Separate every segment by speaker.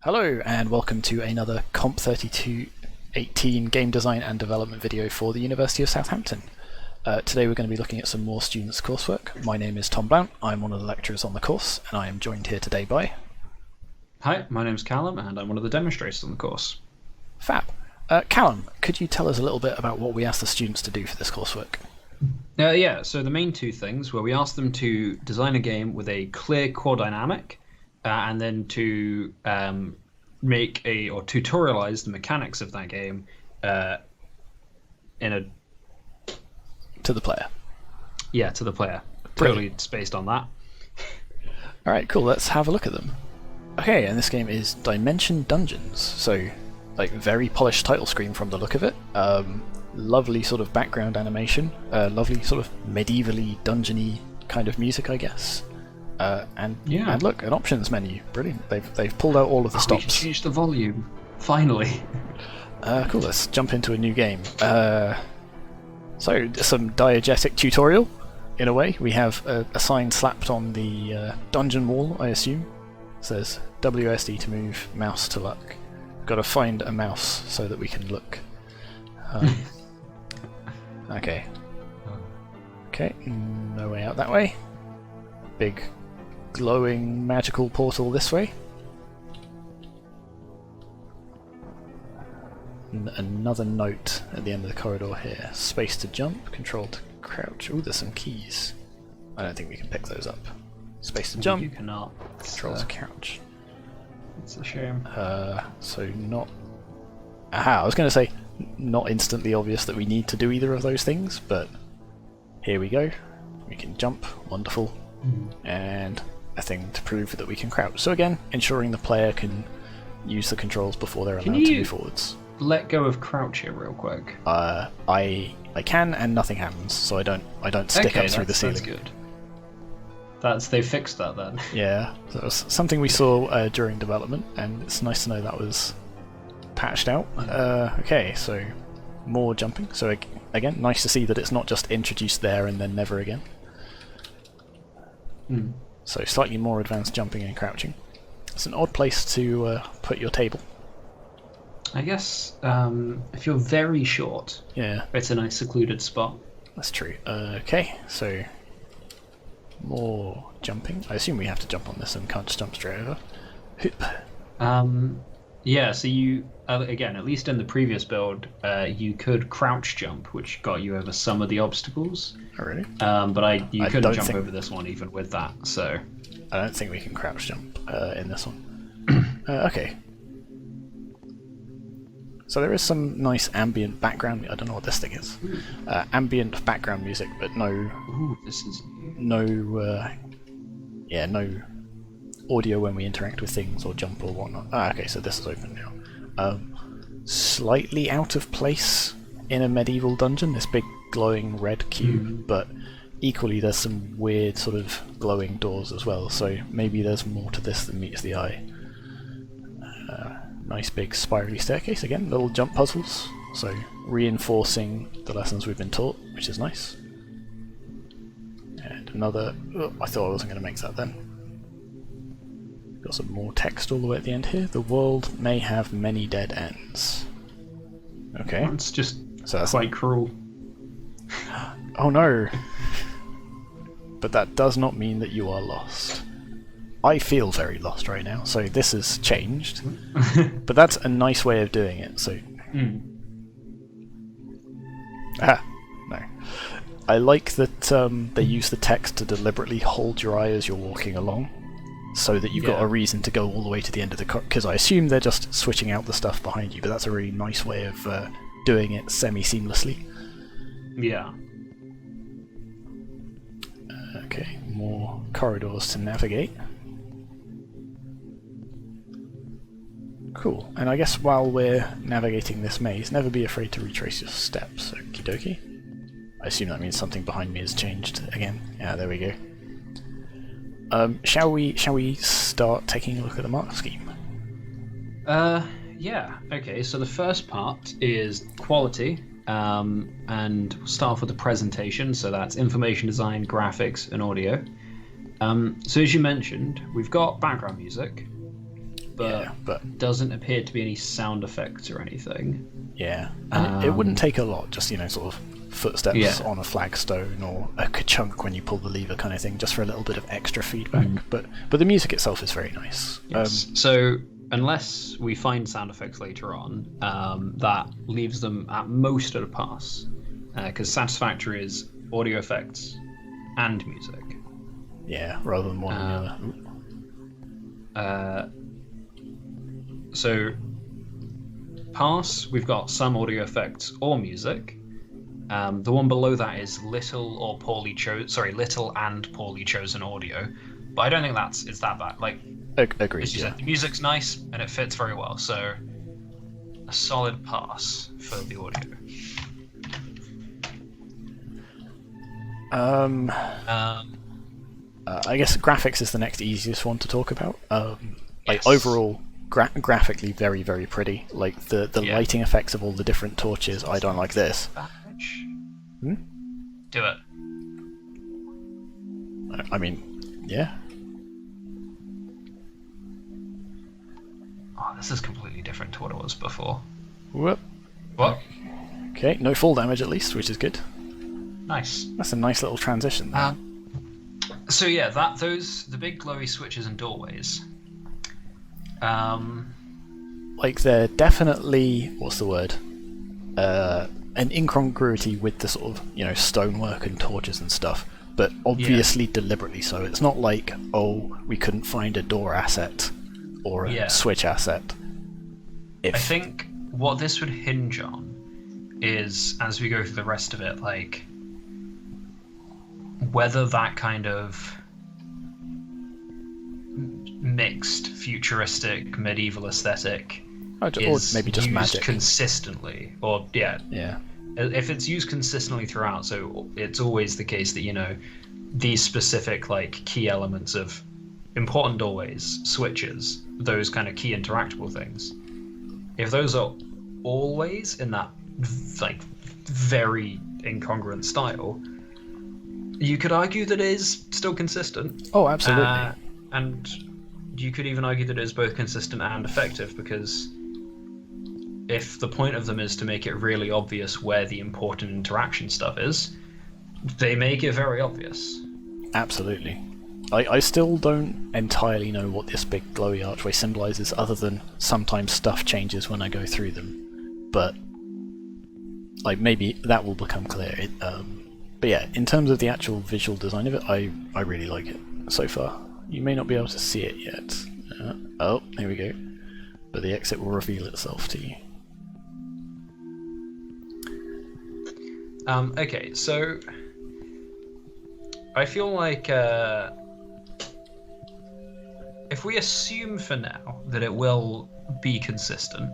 Speaker 1: Hello and welcome to another COMP3218 game design and development video for the University of Southampton. Today we're going to be looking at some more students' coursework. My name is Tom Blount, I'm one of the lecturers on the course, and I am joined here today by...
Speaker 2: Hi, my name's Callum and I'm one of the demonstrators on the course.
Speaker 1: Fab. Callum, could you tell us a little bit about what we asked the students to do for this coursework?
Speaker 2: So the main two things were we asked them to design a game with a clear core dynamic and then to make or tutorialize the mechanics of that game to
Speaker 1: the player.
Speaker 2: Yeah, to the player.
Speaker 1: Brilliant.
Speaker 2: Totally spaced on that.
Speaker 1: Alright, cool, let's have a look at them. Okay, and this game is Dimension Dungeons, so like very polished title screen from the look of it. Lovely sort of background animation, lovely sort of medievally dungeony kind of music, I guess. And look, an options menu, brilliant. They've pulled out all of the stops.
Speaker 2: We should change the volume, finally.
Speaker 1: Cool, let's jump into a new game. So some diegetic tutorial, in a way. We have a sign slapped on the dungeon wall, I assume. It says WSD to move, mouse to look. Got to find a mouse so that we can look. Okay. Okay, no way out that way. Big glowing magical portal this way. Another note at the end of the corridor here. Space to jump, control to crouch. Ooh, there's some keys. I don't think we can pick those up. Space to jump.
Speaker 2: You cannot.
Speaker 1: Control to crouch.
Speaker 2: It's a shame.
Speaker 1: So not... Aha, I was going to say not instantly obvious that we need to do either of those things, but here we go. We can jump, wonderful, and a thing to prove that we can crouch. So again, ensuring the player can use the controls before they're allowed to move forwards.
Speaker 2: Let go of crouch here real quick?
Speaker 1: I can, and nothing happens, so I don't stick up through the ceiling.
Speaker 2: That's good. They fixed that then.
Speaker 1: Yeah, that was something we saw during development, and it's nice to know that was patched out. Okay, so more jumping. So again, nice to see that it's not just introduced there and then never again. So slightly more advanced jumping and crouching. It's an odd place to put your table.
Speaker 2: I guess if you're very short, it's a nice secluded spot.
Speaker 1: That's true. Okay, so more jumping. I assume we have to jump on this and can't just jump straight over. Hoop.
Speaker 2: Yeah, so you, again, at least in the previous build, you could crouch jump, which got you over some of the obstacles.
Speaker 1: Oh, really?
Speaker 2: But you couldn't jump over this one even with that, so...
Speaker 1: I don't think we can crouch jump in this one. Okay. So there is some nice ambient background... I don't know what this thing is. Ambient background music, but no...
Speaker 2: Ooh, this is...
Speaker 1: No... no audio when we interact with things or jump or whatnot. Okay, so this is open now. Slightly out of place in a medieval dungeon, this big glowing red cube, but equally there's some weird sort of glowing doors as well, so maybe there's more to this than meets the eye. Nice big spirally staircase, again, little jump puzzles, so reinforcing the lessons we've been taught, which is nice. And another... Oh, I thought I wasn't going to make that then. Got some more text all the way at the end here. The world may have many dead ends. Okay.
Speaker 2: It's just
Speaker 1: so that's
Speaker 2: quite cruel.
Speaker 1: Oh no! But that does not mean that you are lost. I feel very lost right now, so this has changed. But that's a nice way of doing it, so... No. I like that they use the text to deliberately hold your eye as you're walking along, so that you've got a reason to go all the way to the end of the because I assume they're just switching out the stuff behind you, but that's a really nice way of doing it semi-seamlessly.
Speaker 2: Yeah.
Speaker 1: Okay, more corridors to navigate. Cool, and I guess while we're navigating this maze, never be afraid to retrace your steps. Okie dokie. I assume that means something behind me has changed again. Yeah, there we go. Shall we start taking a look at the mark scheme?
Speaker 2: Yeah. Okay, so the first part is quality, and we'll start off with the presentation, so that's information design, graphics, and audio. So as you mentioned, we've got background music, but doesn't appear to be any sound effects or anything.
Speaker 1: Yeah, and it wouldn't take a lot, just sort of footsteps on a flagstone or a ka-chunk when you pull the lever kind of thing, just for a little bit of extra feedback. But the music itself is very nice.
Speaker 2: Yes. So unless we find sound effects later on, that leaves them at most at a pass, because satisfactory is audio effects and music.
Speaker 1: Yeah, rather than one or the other.
Speaker 2: So pass, we've got some audio effects or music. The one below that is little and poorly chosen audio, but I don't think it's that bad. Like,
Speaker 1: agreed.
Speaker 2: as you said, the music's nice and it fits very well, so a solid pass for the audio.
Speaker 1: I guess graphics is the next easiest one to talk about. Like overall, graphically very, very pretty. Like the lighting effects of all the different torches. I don't like this.
Speaker 2: Do it.
Speaker 1: I mean, yeah.
Speaker 2: Oh, this is completely different to what it was before.
Speaker 1: Whoop.
Speaker 2: What?
Speaker 1: Okay, no fall damage at least, which is good.
Speaker 2: Nice.
Speaker 1: That's a nice little transition there.
Speaker 2: So yeah, the big glowy switches and doorways.
Speaker 1: Like they're definitely, what's the word? An incongruity with the sort of stonework and torches and stuff, but obviously deliberately so. It's not like, oh, we couldn't find a door asset or a switch asset.
Speaker 2: I think what this would hinge on is, as we go through the rest of it, like whether that kind of mixed futuristic medieval aesthetic is
Speaker 1: maybe just
Speaker 2: used
Speaker 1: magic
Speaker 2: consistently, or if it's used consistently throughout, so it's always the case that these specific like key elements of important doorways, switches, those kind of key interactable things, if those are always in that like very incongruent style, you could argue that it is still consistent.
Speaker 1: Oh, absolutely.
Speaker 2: And you could even argue that it is both consistent and effective, because if the point of them is to make it really obvious where the important interaction stuff is, they make it very obvious.
Speaker 1: Absolutely. I still don't entirely know what this big glowy archway symbolises, other than sometimes stuff changes when I go through them. But like maybe that will become clear. But yeah, in terms of the actual visual design of it, I really like it so far. You may not be able to see it yet. Oh, here we go. But the exit will reveal itself to you.
Speaker 2: Okay, so I feel like if we assume for now that it will be consistent,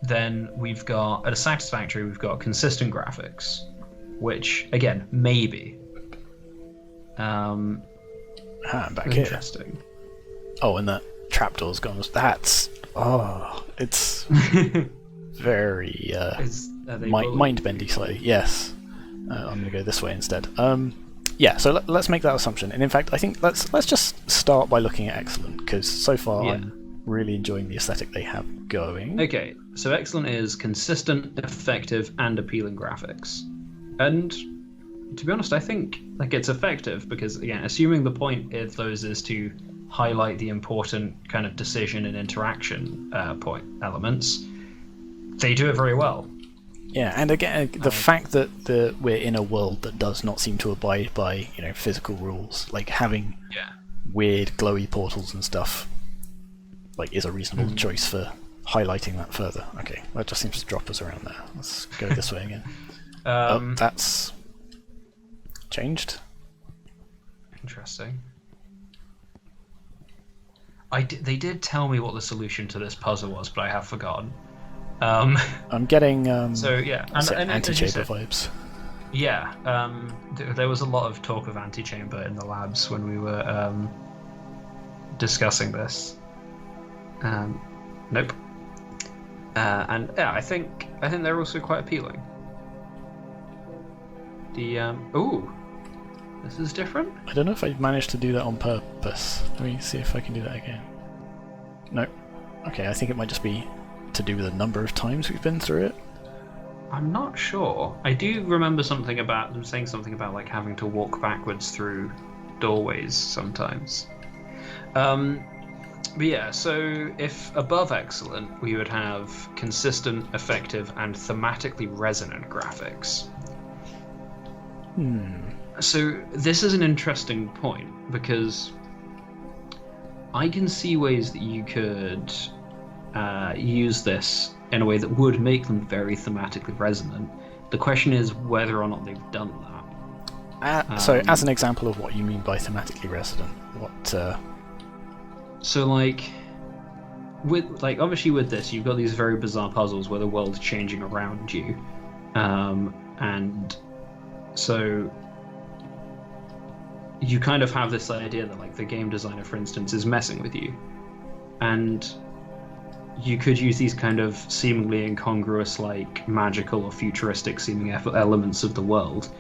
Speaker 2: then we've got, at a satisfactory, we've got consistent graphics, which again, maybe.
Speaker 1: I'm back
Speaker 2: interesting.
Speaker 1: Here. Oh, and that trapdoor's gone. It's very mind-bendy slightly. Yes, I'm going to go this way instead. Yeah, so let's make that assumption. And in fact, I think let's just start by looking at excellent, because so far I'm really enjoying the aesthetic they have going.
Speaker 2: Okay, so excellent is consistent, effective, and appealing graphics. And to be honest, I think it's effective because, again, assuming the point of those is to highlight the important kind of decision and interaction point elements, they do it very well.
Speaker 1: Yeah, and again, the fact that we're in a world that does not seem to abide by physical rules, like having weird glowy portals and stuff, is a reasonable choice for highlighting that further. Okay, that just seems to drop us around there. Let's go this way again. That's changed.
Speaker 2: Interesting. They did tell me what the solution to this puzzle was, but I have forgotten.
Speaker 1: I'm getting
Speaker 2: anti-chamber
Speaker 1: vibes.
Speaker 2: Yeah, there was a lot of talk of anti-chamber in the labs when we were discussing this. Nope. And yeah, I think they're also quite appealing. The This is different.
Speaker 1: I don't know if I managed to do that on purpose. Let me see if I can do that again. No. Okay, I think it might just be to do with the number of times we've been through it.
Speaker 2: I'm not sure. I do remember something about them saying something about like having to walk backwards through doorways sometimes. But yeah, so if above excellent, we would have consistent, effective, and thematically resonant graphics. So this is an interesting point, because I can see ways that you could use this in a way that would make them very thematically resonant. The question is whether or not they've done that.
Speaker 1: So, as an example of what you mean by thematically resonant, what...
Speaker 2: So, like, obviously with this, you've got these very bizarre puzzles where the world's changing around you. And so you kind of have this idea that, like, the game designer, for instance, is messing with you. And you could use these kind of seemingly incongruous, like, magical or futuristic seeming elements of the world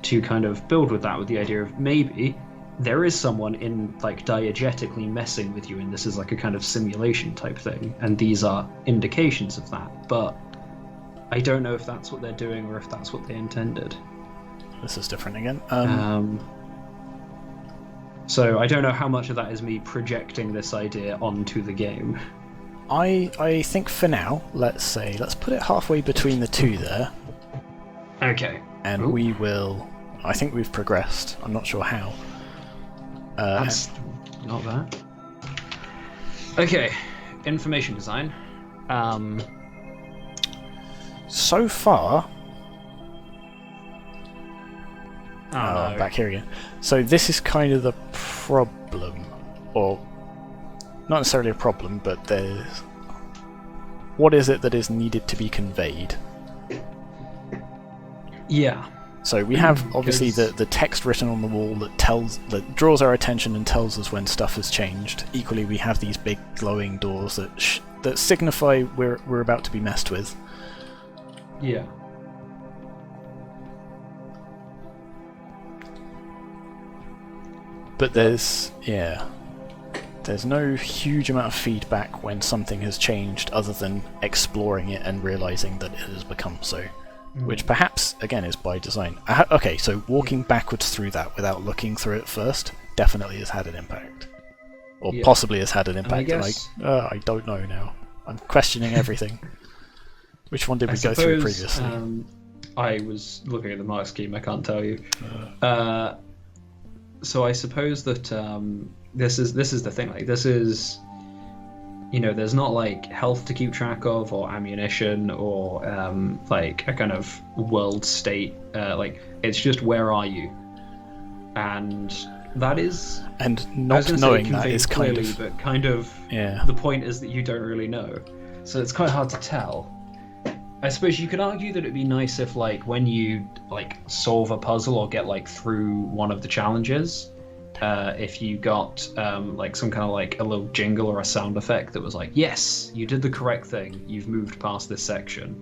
Speaker 2: to kind of build with that, with the idea of maybe there is someone in, like, diegetically messing with you, and this is like a kind of simulation type thing, and these are indications of that. But I don't know if that's what they're doing or if that's what they intended.
Speaker 1: This is different again.
Speaker 2: So I don't know how much of that is me projecting this idea onto the game.
Speaker 1: I think for now, let's put it halfway between the two there.
Speaker 2: Okay.
Speaker 1: And we will... I think we've progressed. I'm not sure how.
Speaker 2: That's not bad. Okay, information design.
Speaker 1: So far...
Speaker 2: no.
Speaker 1: I'm back here again. So this is kind of the problem. Or, not necessarily a problem, but there's... What is it that is needed to be conveyed?
Speaker 2: Yeah.
Speaker 1: So we have obviously the text written on the wall that draws our attention and tells us when stuff has changed. Equally, we have these big glowing doors that signify we're about to be messed with.
Speaker 2: Yeah.
Speaker 1: But there's no huge amount of feedback when something has changed, other than exploring it and realizing that it has become so. Which perhaps, again, is by design. Okay, so walking backwards through that without looking through it first definitely has had an impact. Or possibly has had an impact. I don't know now. I'm questioning everything. Which one did we go through previously?
Speaker 2: I was looking at the mark scheme, I can't tell you. So I suppose that this is the thing. Like, this is... there's not, like, health to keep track of, or ammunition, or like a kind of world state. Like, it's just where are you, and that is. And
Speaker 1: not knowing that is
Speaker 2: clearly,
Speaker 1: kind of.
Speaker 2: But kind of.
Speaker 1: Yeah.
Speaker 2: The point is that you don't really know, so it's quite hard to tell. I suppose you could argue that it'd be nice if, like, when you, like, solve a puzzle or get, like, through one of the challenges. If you got like some kind of, like, a little jingle or a sound effect that was like, yes, you did the correct thing, you've moved past this section.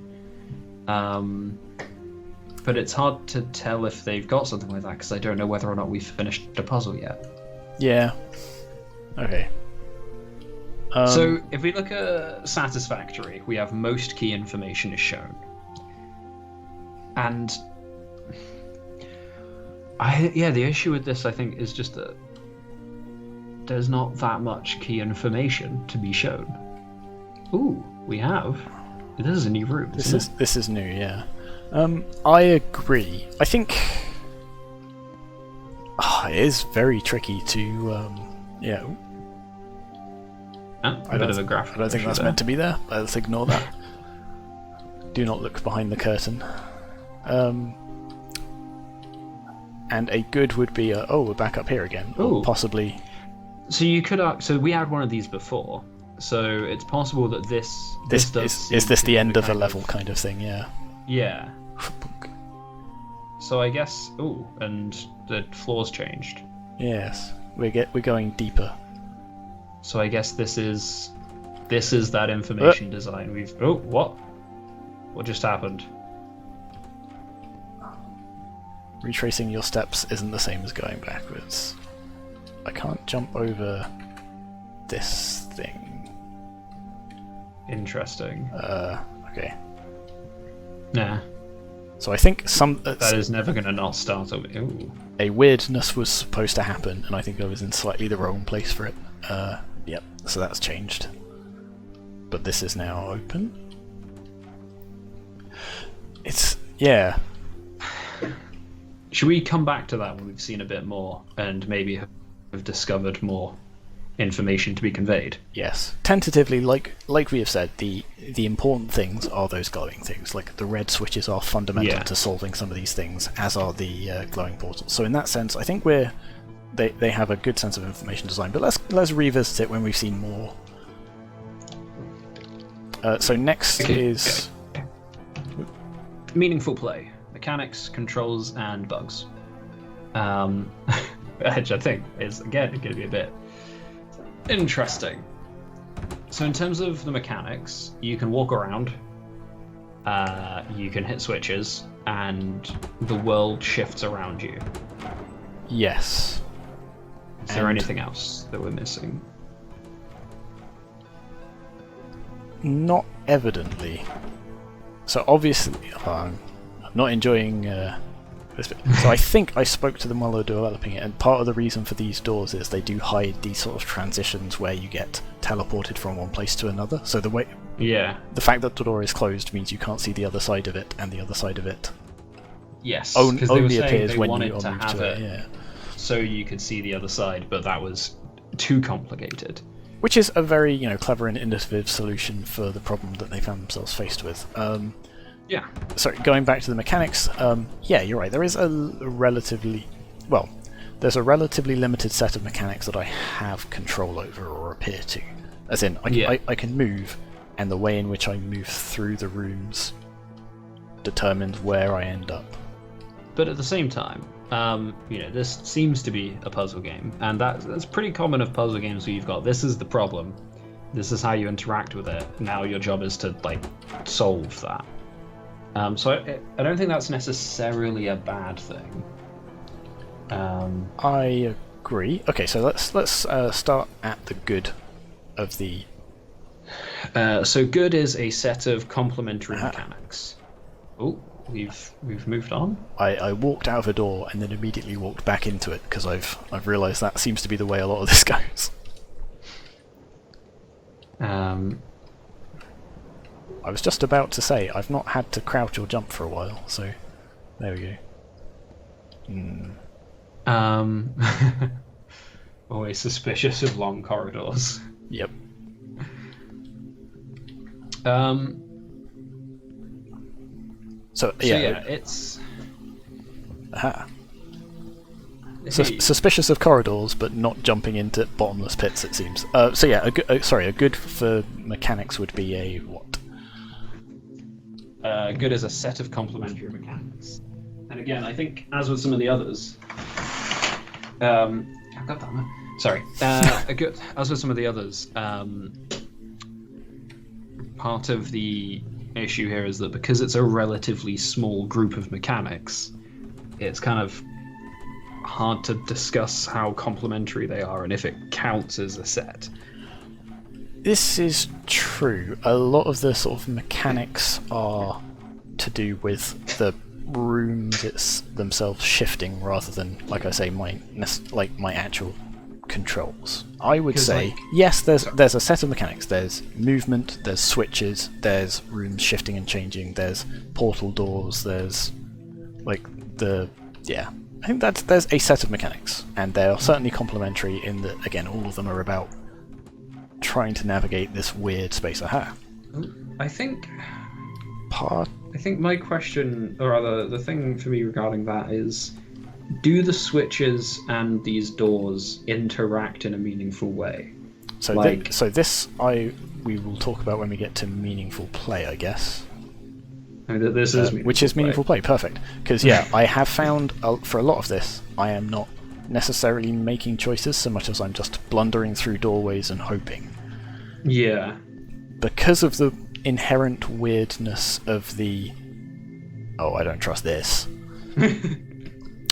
Speaker 2: But it's hard to tell if they've got something like that, because I don't know whether or not we've finished the puzzle yet.
Speaker 1: Yeah. Okay.
Speaker 2: So if we look at satisfactory, we have most key information is shown. And... the issue with this, I think, is just that there's not that much key information to be shown. Ooh, we have. This is a new room.
Speaker 1: This is new, yeah. I agree. I think it is very tricky to
Speaker 2: a bit of a graphic.
Speaker 1: I don't think that's meant to be there. Let's ignore that. Do not look behind the curtain. And a good would be we're back up here again. Or possibly.
Speaker 2: So you could. So we had one of these before. So it's possible that this
Speaker 1: is this the end of a level kind of thing? Yeah.
Speaker 2: Yeah. So I guess. And the floor's changed.
Speaker 1: Yes, we're going deeper.
Speaker 2: So I guess this is that information design. What just happened?
Speaker 1: retracing your steps isn't the same as going backwards. I can't jump over this thing.
Speaker 2: Interesting.
Speaker 1: Okay.
Speaker 2: Nah.
Speaker 1: So I think
Speaker 2: that is never going to not start over. Ooh.
Speaker 1: A weirdness was supposed to happen, and I think I was in slightly the wrong place for it. Yep, so that's changed. But this is now open. Yeah.
Speaker 2: Should we come back to that when we've seen a bit more, and maybe have discovered more information to be conveyed?
Speaker 1: Yes. Tentatively, like we have said, the important things are those glowing things. Like the red switches are fundamental to solving some of these things, as are the glowing portals. So in that sense, I think they have a good sense of information design. But let's revisit it when we've seen more. So next is
Speaker 2: meaningful play, mechanics, controls, and bugs. Which I think is again going to be a bit interesting. So in terms of the mechanics, you can walk around, you can hit switches, and the world shifts around you.
Speaker 1: Yes.
Speaker 2: Is there anything else that we're missing?
Speaker 1: Not evidently. So obviously, I'm not enjoying this bit. So I think I spoke to them while they were developing it, and part of the reason for these doors is they do hide these sort of transitions where you get teleported from one place to another. So the fact that the door is closed means you can't see the other side of it, and the other side of it only appears when you are moved to it. Yeah.
Speaker 2: So you could see the other side, but that was too complicated.
Speaker 1: Which is a very clever and innovative solution for the problem that they found themselves faced with.
Speaker 2: Yeah.
Speaker 1: So going back to the mechanics, yeah, you're right. There is there's a relatively limited set of mechanics that I have control over or appear to. As in, I can move, and the way in which I move through the rooms determines where I end up.
Speaker 2: But at the same time, this seems to be a puzzle game, and that's pretty common of puzzle games where you've got this is the problem, this is how you interact with it. Now your job is to solve that. So I don't think that's necessarily a bad thing.
Speaker 1: I agree. Okay, so let's start at the good of the.
Speaker 2: So good is a set of complementary mechanics. Oh. We've moved on.
Speaker 1: I walked out of a door and then immediately walked back into it because I've realised that seems to be the way a lot of this goes. I was just about to say I've not had to crouch or jump for a while, so there we go.
Speaker 2: Always suspicious of long corridors.
Speaker 1: Yep. So yeah,
Speaker 2: it's
Speaker 1: suspicious of corridors, but not jumping into bottomless pits. It seems. So yeah, a good for mechanics would be a what?
Speaker 2: Good is a set of complementary mechanics, and again, I think as with some of the others, Sorry. As with some of the others, part of the issue here is that because it's a relatively small group of mechanics, it's kind of hard to discuss how complementary they are and if it counts as a set.
Speaker 1: This is true. A lot of the sort of mechanics are to do with the rooms themselves shifting rather than, like I say, my actual controls. I would say yes, there's a set of mechanics. There's movement, there's switches, there's rooms shifting and changing, there's portal doors, there's I think there's a set of mechanics, and they are certainly complementary in that, again, all of them are about trying to navigate this weird space.
Speaker 2: I think my question, or rather the thing for me regarding that is, do the switches and these doors interact in a meaningful way?
Speaker 1: So we will talk about when we get to meaningful play, I guess.
Speaker 2: This is
Speaker 1: which is meaningful play. Perfect. Because I have found for a lot of this, I am not necessarily making choices so much as I'm just blundering through doorways and hoping.
Speaker 2: Yeah.
Speaker 1: Because of the inherent weirdness of the I don't trust this.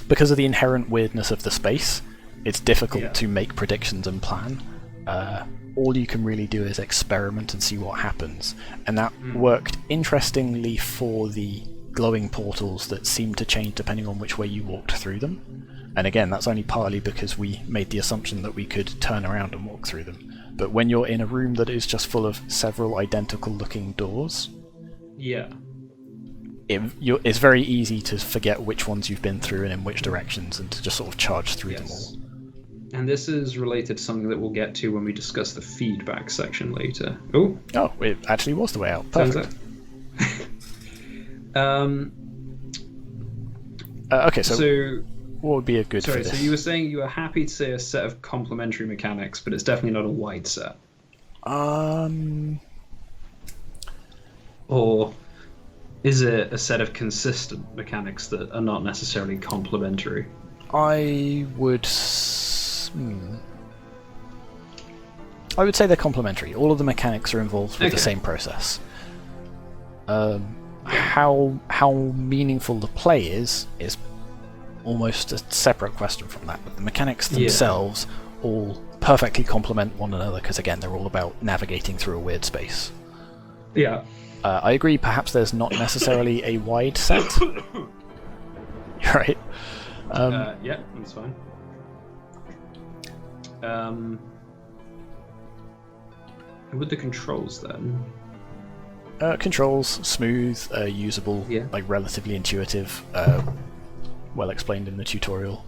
Speaker 1: because of the inherent weirdness of the space, it's difficult
Speaker 2: Yeah.
Speaker 1: to make predictions and plan. All you can really do is experiment and see what happens, and that worked interestingly for the glowing portals that seemed to change depending on which way you walked through them. And again, that's only partly because we made the assumption that we could turn around and walk through them. But when you're in a room that is just full of several identical looking doors,
Speaker 2: Yeah.
Speaker 1: it's very easy to forget which ones you've been through and in which directions, and to just sort of charge through them all.
Speaker 2: And this is related to something that we'll get to when we discuss the feedback section later. Oh,
Speaker 1: It actually was the way out.
Speaker 2: turns
Speaker 1: Perfect.
Speaker 2: out.
Speaker 1: Okay, so
Speaker 2: So,
Speaker 1: what would be a good
Speaker 2: sorry,
Speaker 1: for
Speaker 2: so
Speaker 1: this?
Speaker 2: you were saying you were happy to say a set of complementary mechanics, but it's definitely not a wide set. Or is it a set of consistent mechanics that are not necessarily complementary?
Speaker 1: I would I would say they're complementary. All of the mechanics are involved with the
Speaker 2: Okay.
Speaker 1: same process. How meaningful the play is almost a separate question from that. But the mechanics themselves all perfectly complement one another, because again, they're all about navigating through a weird space.
Speaker 2: Yeah.
Speaker 1: I agree, perhaps there's not necessarily a wide set. You're right.
Speaker 2: Yeah, that's fine. With the controls then,
Speaker 1: Controls, smooth, usable,
Speaker 2: Yeah.
Speaker 1: like relatively intuitive, well explained in the tutorial.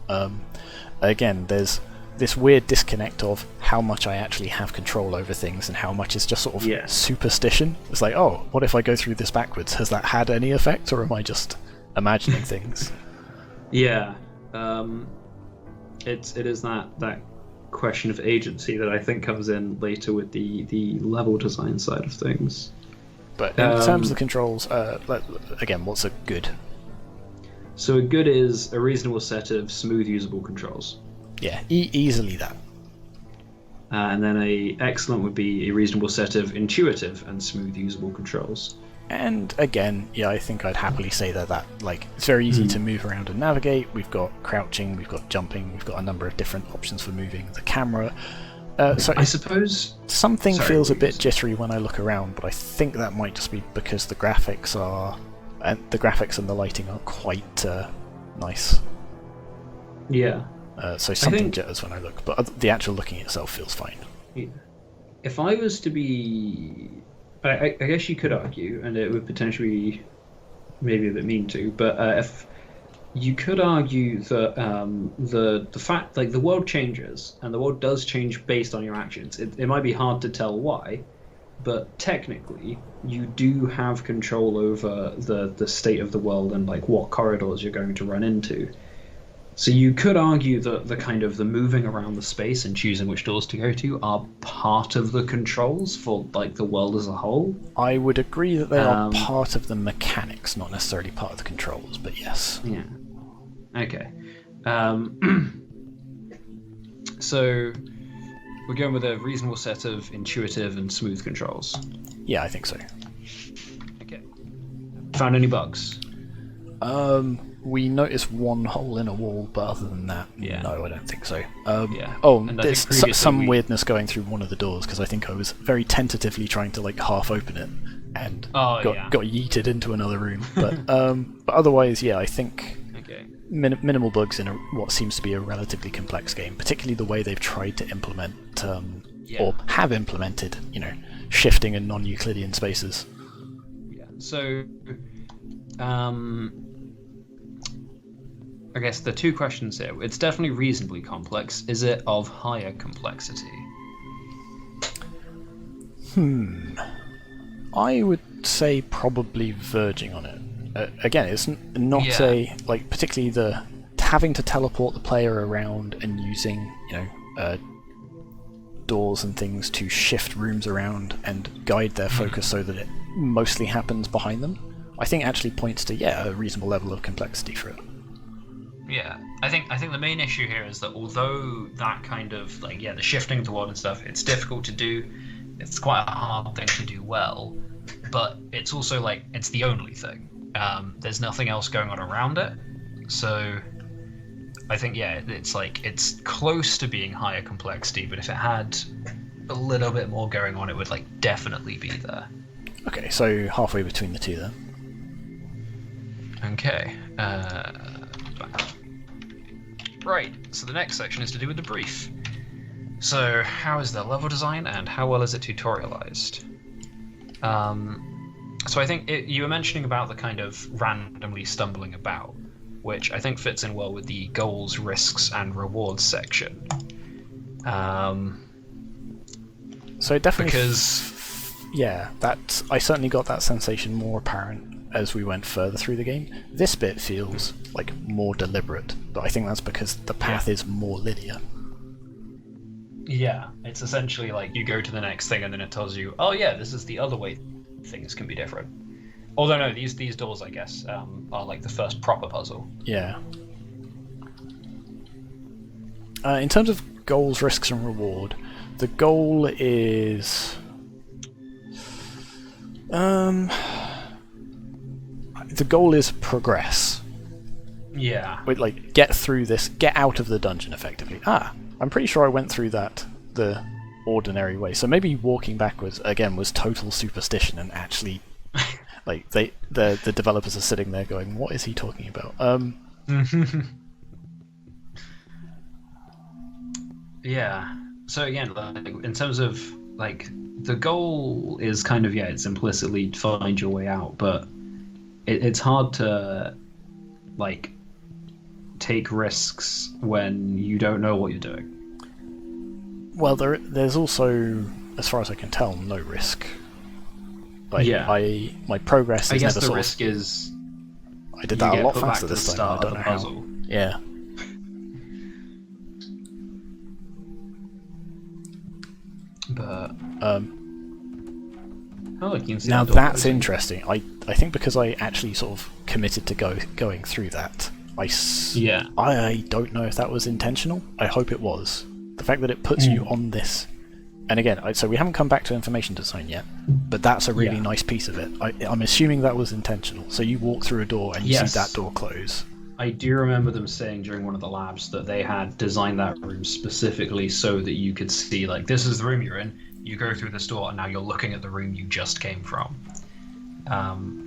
Speaker 1: Again, there's this weird disconnect of how much I actually have control over things and how much is just sort of
Speaker 2: Yeah.
Speaker 1: superstition. It's like, oh, what if I go through this backwards? Has that had any effect, or am I just imagining things?
Speaker 2: yeah, it is that question of agency that I think comes in later with the level design side of things.
Speaker 1: But in terms of the controls, again, what's a good?
Speaker 2: So a good is a reasonable set of smooth usable controls.
Speaker 1: Yeah, easily that.
Speaker 2: And then a excellent would be a reasonable set of intuitive and smooth usable controls.
Speaker 1: And again, yeah, I think I'd happily say that like it's very easy to move around and navigate. We've got crouching, we've got jumping, we've got a number of different options for moving the camera. So
Speaker 2: I suppose
Speaker 1: something
Speaker 2: Sorry,
Speaker 1: feels a
Speaker 2: what were you
Speaker 1: bit jittery when I look around, but I think that might just be because the graphics and the lighting are quite nice.
Speaker 2: yeah.
Speaker 1: So something
Speaker 2: think-
Speaker 1: jitters when I look, but the actual looking itself feels fine.
Speaker 2: If I was to be, I guess you could argue, and it would potentially maybe a bit mean to, but if you could argue that the fact, like, the world changes, and the world does change based on your actions. It might be hard to tell why, but technically you do have control over the state of the world and like what corridors you're going to run into. So you could argue that the kind of the moving around the space and choosing which doors to go to are part of the controls for like the world as a whole.
Speaker 1: I would agree that they are part of the mechanics, not necessarily part of the controls, but yes.
Speaker 2: Yeah. Okay. So we're going with a reasonable set of intuitive and smooth controls.
Speaker 1: Yeah, I think so.
Speaker 2: Okay. Found any bugs?
Speaker 1: We noticed one hole in a wall, but other than that,
Speaker 2: Yeah.
Speaker 1: no, I don't think so.
Speaker 2: Yeah.
Speaker 1: Oh,
Speaker 2: And I
Speaker 1: there's
Speaker 2: think previously
Speaker 1: some
Speaker 2: we-
Speaker 1: weirdness going through one of the doors, because I think I was very tentatively trying to like half open it and got yeeted into another room. But otherwise, yeah, I think
Speaker 2: Okay.
Speaker 1: minimal bugs in what seems to be a relatively complex game, particularly the way they've tried to implement or have implemented, shifting and non-Euclidean spaces.
Speaker 2: Yeah. So, I guess the two questions here. It's definitely reasonably complex. Is it of higher complexity?
Speaker 1: I would say probably verging on it. Again, it's not particularly the having to teleport the player around and using, doors and things to shift rooms around and guide their focus so that it mostly happens behind them. I think actually points to a reasonable level of complexity for it.
Speaker 3: Yeah, I think the main issue here is that although that kind of the shifting of the world and stuff, it's difficult to do. It's quite a hard thing to do well, but it's also it's the only thing. There's nothing else going on around it, so I think yeah, it's close to being higher complexity, but if it had a little bit more going on, it would like definitely be there.
Speaker 1: Okay, so halfway between the two then.
Speaker 3: Okay. Right. So the next section is to do with the brief. So how is the level design and how well is it tutorialized? So I think you were mentioning about the kind of randomly stumbling about, which I think fits in well with the goals, risks, and rewards section.
Speaker 1: So it definitely,
Speaker 3: because
Speaker 1: yeah, that I certainly got that sensation more apparent as we went further through the game. This bit feels like more deliberate, but I think that's because the path is more linear.
Speaker 3: yeah, it's essentially like you go to the next thing and then it tells you, oh yeah, this is the other way things can be different. Although no, these doors, I guess, are like the first proper puzzle.
Speaker 1: Yeah. In terms of goals, risks, and reward, the goal is progress.
Speaker 3: Yeah.
Speaker 1: Wait, like get through this, get out of the dungeon effectively. I'm pretty sure I went through that the ordinary way. So maybe walking backwards again was total superstition, and actually, like the developers are sitting there going, "What is he talking about?"
Speaker 3: Yeah. So again, like, in terms of like the goal is kind of it's implicitly find your way out, but it's hard to like take risks when you don't know what you're doing.
Speaker 1: Well, there's also, as far as I can tell, no risk. Like, my progress is
Speaker 3: I guess
Speaker 1: never
Speaker 3: the risk is
Speaker 1: I did that a lot
Speaker 3: put back
Speaker 1: faster
Speaker 3: to the
Speaker 1: this time.
Speaker 3: start
Speaker 1: I don't
Speaker 3: of
Speaker 1: know
Speaker 3: the puzzle.
Speaker 1: how. Yeah.
Speaker 3: But oh, you can see
Speaker 1: Now
Speaker 3: the door
Speaker 1: that's
Speaker 3: closing.
Speaker 1: interesting. I think because I actually sort of committed to going through that, I don't know if that was intentional. I hope it was. The fact that it puts you on this, and again, so we haven't come back to information design yet, but that's a really nice piece of it. I'm assuming that was intentional. So you walk through a door and you see that door close.
Speaker 2: I do remember them saying during one of the labs that they had designed that room specifically so that you could see, like, this is the room you're in, you go through this door, and now you're looking at the room you just came from.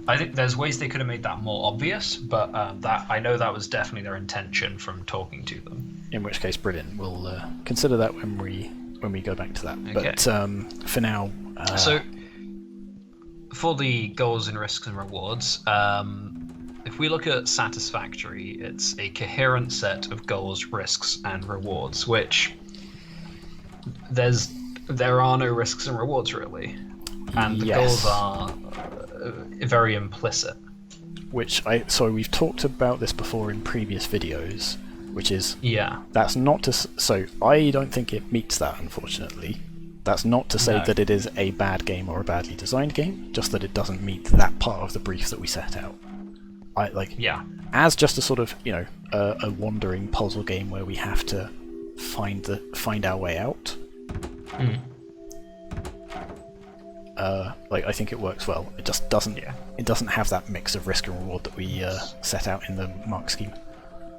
Speaker 2: I think there's ways they could have made that more obvious, but that I know that was definitely their intention from talking to them.
Speaker 1: In which case, brilliant. We'll consider that when we go back to that.
Speaker 3: Okay.
Speaker 1: But for now...
Speaker 3: So, for the goals and risks and rewards, if we look at satisfactory, it's a coherent set of goals, risks, and rewards, which there are no risks and rewards really, and the goals are very implicit.
Speaker 1: So we've talked about this before in previous videos, which is
Speaker 3: Yeah.
Speaker 1: that's not to so I don't think it meets that, unfortunately. That's not to say that it is a bad game or a badly designed game, just that it doesn't meet that part of the brief that we set out. As just a sort of, a wandering puzzle game where we have to find our way out. I think it works well. It just doesn't. It doesn't have that mix of risk and reward that we set out in the mark scheme.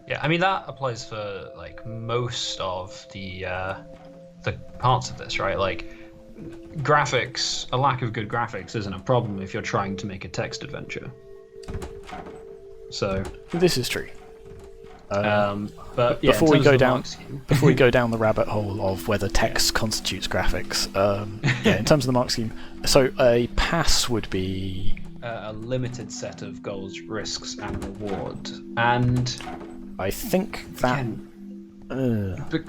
Speaker 3: Yeah, I mean that applies for like most of the parts of this, right? Like graphics, a lack of good graphics isn't a problem if you're trying to make a text adventure. So
Speaker 1: this is true.
Speaker 3: But
Speaker 1: before we go down the rabbit hole of whether text constitutes graphics, in terms of the mark scheme, so a pass would be
Speaker 2: A limited set of goals, risks, and reward, and
Speaker 1: I think that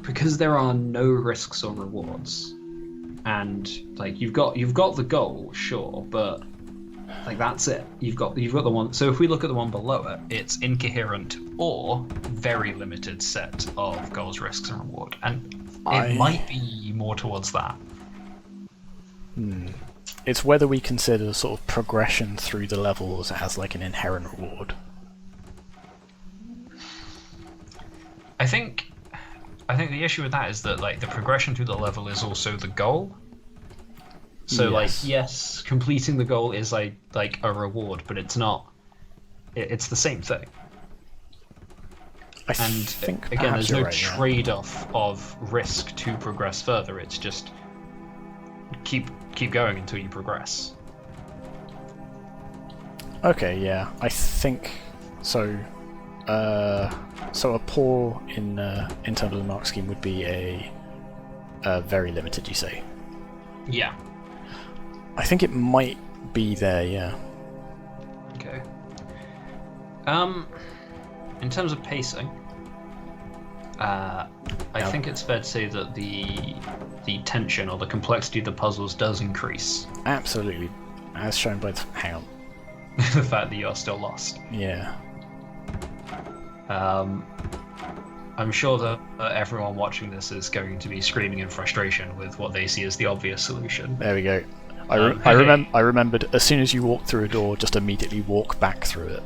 Speaker 2: because there are no risks or rewards, and like you've got the goal, sure, but like that's it. You've got the one. So if we look at the one below it, it's incoherent or very limited set of goals, risks, and reward, and it might be more towards that.
Speaker 1: It's whether we consider sort of progression through the levels as like an inherent reward.
Speaker 3: I think the issue with that is that like the progression through the level is also the goal. So yes, completing the goal is like a reward, but it's not. It's the same thing.
Speaker 2: And
Speaker 1: think
Speaker 2: again,
Speaker 1: perhaps
Speaker 2: there's no
Speaker 1: you're right, yeah.
Speaker 2: trade-off of risk to progress further. It's just keep going until you progress.
Speaker 1: Okay, yeah, I think so. So a poor in terms of the mark scheme would be a very limited, you say?
Speaker 2: Yeah.
Speaker 1: I think it might be there, yeah.
Speaker 2: Okay. In terms of pacing, I think it's fair to say that the tension or the complexity of the puzzles does increase.
Speaker 1: Absolutely, as shown by the... Hang on.
Speaker 2: The fact that you're still lost.
Speaker 1: Yeah.
Speaker 2: I'm sure that everyone watching this is going to be screaming in frustration with what they see as the obvious solution.
Speaker 1: There we go. I remembered, as soon as you walk through a door, just immediately walk back through it.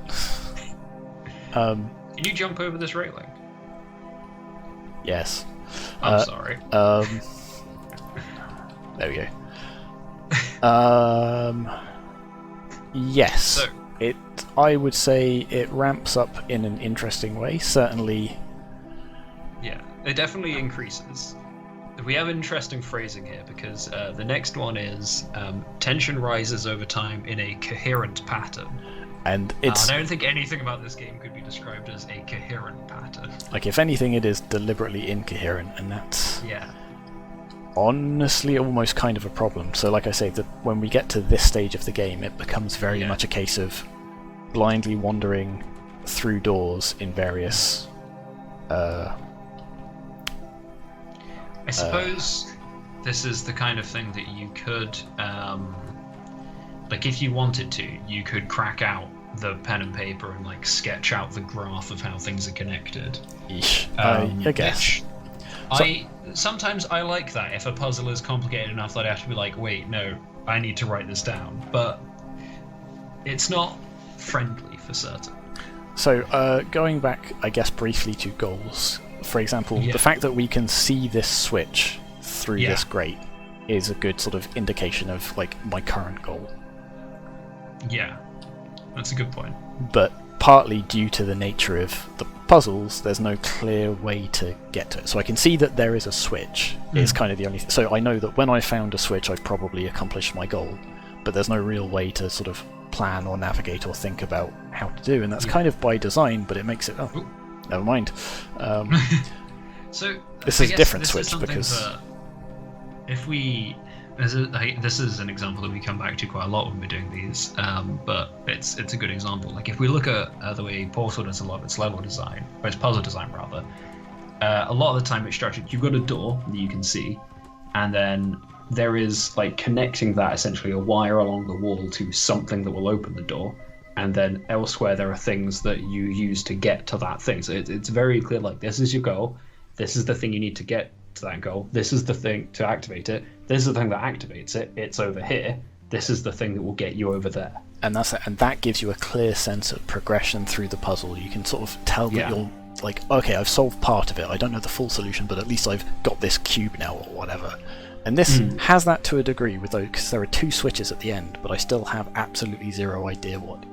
Speaker 2: Can you jump over this railing?
Speaker 1: Yes.
Speaker 2: I'm sorry.
Speaker 1: There we go. Yes.
Speaker 2: So,
Speaker 1: I would say it ramps up in an interesting way, certainly.
Speaker 2: yeah, it definitely increases. We have interesting phrasing here because the next one is tension rises over time in a coherent pattern.
Speaker 1: And it's...
Speaker 2: I don't think anything about this game could be described as a coherent pattern.
Speaker 1: Like, if anything, it is deliberately incoherent, and that's...
Speaker 2: Yeah.
Speaker 1: honestly almost kind of a problem. So like I say, that when we get to this stage of the game, it becomes very much a case of blindly wandering through doors in various
Speaker 2: I suppose this is the kind of thing that you could like, if you wanted to, you could crack out the pen and paper and like sketch out the graph of how things are connected.
Speaker 1: I guess.
Speaker 2: Sometimes I like that if a puzzle is complicated enough that I have to be like, wait, no, I need to write this down. But it's not friendly for certain.
Speaker 1: So going back, I guess, briefly to goals, for example, the fact that we can see this switch through this grate is a good sort of indication of like my current goal.
Speaker 2: Yeah, that's a good point.
Speaker 1: But partly due to the nature of the puzzles, there's no clear way to get to it. So I can see that there is a switch. It's kind of the only so I know that when I found a switch, I've probably accomplished my goal, but there's no real way to sort of plan or navigate or think about how to do, and that's kind of by design, but it makes it never mind.
Speaker 2: So
Speaker 1: this is a different switch because
Speaker 2: if we this is an example that we come back to quite a lot when we're doing these, but it's a good example. Like, if we look at the way Portal does a lot of its level design, or its puzzle design rather, a lot of the time it's structured. You've got a door that you can see, and then there is like connecting that, essentially a wire along the wall to something that will open the door, and then elsewhere there are things that you use to get to that thing. So it's very clear, like, this is your goal, this is the thing you need to get to that goal, this is the thing to activate it, this is the thing that activates it, it's over here, this is the thing that will get you over there. And that's it.
Speaker 1: And that gives you a clear sense of progression through the puzzle. You can sort of tell that you're like, okay, I've solved part of it, I don't know the full solution, but at least I've got this cube now or whatever. And this has that to a degree, with those, because there are two switches at the end, but I still have absolutely zero idea what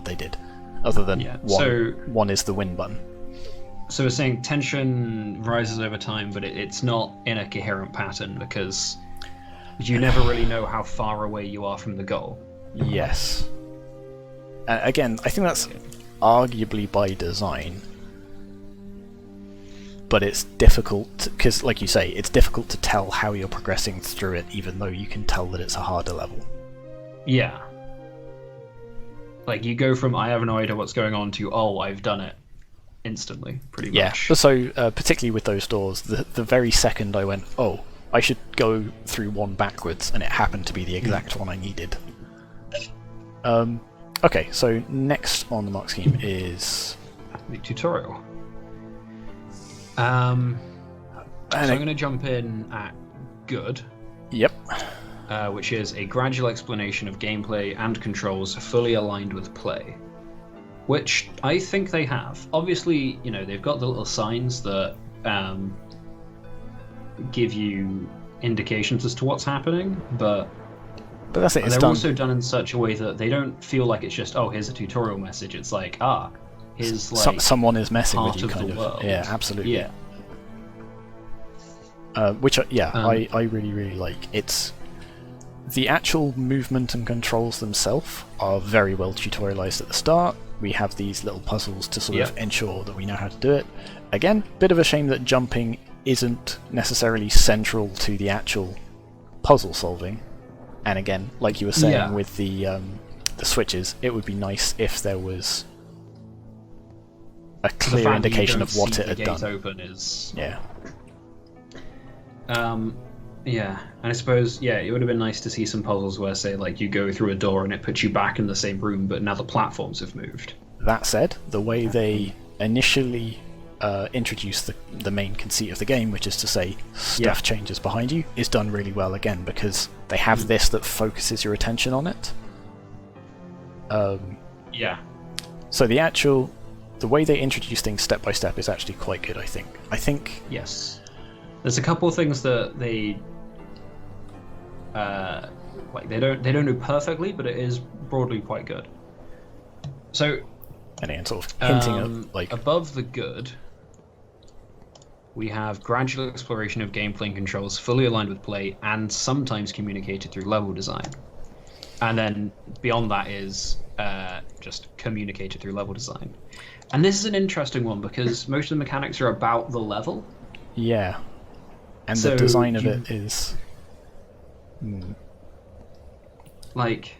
Speaker 1: they did, other than one is the win button.
Speaker 2: So we're saying tension rises over time, but it's not in a coherent pattern because you never really know how far away you are from the goal.
Speaker 1: Yes. Again, I think that's arguably by design, but it's difficult because, like you say, it's difficult to tell how you're progressing through it, even though you can tell that it's a harder level.
Speaker 2: Yeah. Like, you go from I have no idea what's going on to I've done it instantly, pretty much.
Speaker 1: Yeah, so particularly with those doors, the very second I went, I should go through one backwards, and it happened to be the exact one I needed. Okay, so next on the mark scheme is
Speaker 2: the tutorial. So I'm going to jump in at good.
Speaker 1: Yep.
Speaker 2: Which is a gradual explanation of gameplay and controls fully aligned with play. Which I think they have. Obviously, they've got the little signs that give you indications as to what's happening, but
Speaker 1: that's it.
Speaker 2: They're also done in such a way that they don't feel like it's just, here's a tutorial message. It's like, is like
Speaker 1: someone is messing
Speaker 2: part
Speaker 1: with you,
Speaker 2: of
Speaker 1: kind
Speaker 2: the
Speaker 1: of.
Speaker 2: world.
Speaker 1: Yeah, absolutely.
Speaker 2: Yeah.
Speaker 1: I really like. It's the actual movement and controls themselves are very well tutorialized at the start. We have these little puzzles to sort of ensure that we know how to do it. Again, bit of a shame that jumping isn't necessarily central to the actual puzzle solving. And again, like you were saying with the switches, it would be nice if there was a clear indication of what it had done.
Speaker 2: Open is...
Speaker 1: Yeah.
Speaker 2: Yeah, and I suppose, it would have been nice to see some puzzles where, say, like, you go through a door and it puts you back in the same room, but now the platforms have moved.
Speaker 1: That said, the way they initially introduce the main conceit of the game, which is to say stuff changes behind you, is done really well again, because they have this that focuses your attention on it. So the way they introduce things step by step is actually quite good, I think.
Speaker 2: Yes. There's a couple of things that they they don't do perfectly, but it is broadly quite good. So,
Speaker 1: and again, sort of hinting at like
Speaker 2: above the good, we have gradual exploration of gameplay and controls fully aligned with play and sometimes communicated through level design. And then beyond that is just communicated through level design. And this is an interesting one because most of the mechanics are about the level.
Speaker 1: Yeah. And so the design of it is...
Speaker 2: Like,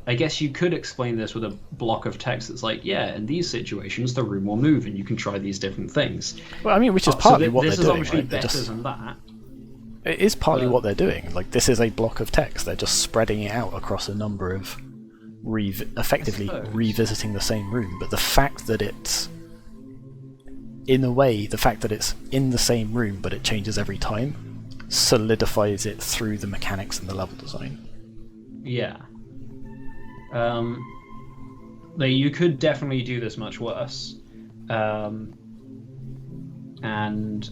Speaker 2: I guess you could explain this with a block of text that's like, in these situations the room will move and you can try these different things.
Speaker 1: Well, I mean, which is partly what they're doing.
Speaker 2: This is obviously
Speaker 1: right?
Speaker 2: better than that.
Speaker 1: It is partly what they're doing. Like, this is a block of text. They're just spreading it out across a number of effectively revisiting the same room. But the fact that it's... in a way, the fact that it's in the same room but it changes every time solidifies it through the mechanics and the level design.
Speaker 2: Yeah. You could definitely do this much worse. And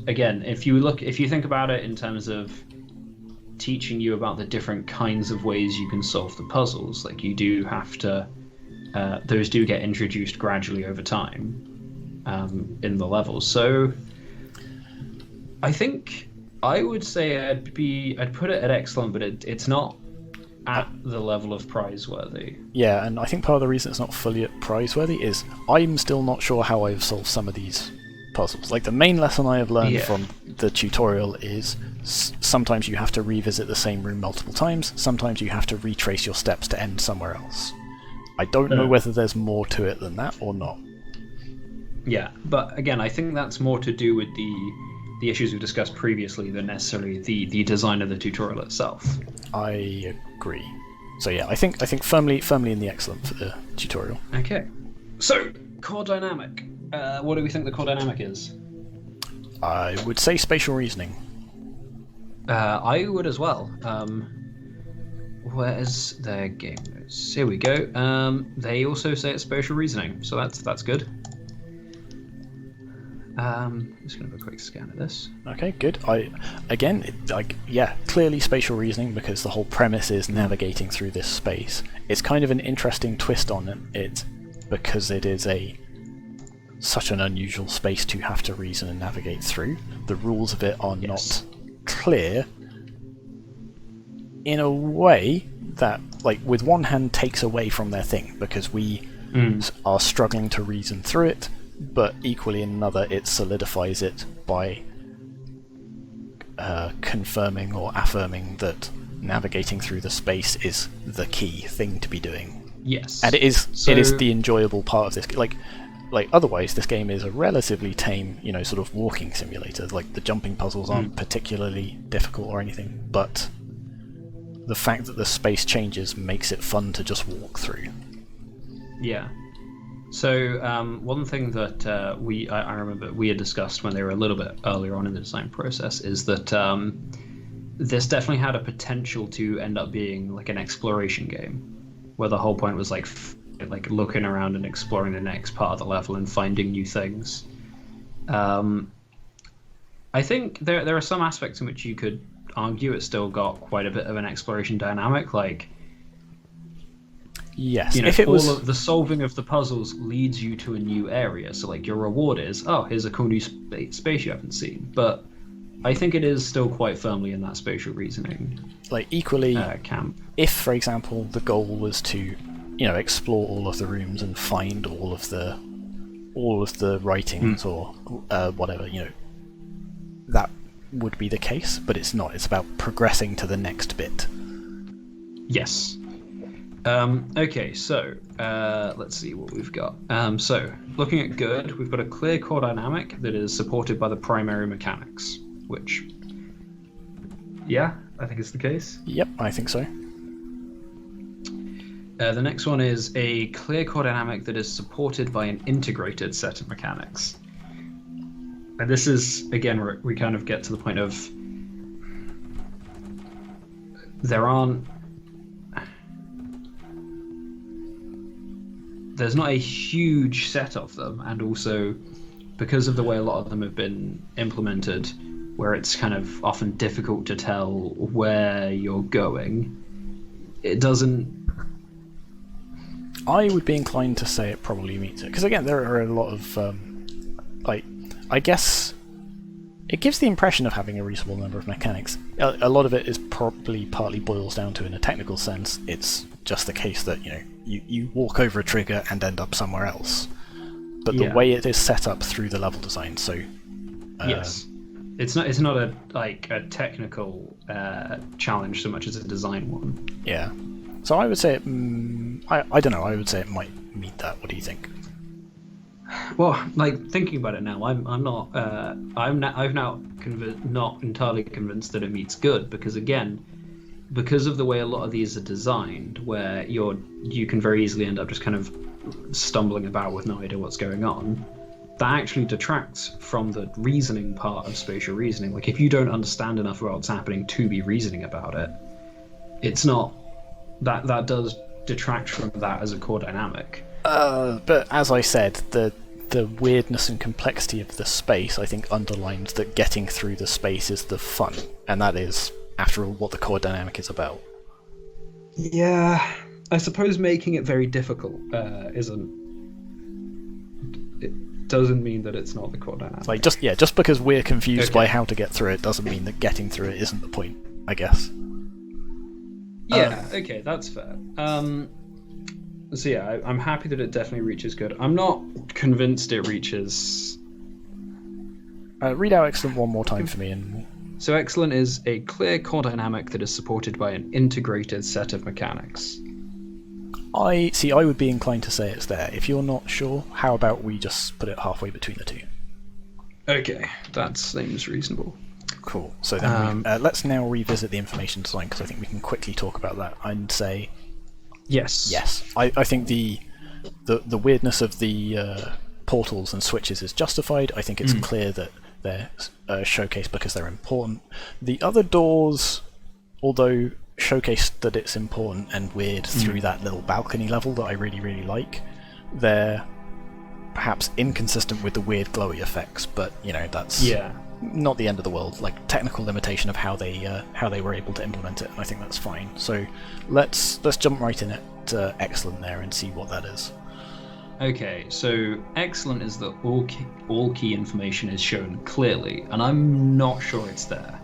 Speaker 2: again, if you think about it in terms of teaching you about the different kinds of ways you can solve the puzzles, like you do have to, those do get introduced gradually over time in the levels. So I think I would say I'd put it at excellent, but it's not at the level of prizeworthy. Yeah,
Speaker 1: and I think part of the reason it's not fully at prizeworthy is I'm still not sure how I've solved some of these puzzles. Like, the main lesson I have learned from the tutorial is sometimes you have to revisit the same room multiple times, sometimes you have to retrace your steps to end somewhere else. I don't know whether there's more to it than that or not.
Speaker 2: Yeah, but again, I think that's more to do with the issues we discussed previously than necessarily the design of the tutorial itself.
Speaker 1: I agree. So yeah, I think firmly in the excellent for the tutorial.
Speaker 2: Okay. So, core dynamic. What do we think the core dynamic is?
Speaker 1: I would say spatial reasoning.
Speaker 2: I would as well. Where's their game notes? Here we go. They also say it's spatial reasoning, so that's good. I'm just going to have a quick scan of this.
Speaker 1: Okay, good. Clearly spatial reasoning, because the whole premise is navigating through this space. It's kind of an interesting twist on it because it is such an unusual space to have to reason and navigate through. The rules of it are not clear in a way that, like, with one hand takes away from their thing, because we are struggling to reason through it, but equally in another it solidifies it by confirming or affirming that navigating through the space is the key thing to be doing.
Speaker 2: Yes.
Speaker 1: And it is the enjoyable part of this. Like otherwise this game is a relatively tame, sort of walking simulator. Like, the jumping puzzles aren't particularly difficult or anything, but the fact that the space changes makes it fun to just walk through.
Speaker 2: Yeah. So one thing that I remember we had discussed when they were a little bit earlier on in the design process is that this definitely had a potential to end up being like an exploration game, where the whole point was like looking around and exploring the next part of the level and finding new things. I think there are some aspects in which you could argue it's still got quite a bit of an exploration dynamic. Like,
Speaker 1: Yes,
Speaker 2: You know,
Speaker 1: if it was...
Speaker 2: all of the solving of the puzzles leads you to a new area. So, like, your reward is, oh, here's a cool new space you haven't seen. But I think it is still quite firmly in that spatial reasoning
Speaker 1: like, equally,
Speaker 2: camp.
Speaker 1: if, for example, the goal was to, you know, explore all of the rooms and find all of the writings or whatever, you know, that would be the case, but it's not. It's about progressing to the next bit.
Speaker 2: Yes. Okay, so let's see what we've got. So, looking at good, we've got a clear core dynamic that is supported by the primary mechanics, which, yeah, I think is the case.
Speaker 1: Yep, I think so.
Speaker 2: The next one is a clear core dynamic that is supported by an integrated set of mechanics. And this is, again, where we kind of get to the point of there's not a huge set of them, and also because of the way a lot of them have been implemented, where it's kind of often difficult to tell where you're going, it doesn't...
Speaker 1: I would be inclined to say it probably meets it, because again, there are a lot of, like, I guess it gives the impression of having a reasonable number of mechanics. A lot of it is probably partly boils down to, in a technical sense, it's just the case that, you know, you walk over a trigger and end up somewhere else. But the way it is set up through the level design, so...
Speaker 2: yes. It's not a technical challenge so much as a design one.
Speaker 1: Yeah. So I would say it... I don't know, I would say it might meet that. What do you think?
Speaker 2: Well, like, thinking about it now, I've now not entirely convinced that it meets good, because again, because of the way a lot of these are designed, where you can very easily end up just kind of stumbling about with no idea what's going on, that actually detracts from the reasoning part of spatial reasoning. Like, if you don't understand enough about what's happening to be reasoning about it, it's not... That does detract from that as a core dynamic.
Speaker 1: But as I said, the weirdness and complexity of the space, I think, underlines that getting through the space is the fun, and that is, after all, what the core dynamic is about.
Speaker 2: Yeah, I suppose making it very difficult doesn't mean that it's not the core dynamic.
Speaker 1: Like, just because we're confused by how to get through it doesn't mean that getting through it isn't the point, I guess.
Speaker 2: Yeah, okay, that's fair. So yeah, I'm happy that it definitely reaches good. I'm not convinced it reaches...
Speaker 1: read out excellent one more time for me.
Speaker 2: So excellent is a clear core dynamic that is supported by an integrated set of mechanics.
Speaker 1: I would be inclined to say it's there. If you're not sure, how about we just put it halfway between the two?
Speaker 2: Okay, that seems reasonable.
Speaker 1: Cool. So then let's now revisit the information design, because I think we can quickly talk about that and say...
Speaker 2: Yes.
Speaker 1: I think the weirdness of the portals and switches is justified. I think it's clear that they're showcased because they're important. The other doors, although showcased that it's important and weird through that little balcony level that I really, really like, they're perhaps inconsistent with the weird glowy effects, but, you know, that's not the end of the world. Like, technical limitation of how they were able to implement it, and I think that's fine. So let's jump right in at excellent there and see what that is.
Speaker 2: Okay, so excellent is that all key information is shown clearly, and I'm not sure it's there.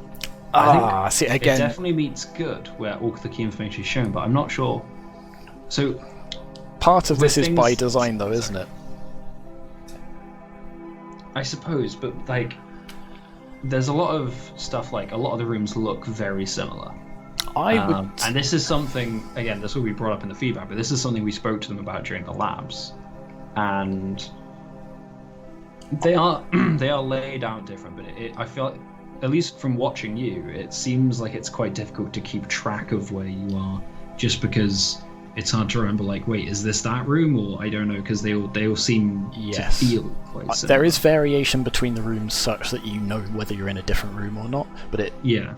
Speaker 2: I think
Speaker 1: again,
Speaker 2: it definitely meets good where all the key information is shown, but I'm not sure. So
Speaker 1: part of this is by design, though, isn't it?
Speaker 2: I suppose, but like, there's a lot of stuff, like a lot of the rooms look very similar. And this is something, again, this will be brought up in the feedback, but this is something we spoke to them about during the labs, and they are laid out different. But I feel like, at least from watching you, it seems like it's quite difficult to keep track of where you are, just because it's hard to remember, like, wait, is this that room? Or I don't know, because they all seem to feel quite similar. There
Speaker 1: is variation between the rooms such that you know whether you're in a different room or not, but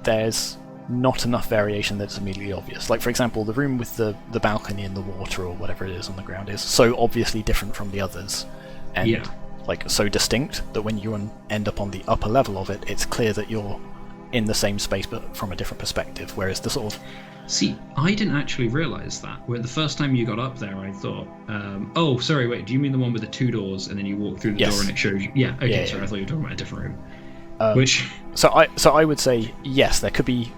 Speaker 1: there's not enough variation that's immediately obvious. Like, for example, the room with the balcony and the water or whatever it is on the ground is so obviously different from the others, and like so distinct that when you end up on the upper level of it, it's clear that you're in the same space but from a different perspective, whereas the sort of...
Speaker 2: See, I didn't actually realise that. Where the first time you got up there, I thought, oh, sorry, wait, do you mean the one with the 2 doors and then you walk through the door and it shows you? Yeah, okay, sorry, I thought you were talking about a different room. Which...
Speaker 1: So I would say, yes, there could be...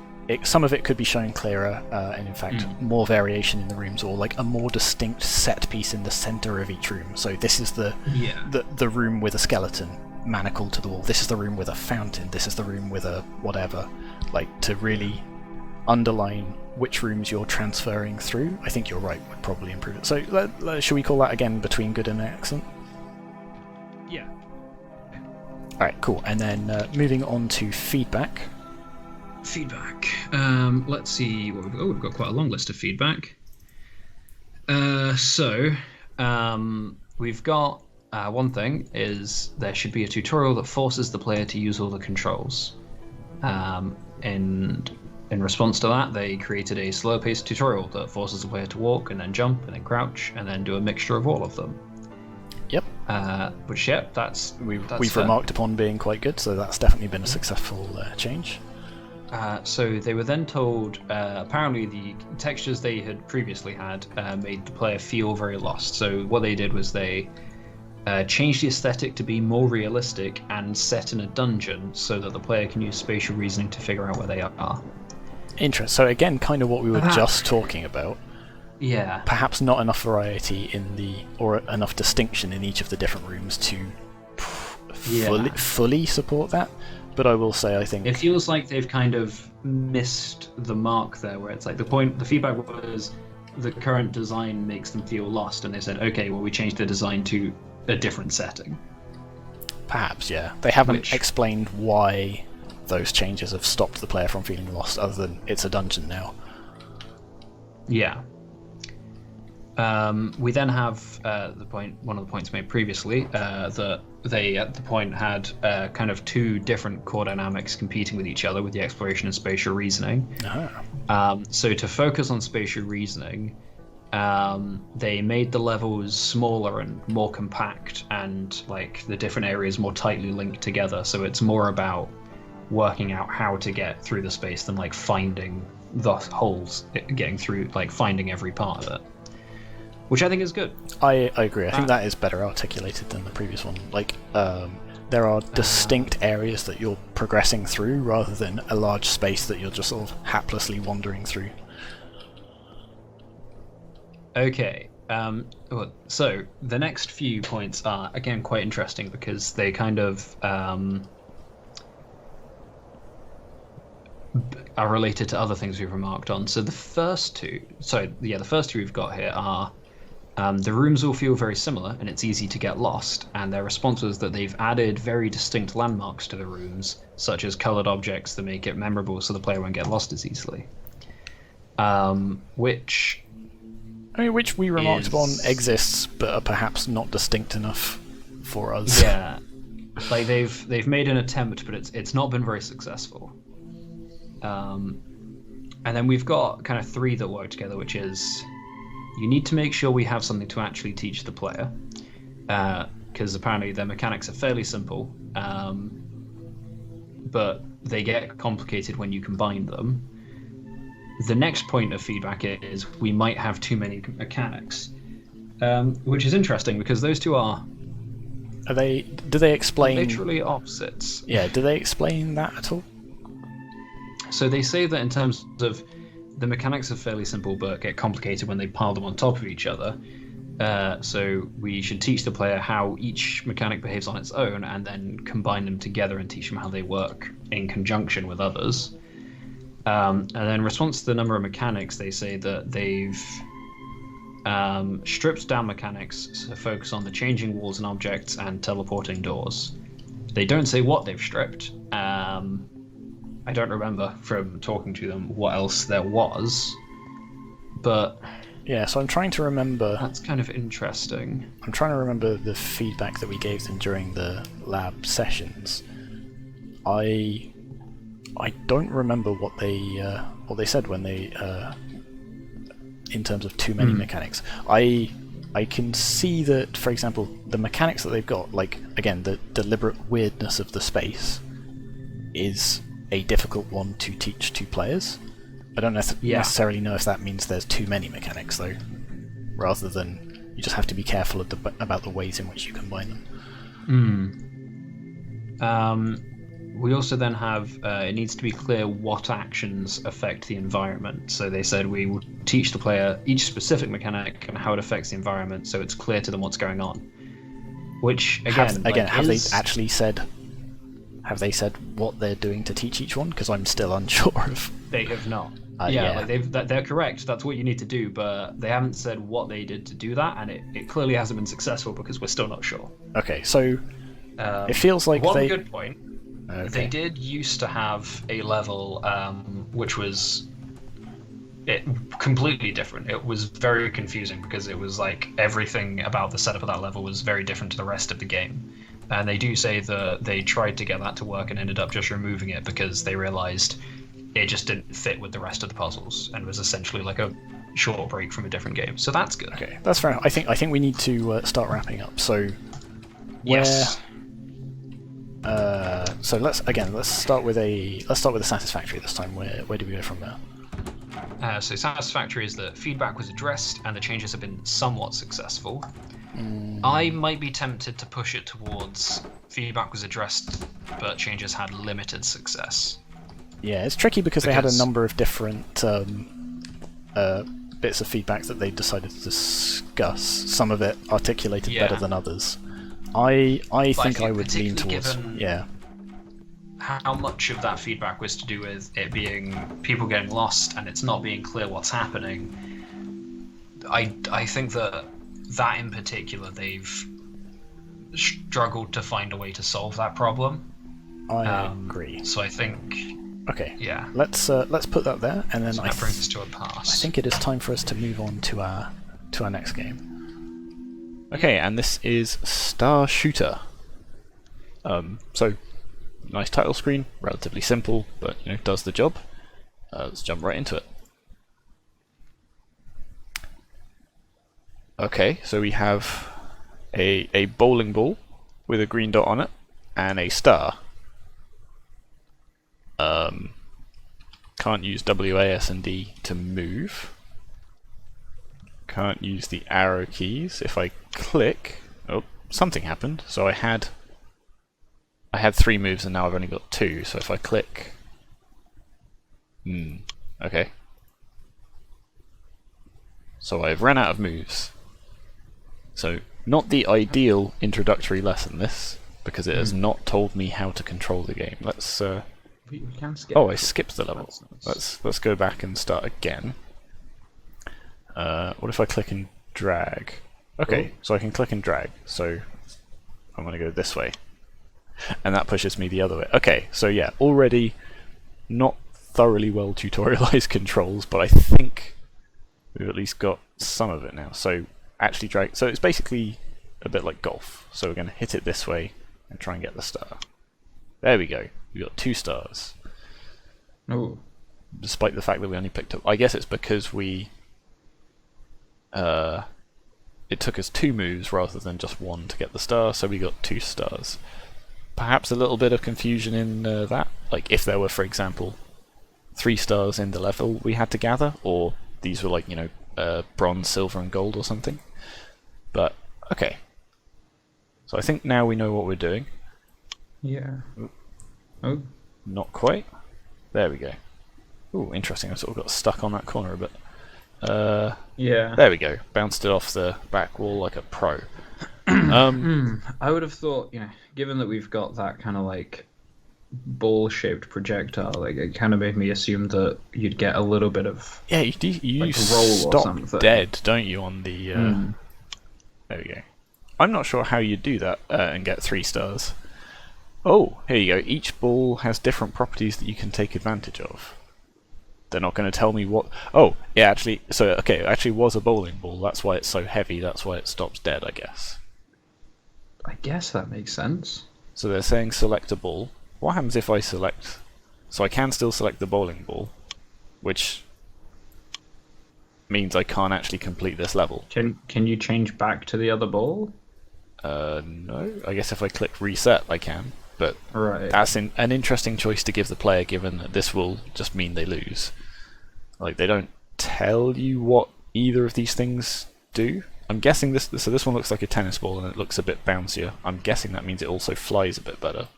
Speaker 1: some of it could be shown clearer, and in fact, more variation in the rooms, or like a more distinct set piece in the centre of each room. So this is the room with a skeleton manacled to the wall. This is the room with a fountain. This is the room with a whatever. Like, to really underline which rooms you're transferring through, I think you're right, would probably improve it. So should we call that again between good and excellent?
Speaker 2: Yeah.
Speaker 1: Alright, cool. And then moving on to feedback.
Speaker 2: Feedback. Let's see what we've got. Oh, we've got quite a long list of feedback. We've got one thing is there should be a tutorial that forces the player to use all the controls. And in response to that, they created a slow-paced tutorial that forces the player to walk and then jump and then crouch and then do a mixture of all of them.
Speaker 1: Yep.
Speaker 2: Which, that's
Speaker 1: we've remarked upon being quite good, so that's definitely been a successful change.
Speaker 2: So they were then told, apparently the textures they had previously had made the player feel very lost. So what they did was they changed the aesthetic to be more realistic and set in a dungeon so that the player can use spatial reasoning to figure out where they are.
Speaker 1: Interesting. So again, kind of what we were just talking about.
Speaker 2: Yeah.
Speaker 1: Perhaps not enough variety or enough distinction in each of the different rooms to fully support that. But I will say, I think
Speaker 2: it feels like they've kind of missed the mark there, where it's like the feedback was the current design makes them feel lost, and they said, okay, well, we changed the design to a different setting.
Speaker 1: Perhaps, yeah. They haven't explained why those changes have stopped the player from feeling lost, other than it's a dungeon now.
Speaker 2: Yeah. We then have one of the points made previously, that they at the point had kind of 2 different core dynamics competing with each other with the exploration and spatial reasoning. So to focus on spatial reasoning, they made the levels smaller and more compact, and like the different areas more tightly linked together. So it's more about working out how to get through the space than like finding the holes, getting through, like finding every part of it. Which I think is good.
Speaker 1: I agree. I think that is better articulated than the previous one. Like, there are distinct areas that you're progressing through rather than a large space that you're just sort of haplessly wandering through.
Speaker 2: Okay. So the next few points are, again, quite interesting because they kind of are related to other things we've remarked on. So the first two we've got here are the rooms all feel very similar and it's easy to get lost, and their response was that they've added very distinct landmarks to the rooms, such as coloured objects that make it memorable so the player won't get lost as easily. Which
Speaker 1: we remarked upon exists, but are perhaps not distinct enough for us.
Speaker 2: Yeah, like they've made an attempt, but it's not been very successful. And then we've got kind of 3 that work together, which is you need to make sure we have something to actually teach the player, because apparently their mechanics are fairly simple, but they get complicated when you combine them. The next point of feedback is we might have too many mechanics, which is interesting because those two are...
Speaker 1: Do they explain...
Speaker 2: literally opposites.
Speaker 1: Yeah, do they explain that at all?
Speaker 2: So they say that in terms of the mechanics are fairly simple but get complicated when they pile them on top of each other. So we should teach the player how each mechanic behaves on its own and then combine them together and teach them how they work in conjunction with others. And then in response to the number of mechanics, they say that they've stripped down mechanics to focus on the changing walls and objects and teleporting doors. They don't say what they've stripped. I don't remember from talking to them what else there was, but...
Speaker 1: Yeah, so I'm trying to remember...
Speaker 2: That's kind of interesting.
Speaker 1: I'm trying to remember the feedback that we gave them during the lab sessions. I don't remember what they said when they... in terms of too many mechanics. I can see that, for example, the mechanics that they've got, like, again, the deliberate weirdness of the space is a difficult one to teach to players. I don't necessarily know if that means there's too many mechanics, though, rather than you just have to be careful about the ways in which you combine
Speaker 2: them. We also then have, it needs to be clear what actions affect the environment. So they said we will teach the player each specific mechanic and how it affects the environment, so it's clear to them what's going on. Which, again,
Speaker 1: have they actually said... Have they said what they're doing to teach each one? Because I'm still unsure of...
Speaker 2: They have not. They're correct. That's what you need to do, but they haven't said what they did to do that, and it clearly hasn't been successful because we're still not sure.
Speaker 1: Okay, so it feels like
Speaker 2: one good point. Okay. They did used to have a level which was completely different. It was very confusing because it was like everything about the setup of that level was very different to the rest of the game. And they do say that they tried to get that to work and ended up just removing it because they realized it just didn't fit with the rest of the puzzles and was essentially like a short break from a different game. So that's good.
Speaker 1: Okay, that's fair enough. I think we need to start wrapping up. So
Speaker 2: yes.
Speaker 1: So let's start with a satisfactory this time. Where do we go from there?
Speaker 2: So satisfactory is that feedback was addressed and the changes have been somewhat successful. I might be tempted to push it towards feedback was addressed, but changes had limited success.
Speaker 1: Yeah, it's tricky because they had a number of different bits of feedback that they decided to discuss. Some of it articulated better than others. I think I would lean towards
Speaker 2: how much of that feedback was to do with it being people getting lost and it's not being clear what's happening. I think that in particular they've struggled to find a way to solve that problem.
Speaker 1: I agree.
Speaker 2: So I think
Speaker 1: okay. Yeah. Let's put that there, and then
Speaker 2: that brings us to a pass.
Speaker 1: I think it is time for us to move on to our next game. Okay, and this is Star Shooter. So nice title screen, relatively simple, but does the job. Let's jump right into it. Okay, so we have a bowling ball with a green dot on it and a star. Can't use W, A, S, and D to move. Can't use the arrow keys. If I click, oh, something happened. So I had 3 moves and now I've only got 2. So if I click, okay. So I've run out of moves. So not the ideal introductory lesson, this, because it has not told me how to control the game. Let's.
Speaker 2: We can skip.
Speaker 1: Oh, I skipped the level. Let's go back and start again. What if I click and drag? Okay, so I can click and drag. So I'm going to go this way, and that pushes me the other way. Okay, so yeah, already not thoroughly well tutorialized controls, but I think we've at least got some of it now. So actually drag. So it's basically a bit like golf. So we're going to hit it this way and try and get the star. There we go. We got 2 stars.
Speaker 2: Oh.
Speaker 1: Despite the fact that we only picked up, I guess it's because we. It took us 2 moves rather than just 1 to get the star, so we got 2 stars. Perhaps a little bit of confusion in that, like if there were, for example, 3 stars in the level we had to gather, or these were like bronze, silver, and gold or something. But okay. So I think now we know what we're doing.
Speaker 2: Yeah. Oh.
Speaker 1: Not quite. There we go. Ooh, interesting. I sort of got stuck on that corner a bit.
Speaker 2: Yeah.
Speaker 1: There we go. Bounced it off the back wall like a pro.
Speaker 2: I would have thought, given that we've got that kind of like ball-shaped projectile, like it kind of made me assume that you'd get a little bit of
Speaker 1: you
Speaker 2: like roll
Speaker 1: stop
Speaker 2: or something.
Speaker 1: Dead, don't you? On the there we go. I'm not sure how you do that and get 3 stars. Oh, here you go. Each ball has different properties that you can take advantage of. They're not going to tell me what... Oh, yeah, actually... So, okay, it actually was a bowling ball. That's why it's so heavy. That's why it stops dead, I guess.
Speaker 2: I guess that makes sense.
Speaker 1: So they're saying select a ball. What happens if I select... So I can still select the bowling ball, which means I can't actually complete this level.
Speaker 2: Can you change back to the other ball?
Speaker 1: No. I guess if I click reset, I can. But
Speaker 2: Right.
Speaker 1: that's an interesting choice to give the player, given that this will just mean they lose. Like, they don't tell you what either of these things do. I'm guessing this one looks like a tennis ball and it looks a bit bouncier. I'm guessing that means it also flies a bit better.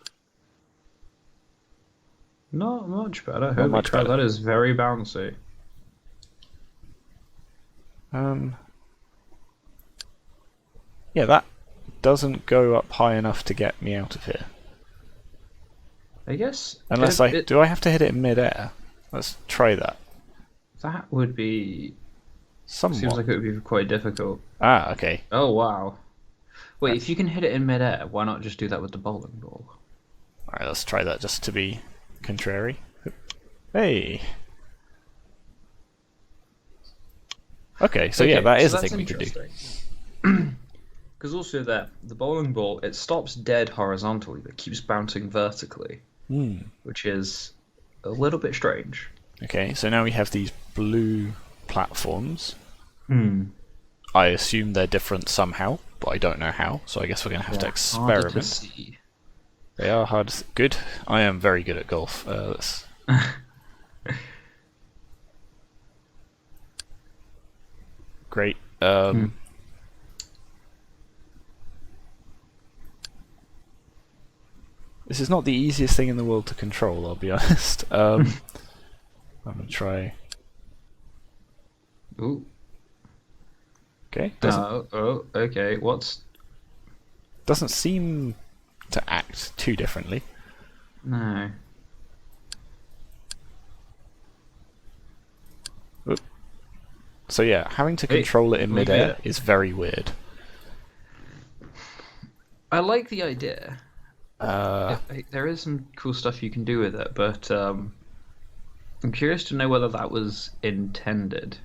Speaker 2: Not much better.
Speaker 1: Not
Speaker 2: Holy
Speaker 1: much
Speaker 2: crap,
Speaker 1: better.
Speaker 2: that is very bouncy.
Speaker 1: Yeah, that doesn't go up high enough to get me out of here.
Speaker 2: I guess.
Speaker 1: Unless do I have to hit it in mid-air? Let's try that.
Speaker 2: That would be.
Speaker 1: Somewhat.
Speaker 2: Seems like it would be quite difficult.
Speaker 1: Ah, okay.
Speaker 2: Oh wow. Wait, if you can hit it in mid-air, why not just do that with the bowling ball?
Speaker 1: Alright, let's try that just to be contrary. Hey! Okay, so yeah, that is a thing we could do.
Speaker 2: Because also the bowling ball, it stops dead horizontally, but keeps bouncing vertically, which is a little bit strange.
Speaker 1: Okay, so now we have these blue platforms.
Speaker 2: Hmm.
Speaker 1: I assume they're different somehow, but I don't know how, so I guess we're going to have to
Speaker 2: Harder to
Speaker 1: experiment.
Speaker 2: see.
Speaker 1: They are hard. Good. I am very good at golf. Great. This is not the easiest thing in the world to control, I'll be honest. I'm going to try...
Speaker 2: Ooh.
Speaker 1: Okay.
Speaker 2: Okay.
Speaker 1: Doesn't seem to act too differently.
Speaker 2: No.
Speaker 1: Oop. So yeah, having to control it in midair is very weird.
Speaker 2: I like the idea. There is some cool stuff you can do with it, but I'm curious to know whether that was intended.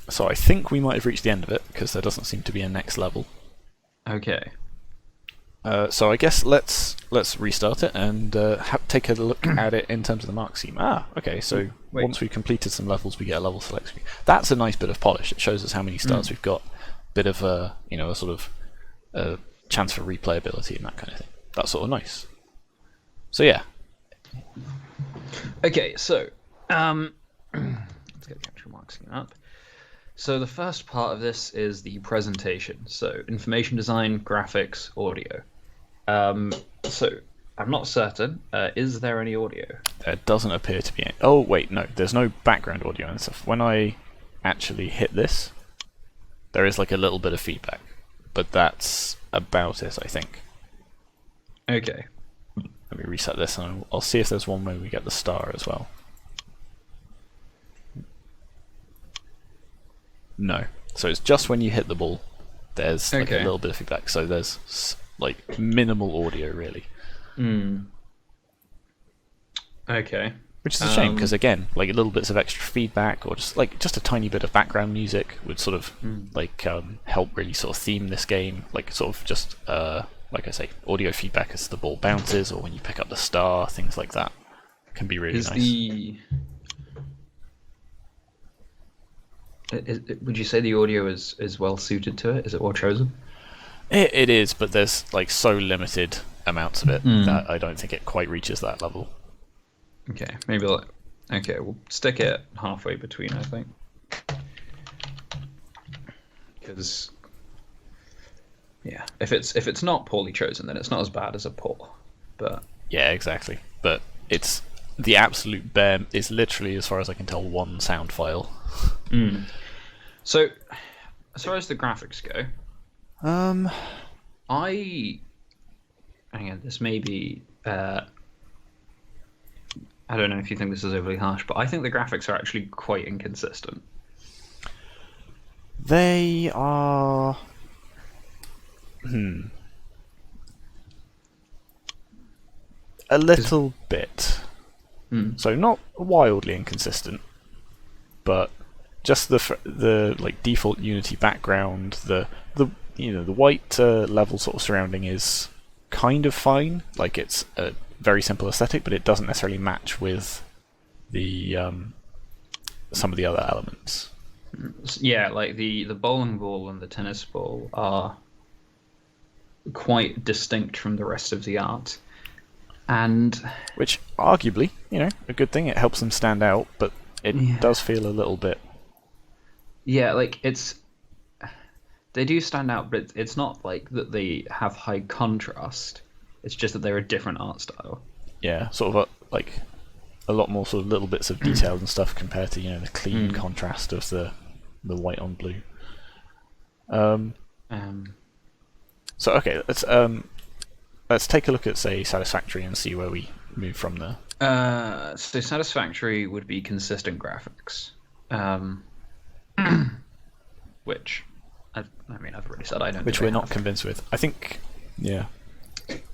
Speaker 1: So I think we might have reached the end of it, because there doesn't seem to be a next level.
Speaker 2: Okay.
Speaker 1: So I guess let's restart it and take a look at it in terms of the mark scheme. Ah, okay, so once we've completed some levels, we get a level select screen. That's a nice bit of polish. It shows us how many stars we've got. Bit of a sort of chance for replayability and that kind of thing. That's sort of nice. So yeah.
Speaker 2: Okay, so let's get the capture mark scheme up. So the first part of this is the presentation. So information design, graphics, audio. So I'm not certain. Is there any audio?
Speaker 1: There doesn't appear to be any. Oh wait, no. There's no background audio and stuff. When I actually hit this, there is like a little bit of feedback, but that's about it, I think.
Speaker 2: Okay.
Speaker 1: Let me reset this, and I'll see if there's one where we get the star as well. No. So it's just when you hit the ball, there's like a little bit of feedback. So there's like minimal audio, really.
Speaker 2: Okay.
Speaker 1: Which is a shame, because again, like little bits of extra feedback, or just a tiny bit of background music would sort of help really sort of theme this game. Like sort of just like I say, audio feedback as the ball bounces, or when you pick up the star, things like that can be really nice.
Speaker 2: Would you say the audio is well suited to it? Is it well chosen?
Speaker 1: It is, but there's like so limited amounts of it that I don't think it quite reaches that level.
Speaker 2: Okay, maybe we'll stick it halfway between, I think. Because if it's not poorly chosen, then it's not as bad as a poor. But
Speaker 1: yeah, exactly. But it's the absolute bare is literally, as far as I can tell, one sound file.
Speaker 2: So, as far as the graphics go, this may be. I don't know if you think this is overly harsh, but I think the graphics are actually quite inconsistent.
Speaker 1: They are. A little bit. So not wildly inconsistent, but just the like default Unity background, the white level sort of surrounding is kind of fine. Like it's a very simple aesthetic, but it doesn't necessarily match with the some of the other elements.
Speaker 2: Yeah, like the bowling ball and the tennis ball are quite distinct from the rest of the art. And
Speaker 1: which arguably, a good thing. It helps them stand out, but it does feel a little bit.
Speaker 2: Yeah, like they do stand out, but it's not like that they have high contrast. It's just that they're a different art style.
Speaker 1: Yeah, sort of like a lot more sort of little bits of detail and stuff compared to the clean contrast of the white on blue. So okay, let's take a look at, say, Satisfactory and see where we move from there.
Speaker 2: So Satisfactory would be consistent graphics, which I've already said I don't.
Speaker 1: Which we're not convinced with. I think, yeah.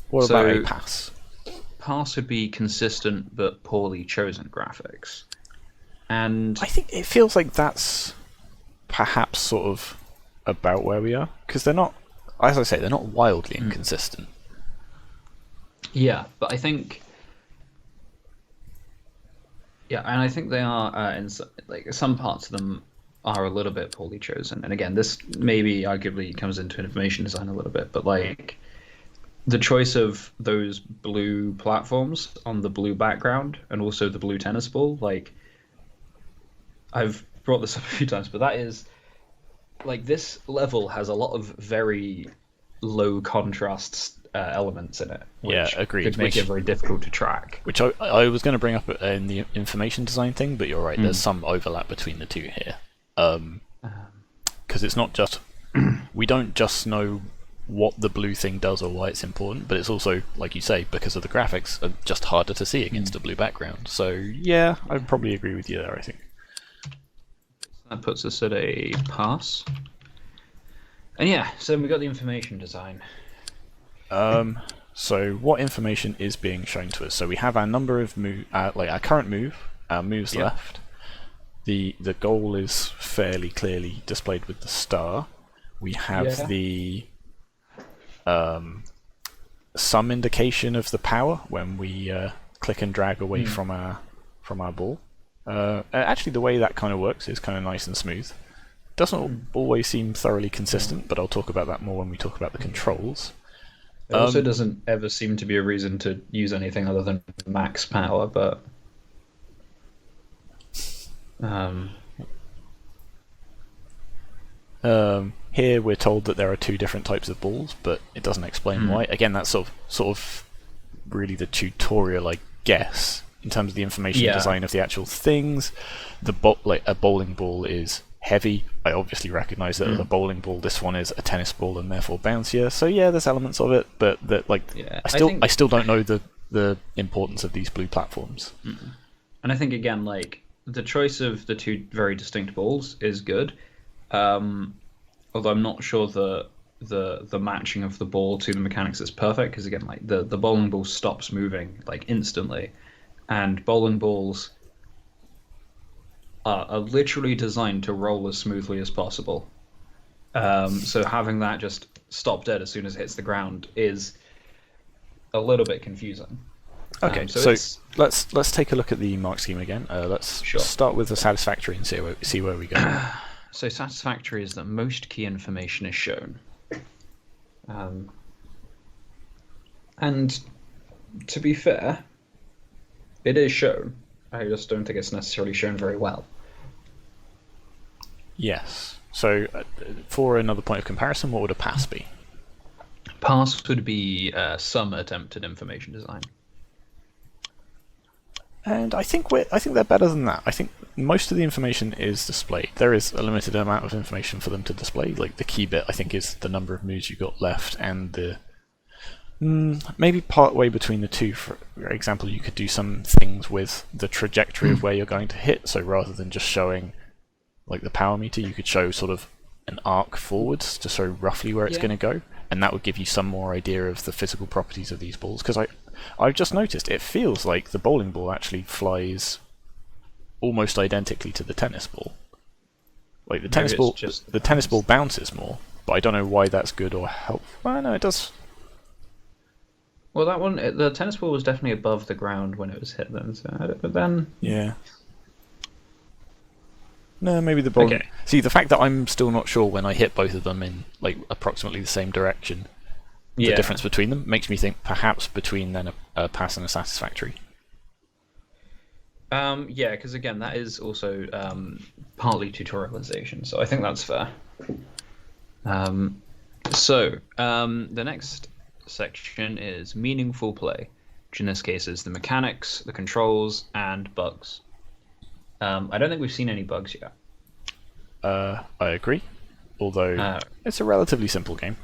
Speaker 1: What about a pass?
Speaker 2: Pass would be consistent but poorly chosen graphics, and
Speaker 1: I think it feels like that's perhaps sort of about where we are, because they're not, as I say, they're not wildly inconsistent.
Speaker 2: Yeah, but I think, and I think they are in some parts of them are a little bit poorly chosen. And again, this maybe arguably comes into information design a little bit, but like the choice of those blue platforms on the blue background and also the blue tennis ball, like I've brought this up a few times, but that is like this level has a lot of very low contrast elements in it. Which
Speaker 1: agreed.
Speaker 2: Could make it very difficult to track.
Speaker 1: Which I was going to bring up in the information design thing, but you're right. There's some overlap between the two here, because it's not just we don't just know what the blue thing does or why it's important, but it's also, like you say, because of the graphics, are just harder to see against a blue background. So yeah, I'd probably agree with you there. I think
Speaker 2: that puts us at a pass. And yeah, so we got the information design.
Speaker 1: So what information is being shown to us? So we have our number of our current move, our moves left. The goal is fairly clearly displayed with the star. We have the some indication of the power when we click and drag away from our ball. Actually, the way that kind of works is kind of nice and smooth. Doesn't always seem thoroughly consistent, but I'll talk about that more when we talk about the controls.
Speaker 2: It also doesn't ever seem to be a reason to use anything other than max power, but
Speaker 1: here we're told that there are two different types of balls, but it doesn't explain why. Again, that's sort of really the tutorial, I guess, in terms of the information design of the actual things. A bowling ball is heavy. I obviously recognise that as a bowling ball, this one is a tennis ball and therefore bouncier. So yeah, there's elements of it, but I still don't know the importance of these blue platforms.
Speaker 2: And I think again, like the choice of the two very distinct balls is good. Although I'm not sure the matching of the ball to the mechanics is perfect, because again, like the bowling ball stops moving like instantly, and bowling balls are literally designed to roll as smoothly as possible. So having that just stop dead as soon as it hits the ground is a little bit confusing.
Speaker 1: Okay, so let's take a look at the mark scheme again. Let's start with the satisfactory and see where we go.
Speaker 2: So satisfactory is that most key information is shown. And to be fair, it is shown. I just don't think it's necessarily shown very well.
Speaker 1: Yes. So for another point of comparison, what would a pass be?
Speaker 2: Pass would be some attempt at information design.
Speaker 1: And I think they're better than that. I think most of the information is displayed. There is a limited amount of information for them to display. Like the key bit, I think, is the number of moves you got left, and the maybe part way between the two. For example, you could do some things with the trajectory of where you're going to hit. So rather than just showing like the power meter, you could show sort of an arc forwards to show roughly where it's going to go, and that would give you some more idea of the physical properties of these balls. Because I've just noticed it feels like the bowling ball actually flies almost identically to the tennis ball. Like the tennis ball bounces more, but I don't know why that's good or helpful. Well, no, it does.
Speaker 2: Well, that one, the tennis ball was definitely above the ground when it was hit then, but then...
Speaker 1: Yeah. No, maybe the bowling... Okay. See, the fact that I'm still not sure when I hit both of them in like approximately the same direction the difference between them. Makes me think perhaps between then a pass and a satisfactory.
Speaker 2: Yeah, because again, that is also partly tutorialization, so I think that's fair. The next section is meaningful play, which in this case is the mechanics, the controls, and bugs. I don't think we've seen any bugs yet.
Speaker 1: I agree, although it's a relatively simple game.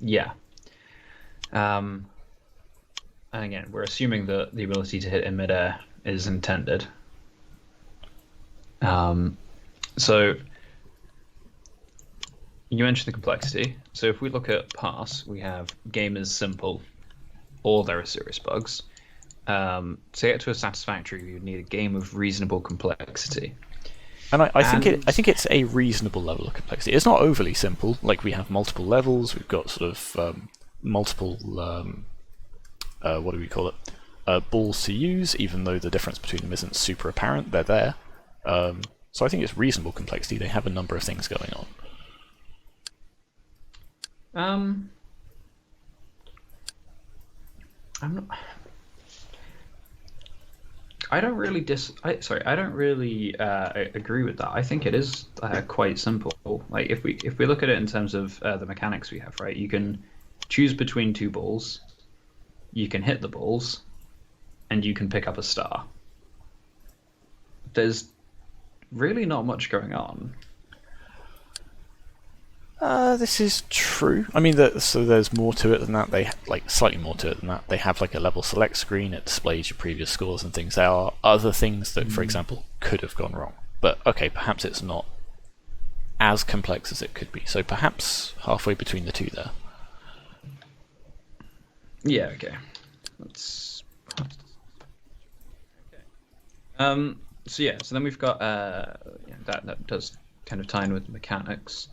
Speaker 2: Yeah. And again, we're assuming that the ability to hit in midair is intended. So you mentioned the complexity. So if we look at pass, we have game is simple, or there are serious bugs. To get to a satisfactory, you would need a game of reasonable complexity.
Speaker 1: And I think it's a reasonable level of complexity. It's not overly simple. Like, we have multiple levels. We've got sort of multiple what do we call it? Balls to use, even though the difference between them isn't super apparent. They're there. So I think it's reasonable complexity. They have a number of things going on.
Speaker 2: I don't really agree with that. I think it is quite simple. Like, if we look at it in terms of the mechanics we have, right? You can choose between two balls, you can hit the balls, and you can pick up a star. There's really not much going on.
Speaker 1: This is true. I mean, so there's more to it than that. They slightly more to it than that. They have like a level select screen. It displays your previous scores and things. There are other things that, for example, could have gone wrong. But okay, perhaps it's not as complex as it could be. So perhaps halfway between the two there.
Speaker 2: Yeah. Okay. Let's. So then we've got that does kind of tie in with mechanics.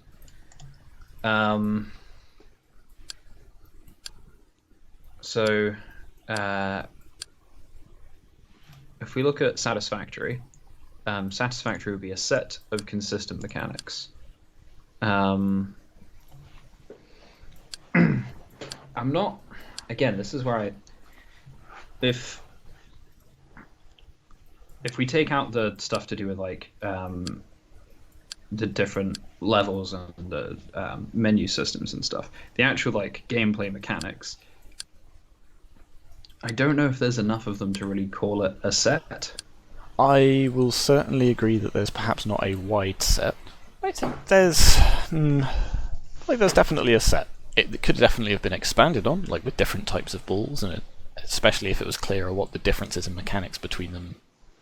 Speaker 2: If we look at satisfactory, satisfactory would be a set of consistent mechanics. I'm not. Again, this is where if we take out the stuff to do with like the different levels and the menu systems and stuff, the actual like gameplay mechanics, I don't know if there's enough of them to really call it a set.
Speaker 1: I will certainly agree that there's perhaps not a wide set. I think there's definitely a set. It could definitely have been expanded on, like with different types of balls, and especially if it was clearer what the differences in mechanics between them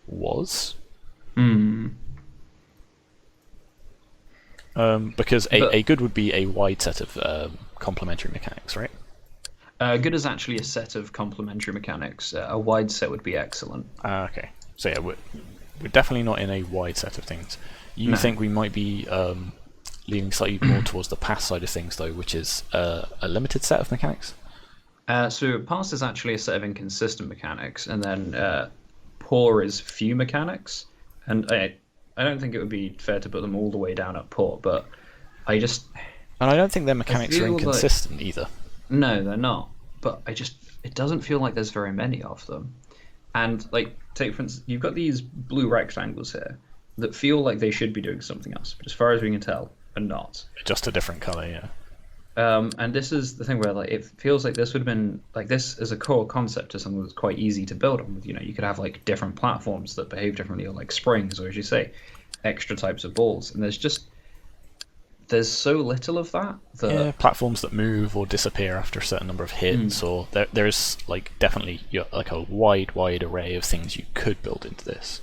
Speaker 1: was. Because a good would be a wide set of complementary mechanics, right?
Speaker 2: Good is actually a set of complementary mechanics. A wide set would be excellent.
Speaker 1: Okay. So yeah, we're definitely not in a wide set of things. You think we might be leaning slightly more towards the pass side of things, though, which is a limited set of mechanics?
Speaker 2: So pass is actually a set of inconsistent mechanics, and then poor is few mechanics. And I don't think it would be fair to put them all the way down at poor, but I
Speaker 1: don't think their mechanics are inconsistent either.
Speaker 2: No, they're not. But it doesn't feel like there's very many of them. And like, take for instance, you've got these blue rectangles here that feel like they should be doing something else, but as far as we can tell, are not.
Speaker 1: Just a different color, yeah.
Speaker 2: And this is the thing where like it feels like this would have been like this as a core concept to something that's quite easy to build on. You know, you could have like different platforms that behave differently, or like springs, or as you say, extra types of balls. And there's so little of that.
Speaker 1: Yeah, platforms that move or disappear after a certain number of hits, or there's like definitely like a wide array of things you could build into this.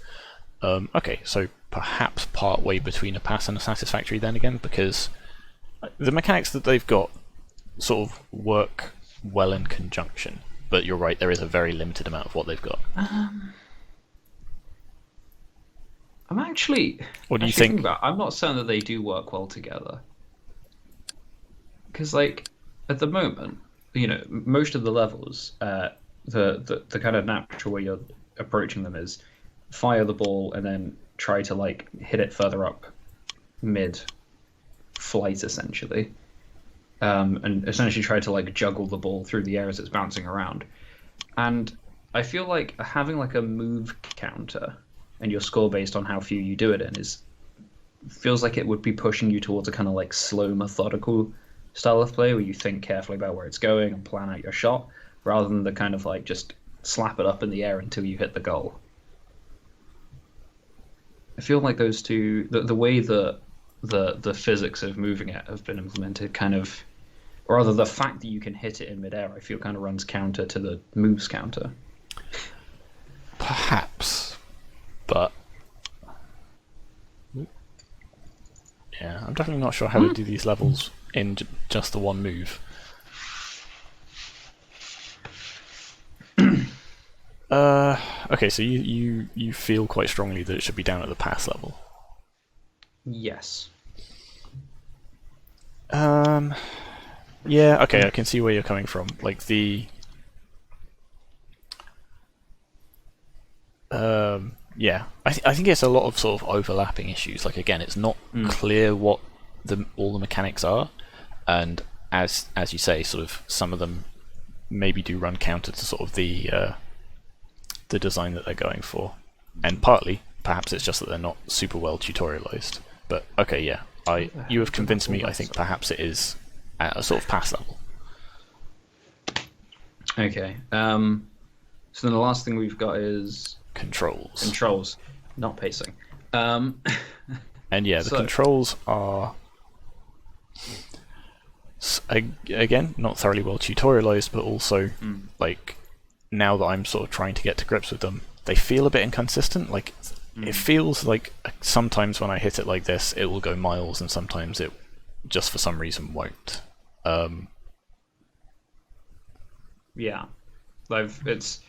Speaker 1: Okay, so perhaps part way between a pass and a satisfactory then again, because the mechanics that they've got sort of work well in conjunction, but you're right, there is a very limited amount of what they've got.
Speaker 2: I'm actually.
Speaker 1: What do you think?
Speaker 2: I'm not certain that they do work well together. Because, like, at the moment, you know, most of the levels, the kind of natural way you're approaching them is fire the ball and then try to like hit it further up mid-flight, essentially. and essentially try to like juggle the ball through the air as it's bouncing around. And I feel like having like a move counter and your score based on how few you do it in feels like it would be pushing you towards a kind of like slow, methodical style of play where you think carefully about where it's going and plan out your shot, rather than the kind of like just slap it up in the air until you hit the goal. I feel like those two, the way that the physics of moving it have been implemented, kind of, or rather the fact that you can hit it in midair, I feel kind of runs counter to the moves counter.
Speaker 1: Perhaps, but yeah, I'm definitely not sure how to do these levels in just the one move. Okay, so you feel quite strongly that it should be down at the pass level.
Speaker 2: Yes.
Speaker 1: Yeah, okay, I can see where you're coming from. Like the yeah, I think it's a lot of sort of overlapping issues. Like again, it's not clear what all the mechanics are, and as you say, sort of some of them maybe do run counter to sort of the design that they're going for, and partly perhaps it's just that they're not super well tutorialized. But okay, yeah, you have convinced me. I think perhaps it is at a sort of pass level.
Speaker 2: Okay. So then the last thing we've got is
Speaker 1: controls.
Speaker 2: Controls, not pacing.
Speaker 1: And yeah, the controls are again not thoroughly well tutorialized, but also like now that I'm sort of trying to get to grips with them, they feel a bit inconsistent. Like it feels like sometimes when I hit it like this, it will go miles, and sometimes it just for some reason won't.
Speaker 2: Yeah, it's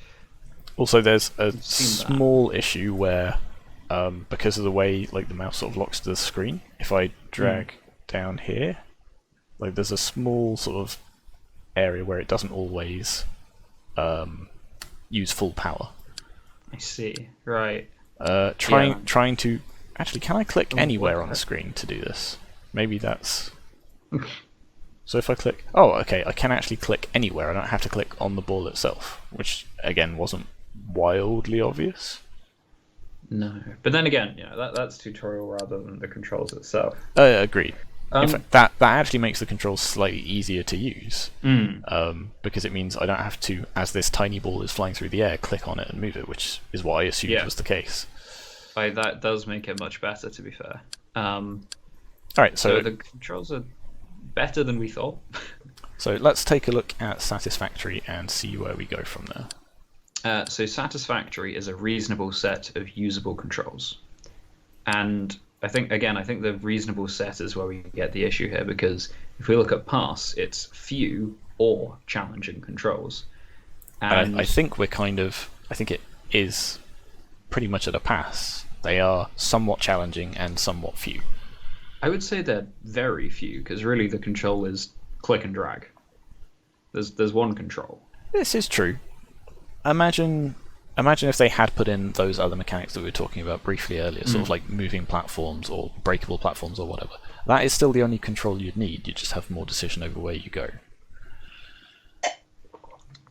Speaker 1: also there's a small issue where because of the way like the mouse sort of locks to the screen, if I drag down here, like there's a small sort of area where it doesn't always use full power.
Speaker 2: I see. Right.
Speaker 1: Trying to actually, can I click anywhere on the screen to do this? Maybe that's. So if I click, oh, okay, I can actually click anywhere. I don't have to click on the ball itself, which again wasn't wildly obvious.
Speaker 2: No, but then again, yeah, that's tutorial rather than the controls itself.
Speaker 1: Agreed. In fact, that actually makes the controls slightly easier to use, because it means I don't have to, as this tiny ball is flying through the air, click on it and move it, which is what I assumed was the case.
Speaker 2: That does make it much better, to be fair.
Speaker 1: Alright, so
Speaker 2: the controls are better than we thought.
Speaker 1: So let's take a look at Satisfactory and see where we go from there.
Speaker 2: So Satisfactory is a reasonable set of usable controls. And I think the reasonable set is where we get the issue here, because if we look at pass, it's few or challenging controls. And
Speaker 1: I think it is pretty much at a pass. They are somewhat challenging and somewhat few.
Speaker 2: I would say they're very few, because really the control is click and drag. There's one control.
Speaker 1: This is true. Imagine if they had put in those other mechanics that we were talking about briefly earlier, sort of like moving platforms or breakable platforms or whatever. That is still the only control you'd need. You just have more decision over where you go.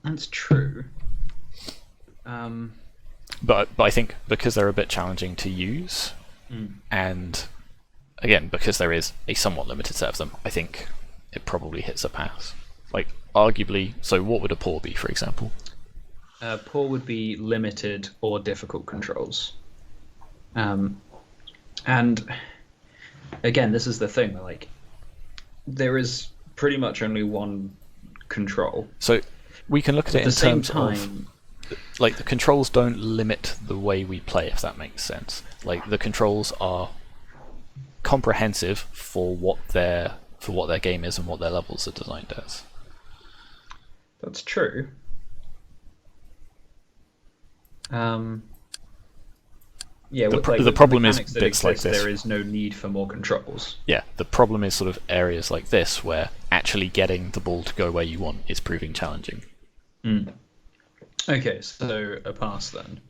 Speaker 2: That's true.
Speaker 1: But I think because they're a bit challenging to use, and again because there is a somewhat limited set of them, I think it probably hits a pass. Like arguably, so what would a poor be, for example?
Speaker 2: Poor would be limited or difficult controls. And again, this is the thing, like there is pretty much only one control.
Speaker 1: So we can look at it in terms of like the controls don't limit the way we play, if that makes sense. Like the controls are comprehensive for what their game is and what their levels are designed as.
Speaker 2: That's true.
Speaker 1: The problem is bits like this.
Speaker 2: There is no need for more controls.
Speaker 1: Yeah, the problem is sort of areas like this where actually getting the ball to go where you want is proving challenging.
Speaker 2: Okay, so a pass then.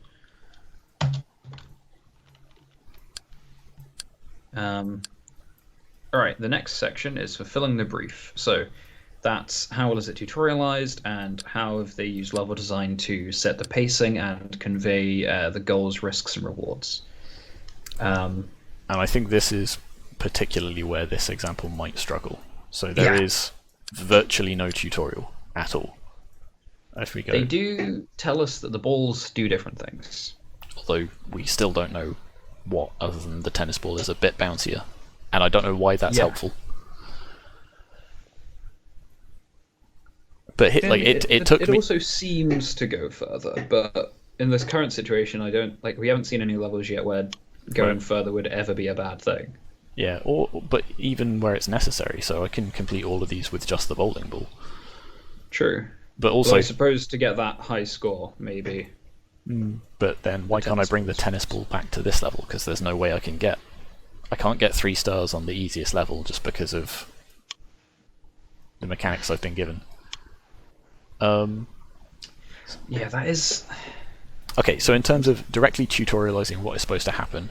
Speaker 2: All right, the next section is fulfilling the brief. So that's how well is it tutorialized, and how have they used level design to set the pacing and convey the goals, risks, and rewards.
Speaker 1: And I think this is particularly where this example might struggle. So there is virtually no tutorial at all. If we go,
Speaker 2: they do tell us that the balls do different things.
Speaker 1: Although we still don't know what, other than the tennis ball is a bit bouncier. And I don't know why that's helpful. But it took me...
Speaker 2: It also seems to go further, but in this current situation, we haven't seen any levels yet where going further would ever be a bad thing.
Speaker 1: Yeah, but even where it's necessary, so I can complete all of these with just the bowling ball.
Speaker 2: True.
Speaker 1: But also...
Speaker 2: Well, I suppose to get that high score, maybe.
Speaker 1: But then why can't I bring the tennis ball back to this level? Because there's no way I can't get 3 stars on the easiest level just because of the mechanics I've been given.
Speaker 2: Yeah, that is...
Speaker 1: Okay, so in terms of directly tutorializing what is supposed to happen,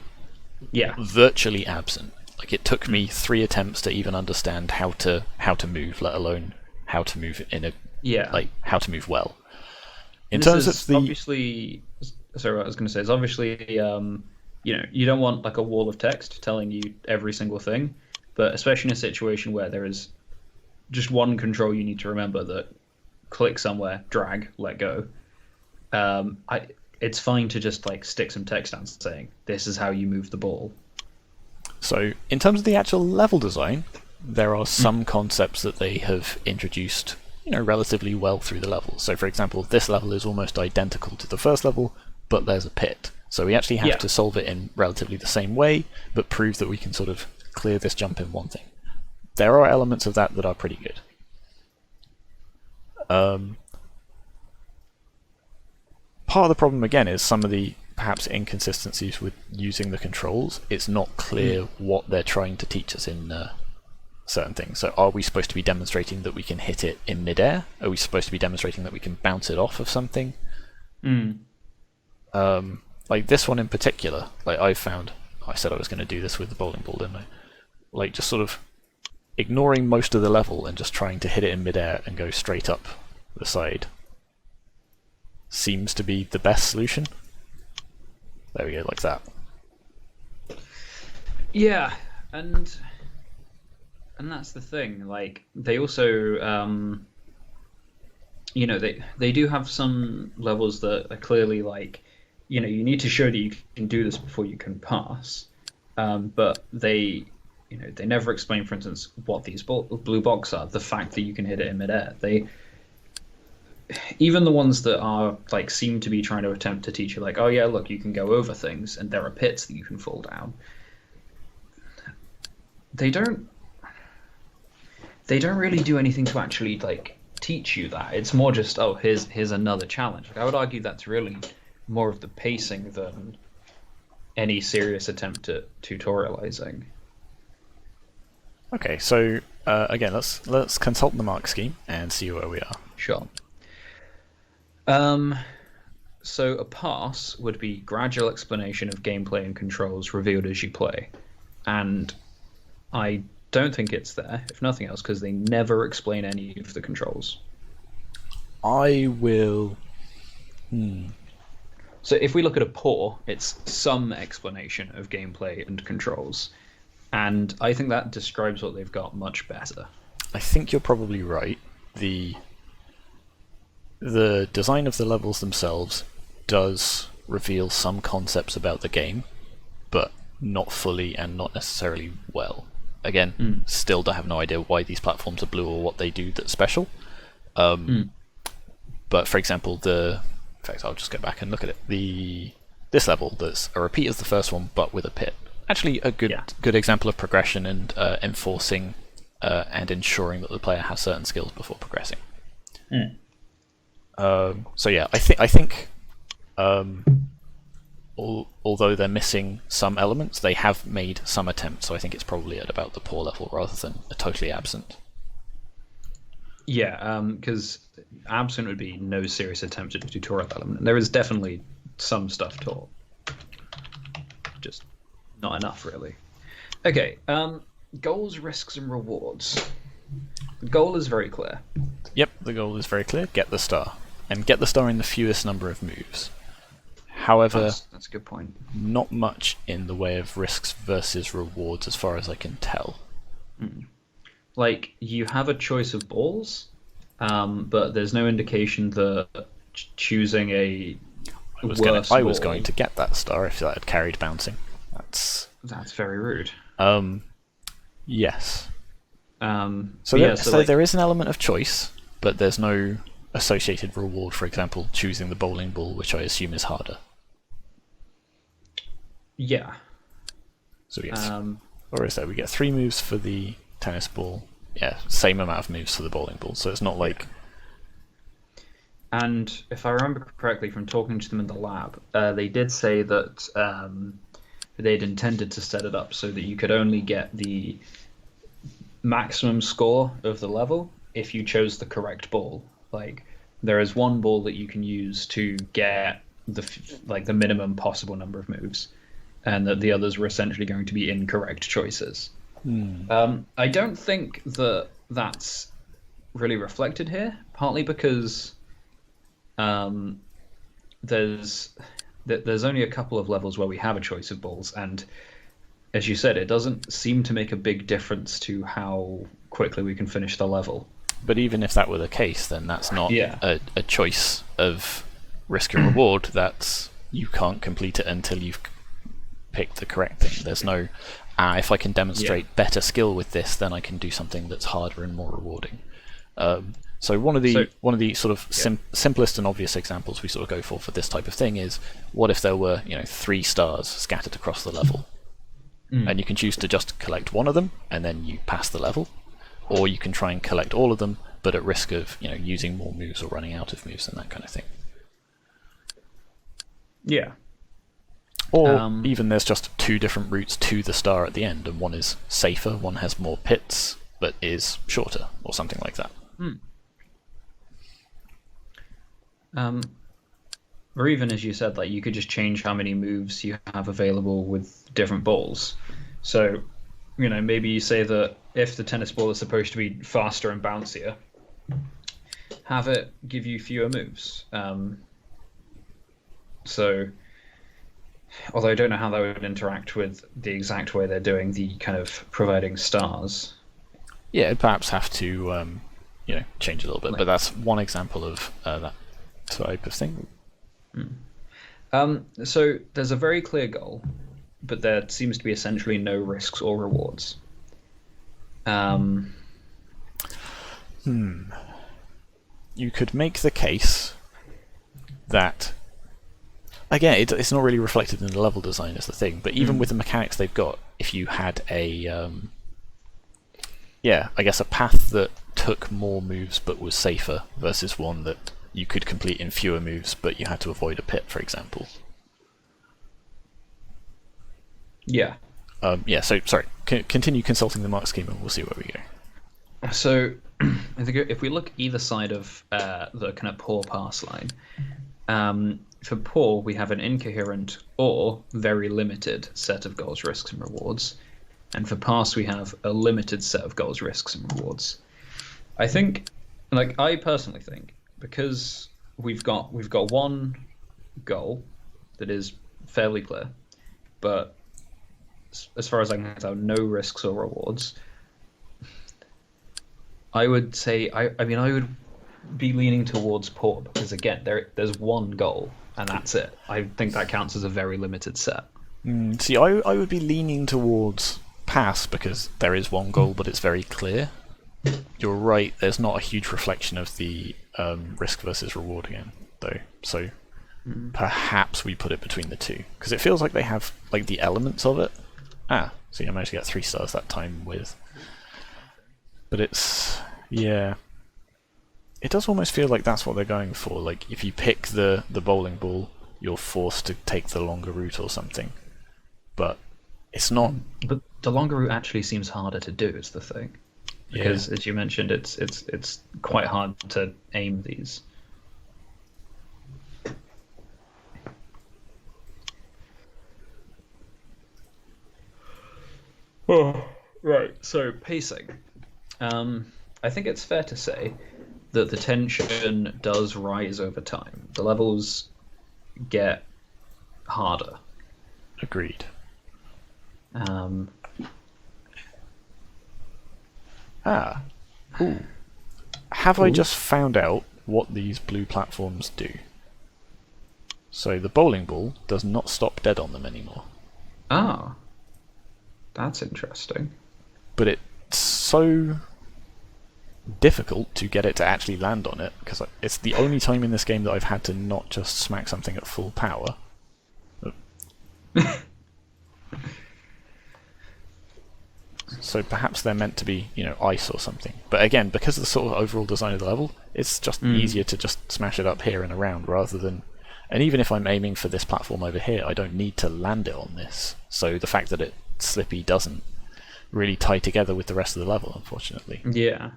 Speaker 1: virtually absent. Like, it took me 3 attempts to even understand how to move, let alone how to move how to move well. In terms of the...
Speaker 2: Obviously... Sorry, what I was going to say is obviously, you don't want like a wall of text telling you every single thing, but especially in a situation where there is just one control you need to remember, that click somewhere, drag, let go. It's fine to just like stick some text down saying, this is how you move the ball.
Speaker 1: So in terms of the actual level design, there are some concepts that they have introduced relatively well through the levels. So for example, this level is almost identical to the first level, but there's a pit. So we actually have to solve it in relatively the same way, but prove that we can sort of clear this jump in one thing. There are elements of that are pretty good. Part of the problem again is some of the perhaps inconsistencies with using the controls. It's not clear what they're trying to teach us in certain things. So are we supposed to be demonstrating that we can hit it in midair? Are we supposed to be demonstrating that we can bounce it off of something? Like this one in particular, like I said I was going to do this with the bowling ball, didn't I? Like just sort of ignoring most of the level and just trying to hit it in midair and go straight up the side seems to be the best solution. There we go, like that.
Speaker 2: Yeah, and that's the thing. Like they also, they do have some levels that are clearly like, you need to show that you can do this before you can pass. But they never explain, for instance, what these blue blocks are. The fact that you can hit it in midair. Even the ones that are like seem to be trying to attempt to teach you, like, oh yeah, look, you can go over things, and there are pits that you can fall down. They don't really do anything to actually like teach you that. It's more just, oh, here's another challenge. Like, I would argue that's really more of the pacing than any serious attempt at tutorializing.
Speaker 1: Okay, so again, let's consult the mark scheme and see where we are.
Speaker 2: Sure. So a pass would be gradual explanation of gameplay and controls revealed as you play, and I don't think it's there, if nothing else, because they never explain any of the controls.
Speaker 1: I will.
Speaker 2: So if we look at a paw, it's some explanation of gameplay and controls, and I think that describes what they've got much better.
Speaker 1: I think you're probably right. The design of the levels themselves does reveal some concepts about the game, but not fully and not necessarily well. Again, still don't have no idea why these platforms are blue or what they do that's special. But for example, in fact, I'll just go back and look at it. This level that's a repeat of the first one, but with a pit. Actually, a good example of progression and enforcing and ensuring that the player has certain skills before progressing. So yeah, I think although they're missing some elements, they have made some attempts. So I think it's probably at about the poor level rather than a totally absent.
Speaker 2: Yeah, because absent would be no serious attempt at a tutorial element. There is definitely some stuff taught, just not enough, really. Okay, goals, risks, and rewards. The goal is very clear.
Speaker 1: Yep, the goal is very clear. Get the star. And get the star in the fewest number of moves. However,
Speaker 2: that's a good point.
Speaker 1: not much in the way of risks versus rewards as far as I can tell.
Speaker 2: Like, you have a choice of balls, but there's no indication that choosing a
Speaker 1: I was
Speaker 2: worse
Speaker 1: going to get that star if that had carried bouncing. That's
Speaker 2: very rude.
Speaker 1: Yes.
Speaker 2: So
Speaker 1: There is an element of choice, but there's no associated reward. For example, choosing the bowling ball, which I assume is harder.
Speaker 2: Yeah.
Speaker 1: So yes. Or is there? We get 3 moves for the tennis ball. Yeah, same amount of moves for the bowling ball. So it's not like.
Speaker 2: And if I remember correctly from talking to them in the lab, they did say that they'd intended to set it up so that you could only get the maximum score of the level if you chose the correct ball. Like, there is one ball that you can use to get the minimum possible number of moves, and that the others were essentially going to be incorrect choices. I don't think that that's really reflected here, partly because there's only a couple of levels where we have a choice of balls, and as you said, it doesn't seem to make a big difference to how quickly we can finish the level.
Speaker 1: But even if that were the case, then that's not a choice of risk and reward. That's you can't complete it until you've picked the correct thing. There's no, if I can demonstrate better skill with this, then I can do something that's harder and more rewarding. So one of the sort of simplest and obvious examples we sort of go for this type of thing is, what if there were 3 stars scattered across the level, and you can choose to just collect one of them and then you pass the level, or you can try and collect all of them, but at risk of using more moves or running out of moves and that kind of thing.
Speaker 2: Yeah.
Speaker 1: Or even there's just 2 different routes to the star at the end, and one is safer, one has more pits, but is shorter, or something like that.
Speaker 2: Or even, as you said, like, you could just change how many moves you have available with different balls. So, maybe you say that if the tennis ball is supposed to be faster and bouncier, have it give you fewer moves. So, although I don't know how that would interact with the exact way they're doing the kind of providing stars.
Speaker 1: Yeah, it'd perhaps have to change a little bit, but that's one example of that type of thing.
Speaker 2: So there's a very clear goal, but there seems to be essentially no risks or rewards.
Speaker 1: You could make the case that, again, it's not really reflected in the level design as the thing, but even with the mechanics they've got, if you had a path that took more moves but was safer versus one that you could complete in fewer moves but you had to avoid a pit, for example. So sorry, continue consulting the mark scheme and we'll see where we go.
Speaker 2: So I think if we look either side of the kind of poor pass line, for poor we have an incoherent or very limited set of goals, risks, and rewards, and for pass we have a limited set of goals, risks, and rewards. I personally think, because we've got one goal that is fairly clear, but as far as I can tell, no risks or rewards. I would say I would be leaning towards poor, because again there's one goal and that's it. I think that counts as a very limited set.
Speaker 1: See, I would be leaning towards pass, because there is one goal but it's very clear. You're right, there's not a huge reflection of the risk versus reward again, though. So perhaps we put it between the two, because it feels like they have like the elements of it. See, I managed to get 3 stars that time with. But it's, it does almost feel like that's what they're going for. Like, if you pick the bowling ball, you're forced to take the longer route or something. But it's not.
Speaker 2: But the longer route actually seems harder to do, is the thing. Because, as you mentioned, it's quite hard to aim these. Right. So pacing. I think it's fair to say that the tension does rise over time. The levels get harder.
Speaker 1: Agreed. Ooh. Have I just found out what these blue platforms do? So the bowling ball does not stop dead on them anymore.
Speaker 2: Ah, that's interesting.
Speaker 1: But it's so difficult to get it to actually land on it, because it's the only time in this game that I've had to not just smack something at full power. So perhaps they're meant to be, ice or something. But again, because of the sort of overall design of the level, it's just easier to just smash it up here and around rather than... And even if I'm aiming for this platform over here, I don't need to land it on this. So the fact that it's slippy doesn't really tie together with the rest of the level, unfortunately.
Speaker 2: Yeah.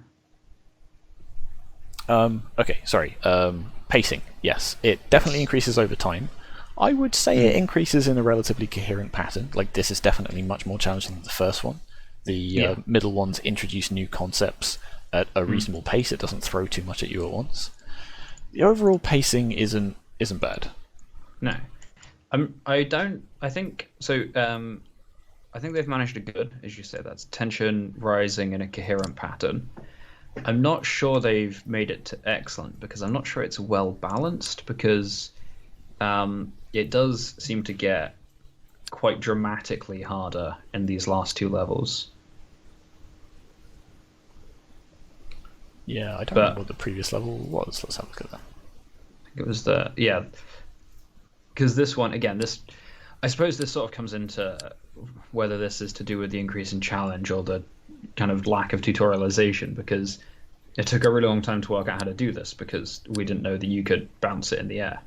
Speaker 1: Okay, sorry. Pacing, yes. It definitely increases over time. I would say it increases in a relatively coherent pattern. Like, this is definitely much more challenging than the first one. The middle ones introduce new concepts at a reasonable pace. It doesn't throw too much at you at once. The overall pacing isn't bad.
Speaker 2: No. I think they've managed a good, as you say, that's tension rising in a coherent pattern. I'm not sure they've made it to excellent, because I'm not sure it's well balanced, because it does seem to get quite dramatically harder in these last two levels.
Speaker 1: Yeah, I don't remember what the previous level was. Let's have a look at that.
Speaker 2: I think it was because this one, again, I suppose this sort of comes into whether this is to do with the increase in challenge or the kind of lack of tutorialization, because it took a really long time to work out how to do this, because we didn't know that you could bounce it in the air.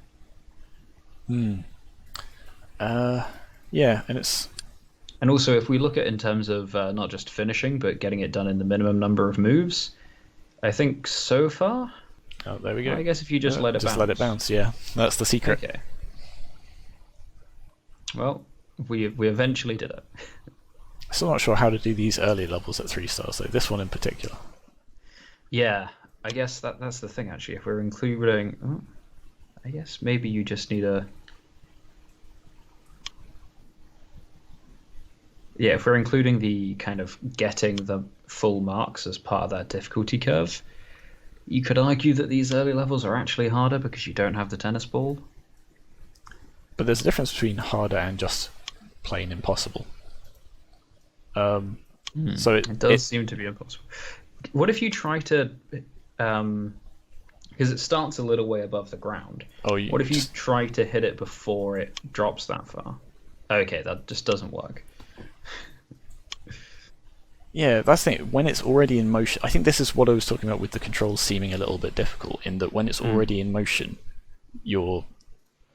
Speaker 1: Yeah, and
Speaker 2: also, if we look at it in terms of not just finishing, but getting it done in the minimum number of moves, I think so far...
Speaker 1: Oh, there we go.
Speaker 2: I guess if you just let it bounce.
Speaker 1: Just let it bounce, yeah. That's the secret.
Speaker 2: Okay. Well, we eventually did it.
Speaker 1: Still not sure how to do these early levels at 3 stars, though. This one in particular.
Speaker 2: Yeah, I guess that's the thing, actually. If we're including... I guess maybe you just need a... Yeah, if we're including the kind of getting the full marks as part of that difficulty curve, you could argue that these early levels are actually harder because you don't have the tennis ball.
Speaker 1: But there's a difference between harder and just plain impossible. So
Speaker 2: it does seem to be impossible. What if you try to... because it starts a little way above the ground. What if you try to hit it before it drops that far? Okay, that just doesn't work.
Speaker 1: Yeah, that's the thing. When it's already in motion, I think this is what I was talking about with the controls seeming a little bit difficult, in that when it's already in motion, you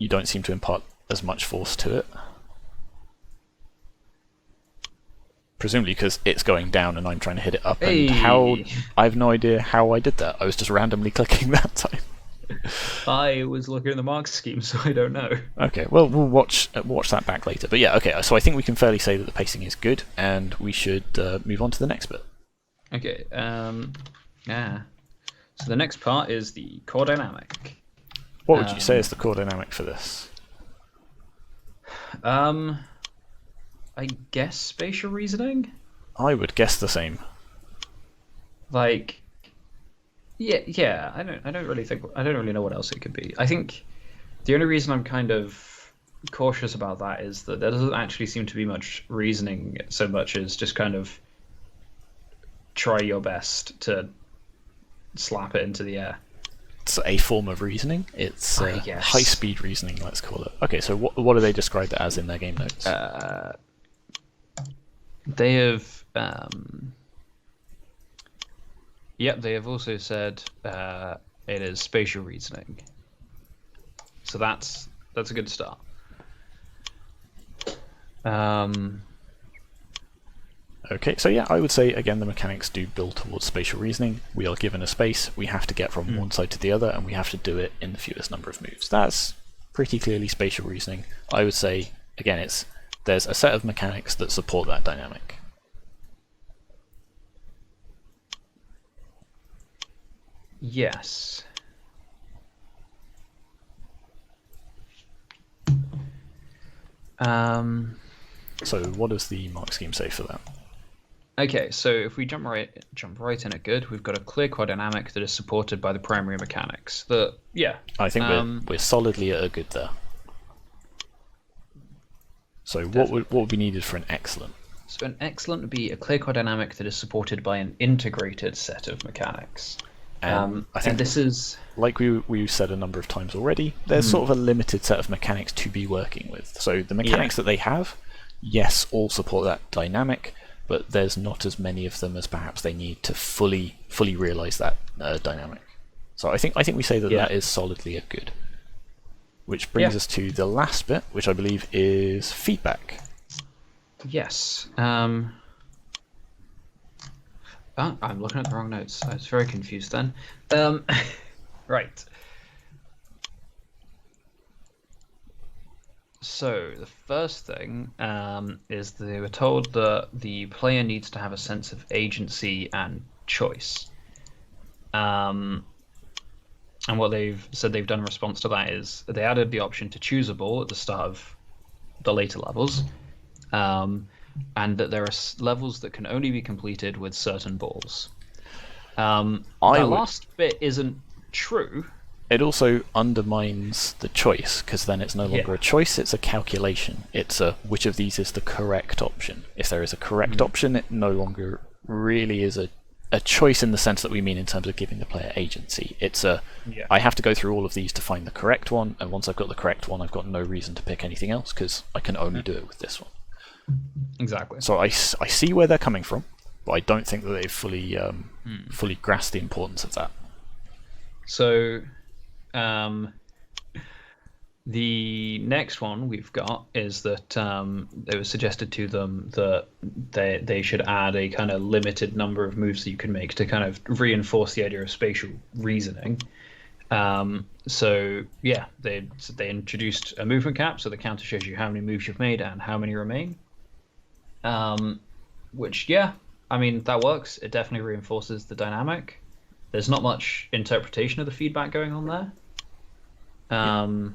Speaker 1: don't seem to impart as much force to it. Presumably because it's going down and I'm trying to hit it up, and I have no idea how I did that. I was just randomly clicking that time.
Speaker 2: I was looking at the marks scheme, so I don't know. Okay,
Speaker 1: well, we'll watch that back later. But yeah, okay, so I think we can fairly say that the pacing is good, and we should move on to the next bit.
Speaker 2: Okay, yeah. So the next part is the core dynamic.
Speaker 1: What would you say is the core dynamic for this?
Speaker 2: I guess spatial reasoning?
Speaker 1: I would guess the same.
Speaker 2: Like... Yeah. I don't really know what else it could be. I think the only reason I'm kind of cautious about that is that there doesn't actually seem to be much reasoning so much as just kind of try your best to slap it into the air.
Speaker 1: It's a form of reasoning. It's high-speed reasoning, let's call it. Okay, so what do they describe it as in their game notes?
Speaker 2: They have... Yep, they have also said it is spatial reasoning. So that's a good start.
Speaker 1: Okay, so yeah, I would say, again, the mechanics do build towards spatial reasoning. We are given a space, we have to get from one side to the other, and we have to do it in the fewest number of moves. That's pretty clearly spatial reasoning. I would say, again, there's a set of mechanics that support that dynamic.
Speaker 2: Yes.
Speaker 1: So what does the mark scheme say for that?
Speaker 2: Okay, so if we jump right in at good, we've got a clear quad dynamic that is supported by the primary mechanics.
Speaker 1: I think we're solidly at a good there. So what would be needed for an excellent?
Speaker 2: So an excellent would be a clear quad dynamic that is supported by an integrated set of mechanics.
Speaker 1: I think
Speaker 2: and this is,
Speaker 1: like we've said a number of times already, there's sort of a limited set of mechanics to be working with. So the mechanics that they have, yes, all support that dynamic, but there's not as many of them as perhaps they need to fully realise that dynamic. So I think we say that that is solidly a good. Which brings us to the last bit, which I believe is feedback.
Speaker 2: Yes. I'm looking at the wrong notes. I was very confused then. Right. So the first thing is they were told that the player needs to have a sense of agency and choice. And what they've said they've done in response to that is they added the option to choose a ball at the start of the later levels. And that there are levels that can only be completed with certain balls. That last bit isn't true.
Speaker 1: It also undermines the choice, because then it's no longer a choice, it's a calculation. It's which of these is the correct option. If there is a correct option, it no longer really is a choice in the sense that we mean in terms of giving the player agency. It's I have to go through all of these to find the correct one, and once I've got the correct one, I've got no reason to pick anything else, because I can only do it with this one.
Speaker 2: Exactly.
Speaker 1: So I see where they're coming from, but I don't think that they've fully grasped the importance of that.
Speaker 2: So, the next one we've got is that it was suggested to them that they should add a kind of limited number of moves that you can make to kind of reinforce the idea of spatial reasoning. They introduced a movement cap, so the counter shows you how many moves you've made and how many remain. Which, I mean, that works. It definitely reinforces the dynamic. There's not much interpretation of the feedback going on there.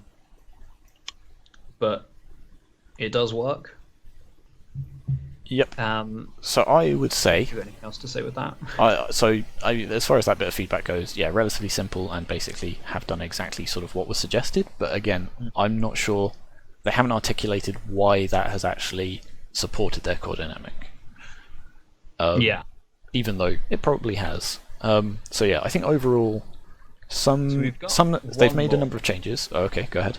Speaker 2: But it does work.
Speaker 1: Yep. So I would say...
Speaker 2: Do you have anything else to say with that?
Speaker 1: As far as that bit of feedback goes, relatively simple and basically have done exactly sort of what was suggested. But again, I'm not sure... They haven't articulated why that has actually supported their core dynamic. Even though it probably has. I think overall, they've made a number of changes. Oh, okay, go ahead.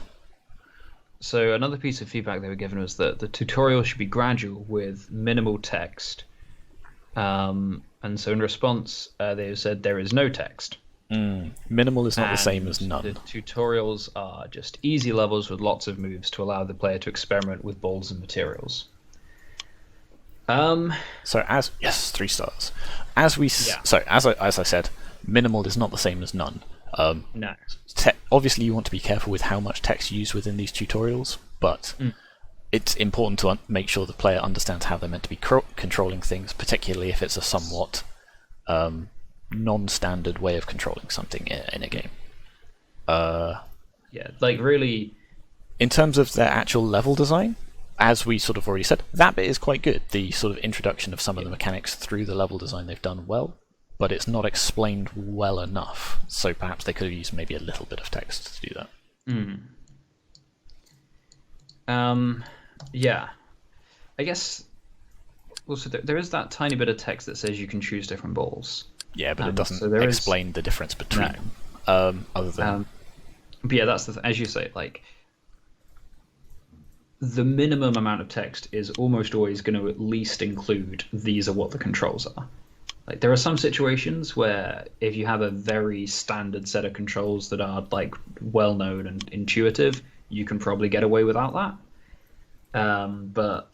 Speaker 2: So another piece of feedback they were given was that the tutorial should be gradual with minimal text. And so in response, they said there is no text.
Speaker 1: Minimal is not the same as none.
Speaker 2: The tutorials are just easy levels with lots of moves to allow the player to experiment with balls and materials.
Speaker 1: So 3 stars. As I said, minimal is not the same as none.
Speaker 2: No.
Speaker 1: Obviously, you want to be careful with how much text you use within these tutorials, but it's important to make sure the player understands how they're meant to be controlling things, particularly if it's a somewhat non-standard way of controlling something in a game.
Speaker 2: Really...
Speaker 1: In terms of their actual level design, as we sort of already said, that bit is quite good. The sort of introduction of some of the mechanics through the level design they've done well, but it's not explained well enough, so perhaps they could have used maybe a little bit of text to do that.
Speaker 2: I guess also there is that tiny bit of text that says you can choose different balls.
Speaker 1: Yeah, but it doesn't explain the difference between them, other than...
Speaker 2: But that's as you say, the minimum amount of text is almost always going to at least include these are what the controls are. There are some situations where if you have a very standard set of controls that are well known and intuitive, you can probably get away without that. But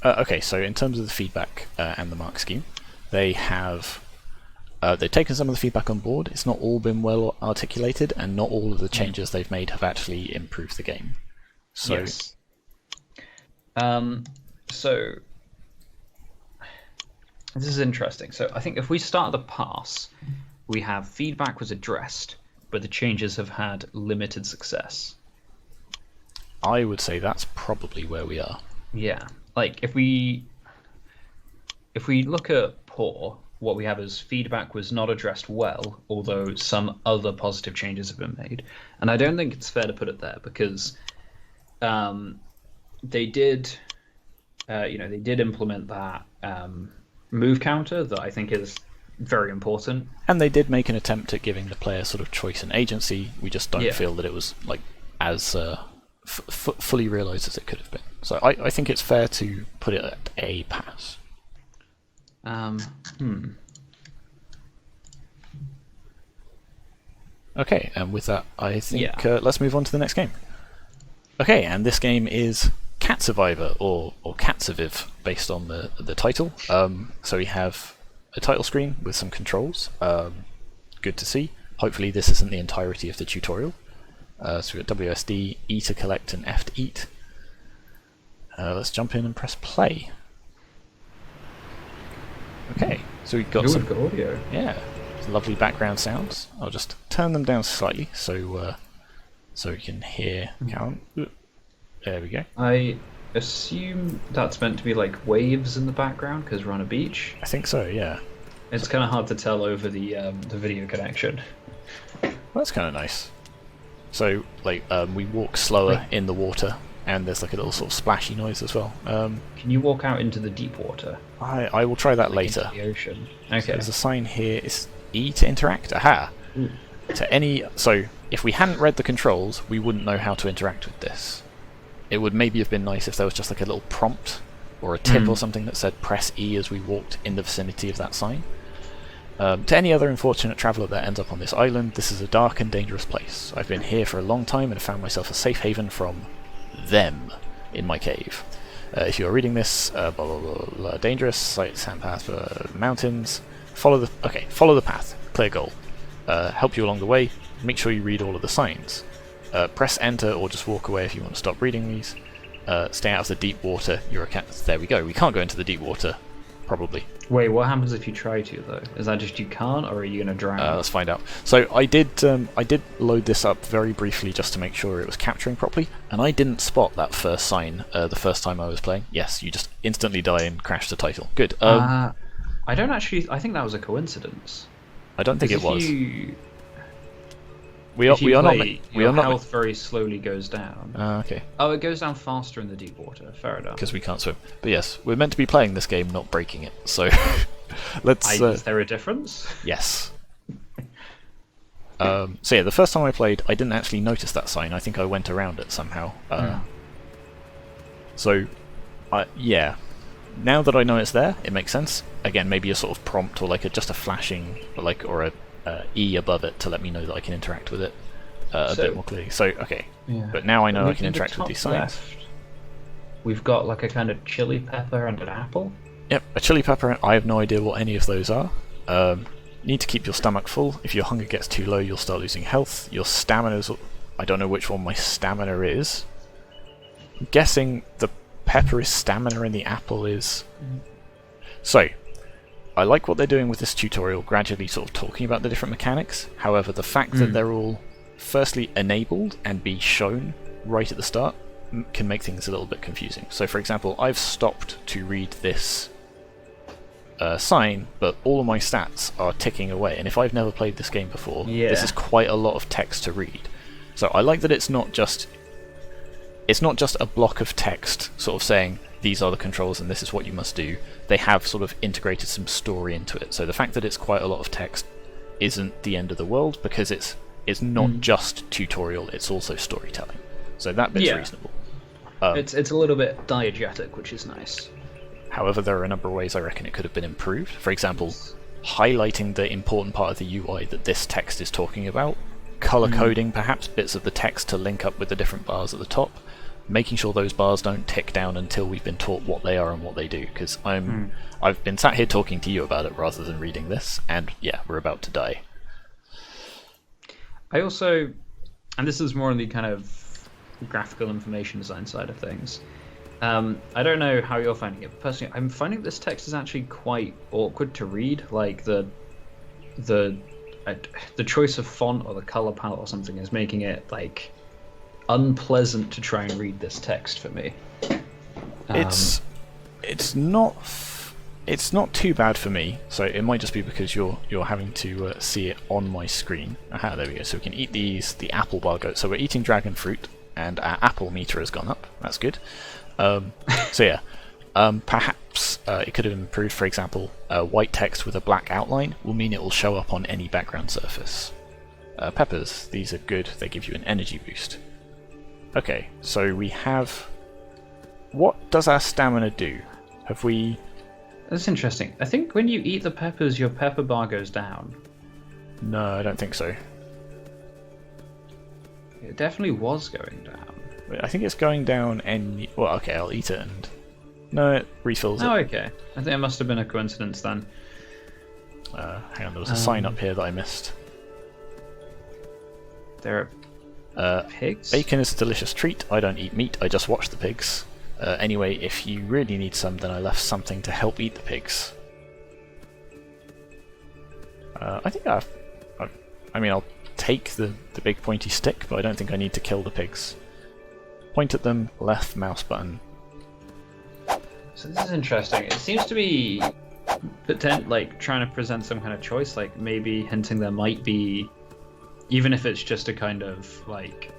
Speaker 1: okay, so in terms of the feedback and the mark scheme, they have they've taken some of the feedback on board. It's not all been well articulated, and not all of the changes they've made have actually improved the game. So,
Speaker 2: yes. So This is interesting. So I think if we start at the pass, we have feedback was addressed, but the changes have had limited success.
Speaker 1: I would say that's probably where we are.
Speaker 2: Yeah, like if we look at poor, what we have is feedback was not addressed well, although some other positive changes have been made. And I don't think it's fair to put it there because they did, they did implement that move counter that I think is very important.
Speaker 1: And they did make an attempt at giving the player sort of choice and agency. We just don't
Speaker 2: Yeah.
Speaker 1: feel that it was like as fully realised as it could have been. So I think it's fair to put it at a pass. Okay, and with that, I think let's move on to the next game. Okay, and this game is Cat Survivor, or Cat Surviv, based on the title. So we have a title screen with some controls. Good to see. Hopefully this isn't the entirety of the tutorial. So we've got WSD, E to collect, and F to eat. Let's jump in and press play. Okay, so we've got some
Speaker 2: good audio.
Speaker 1: Yeah, some lovely background sounds. I'll just turn them down slightly so you can hear Callum. There we go.
Speaker 2: I assume that's meant to be like waves in the background because we're on a beach.
Speaker 1: I think so. Yeah.
Speaker 2: It's kind of hard to tell over the video connection.
Speaker 1: Well, that's kind of nice. So like we walk slower in the water, and there's like a little sort of splashy noise as well.
Speaker 2: Can you walk out into the deep water?
Speaker 1: I will try that later.
Speaker 2: Into the ocean.
Speaker 1: So
Speaker 2: Okay.
Speaker 1: there's a sign here. It's E to interact. Aha. So if we hadn't read the controls, we wouldn't know how to interact with this. It would maybe have been nice if there was just like a little prompt or a tip or something that said press E as we walked in the vicinity of that sign. To any other unfortunate traveller that ends up on this island, this is a dark and dangerous place. I've been here for a long time and found myself a safe haven from them in my cave. If you are reading this, blah blah blah, blah dangerous, sight, sandpath, mountains, follow the path, clear goal. Help you along the way, make sure you read all of the signs. Press enter or just walk away if you want to stop reading these. Stay out of the deep water, you're a cat. There we go, we can't go into the deep water, probably.
Speaker 2: Wait, what happens if you try to though? Is that just you can't, or are you gonna drown?
Speaker 1: Let's find out. So I did load this up very briefly just to make sure it was capturing properly, and I didn't spot that first sign the first time I was playing. Yes, you just instantly die and crash the title. Good.
Speaker 2: I don't actually. I think that was a coincidence.
Speaker 1: I don't think it was.
Speaker 2: If
Speaker 1: We are not.
Speaker 2: your health very slowly goes down.
Speaker 1: Okay.
Speaker 2: Oh, it goes down faster in the deep water. Fair enough.
Speaker 1: Because we can't swim. But yes, we're meant to be playing this game, not breaking it. So let's.
Speaker 2: Is there a difference?
Speaker 1: Yes. So yeah, the first time I played, I didn't actually notice that sign. I think I went around it somehow. So, yeah. Now that I know it's there, it makes sense. Again, maybe a sort of prompt or like just a flashing, or a E above it to let me know that I can interact with it a bit more clearly. So okay, but now I know I can interact with these signs.
Speaker 2: We've got like a kind of chili pepper and an apple.
Speaker 1: Yep, a chili pepper. I have no idea what any of those are. Need to keep your stomach full. If your hunger gets too low, you'll start losing health. Your stamina's... I don't know which one my stamina is. I'm guessing the pepper is stamina and the apple is... So, I like what they're doing with this tutorial, gradually sort of talking about the different mechanics. However, the fact that they're all firstly enabled and be shown right at the start can make things a little bit confusing. So for example, I've stopped to read this sign, but all of my stats are ticking away, and if I've never played this game before, this is quite a lot of text to read. So I like that it's not just a block of text sort of saying these are the controls and this is what you must do. They have sort of integrated some story into it. So the fact that it's quite a lot of text isn't the end of the world, because it's not just tutorial, it's also storytelling. So that bit's reasonable.
Speaker 2: It's a little bit diegetic, which is nice.
Speaker 1: However, there are a number of ways I reckon it could have been improved. For example, highlighting the important part of the UI that this text is talking about, color coding perhaps bits of the text to link up with the different bars at the top, making sure those bars don't tick down until we've been taught what they are and what they do, because I've been sat here talking to you about it rather than reading this, and yeah, we're about to die.
Speaker 2: I also, and this is more on the kind of graphical information design side of things, I don't know how you're finding it, but personally, I'm finding this text is actually quite awkward to read. Like the choice of font or the color palette or something is making it like unpleasant to try and read this text for me.
Speaker 1: It's not too bad for me. So it might just be because you're having to see it on my screen. Aha, there we go. So we can eat these. The apple bar goes. So we're eating dragon fruit, and our apple meter has gone up. That's good. So yeah, perhaps it could have improved. For example, white text with a black outline will mean it will show up on any background surface. Peppers, these are good. They give you an energy boost. Okay, so we have. What does our stamina do? Have we?
Speaker 2: That's interesting. I think when you eat the peppers, your pepper bar goes down.
Speaker 1: No, I don't think so.
Speaker 2: It definitely was going down.
Speaker 1: I think it's going down any. Well, okay, I'll eat it and. No, it refills it.
Speaker 2: Oh, okay. I think it must have been a coincidence then.
Speaker 1: Hang on, there was a sign up here that I missed.
Speaker 2: There are pigs?
Speaker 1: Bacon is a delicious treat. I don't eat meat, I just watch the pigs. Anyway, if you really need some, then I left something to help eat the pigs. I think I'll take the big pointy stick, but I don't think I need to kill the pigs. Point at them, left mouse button.
Speaker 2: So this is interesting. It seems to be like trying to present some kind of choice, like maybe hinting there might be, even if it's just a kind of like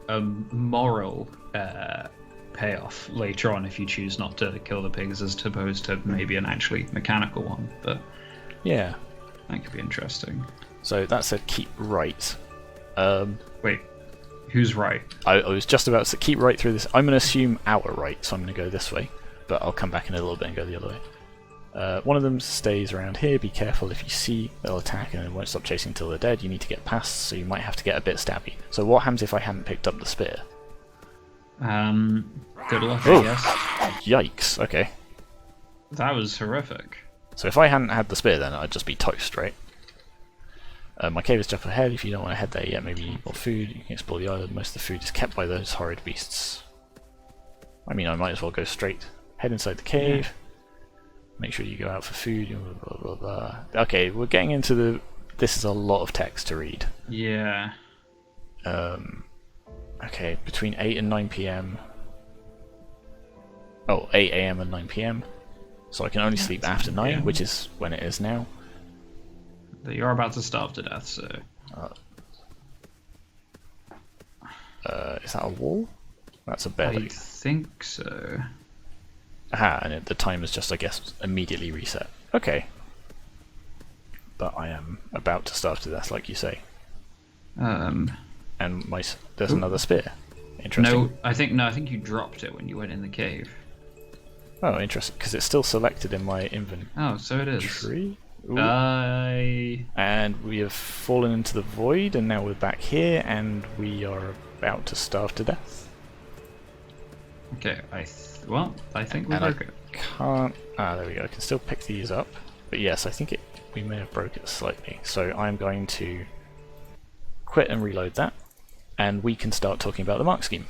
Speaker 2: a moral payoff later on if you choose not to kill the pigs as opposed to maybe an actually mechanical one. But
Speaker 1: yeah,
Speaker 2: that could be interesting.
Speaker 1: So that said keep right.
Speaker 2: Wait, who's right?
Speaker 1: I was just about to keep right through this. I'm going to assume our right, so I'm going to go this way, but I'll come back in a little bit and go the other way. One of them stays around here. Be careful, if you see they'll attack and it won't stop chasing until they're dead. You need to get past, so you might have to get a bit stabby. So what happens if I hadn't picked up the spear?
Speaker 2: Good luck,
Speaker 1: Oh,
Speaker 2: I guess.
Speaker 1: Yikes, okay.
Speaker 2: That was horrific.
Speaker 1: So if I hadn't had the spear then I'd just be toast, right? My cave is just ahead. If you don't want to head there yet, maybe you need more food. You can explore the island. Most of the food is kept by those horrid beasts. I mean, I might as well go straight. Head inside the cave. Yeah. Make sure you go out for food. Blah, blah, blah. Okay, we're getting into the... This is a lot of text to read.
Speaker 2: Yeah.
Speaker 1: Okay, between 8 and 9 PM. Oh, 8 AM and 9 PM. So I can only sleep after 9, which is when it is now.
Speaker 2: You're about to starve to death, so...
Speaker 1: Is that a wall? That's a bed.
Speaker 2: I think so.
Speaker 1: Aha, and the time is just, I guess, immediately reset. Okay. But I am about to starve to death, like you say. And there's another spear. Interesting.
Speaker 2: No, I think you dropped it when you went in the cave.
Speaker 1: Oh, interesting, because it's still selected in my inventory.
Speaker 2: Oh, so it is.
Speaker 1: And we have fallen into the void, and now we're back here, and we are about to starve to death.
Speaker 2: Okay, I think we broke it.
Speaker 1: Can't. There we go. I can still pick these up, but yes, I think we may have broke it slightly. So I'm going to quit and reload that, and we can start talking about the mark scheme.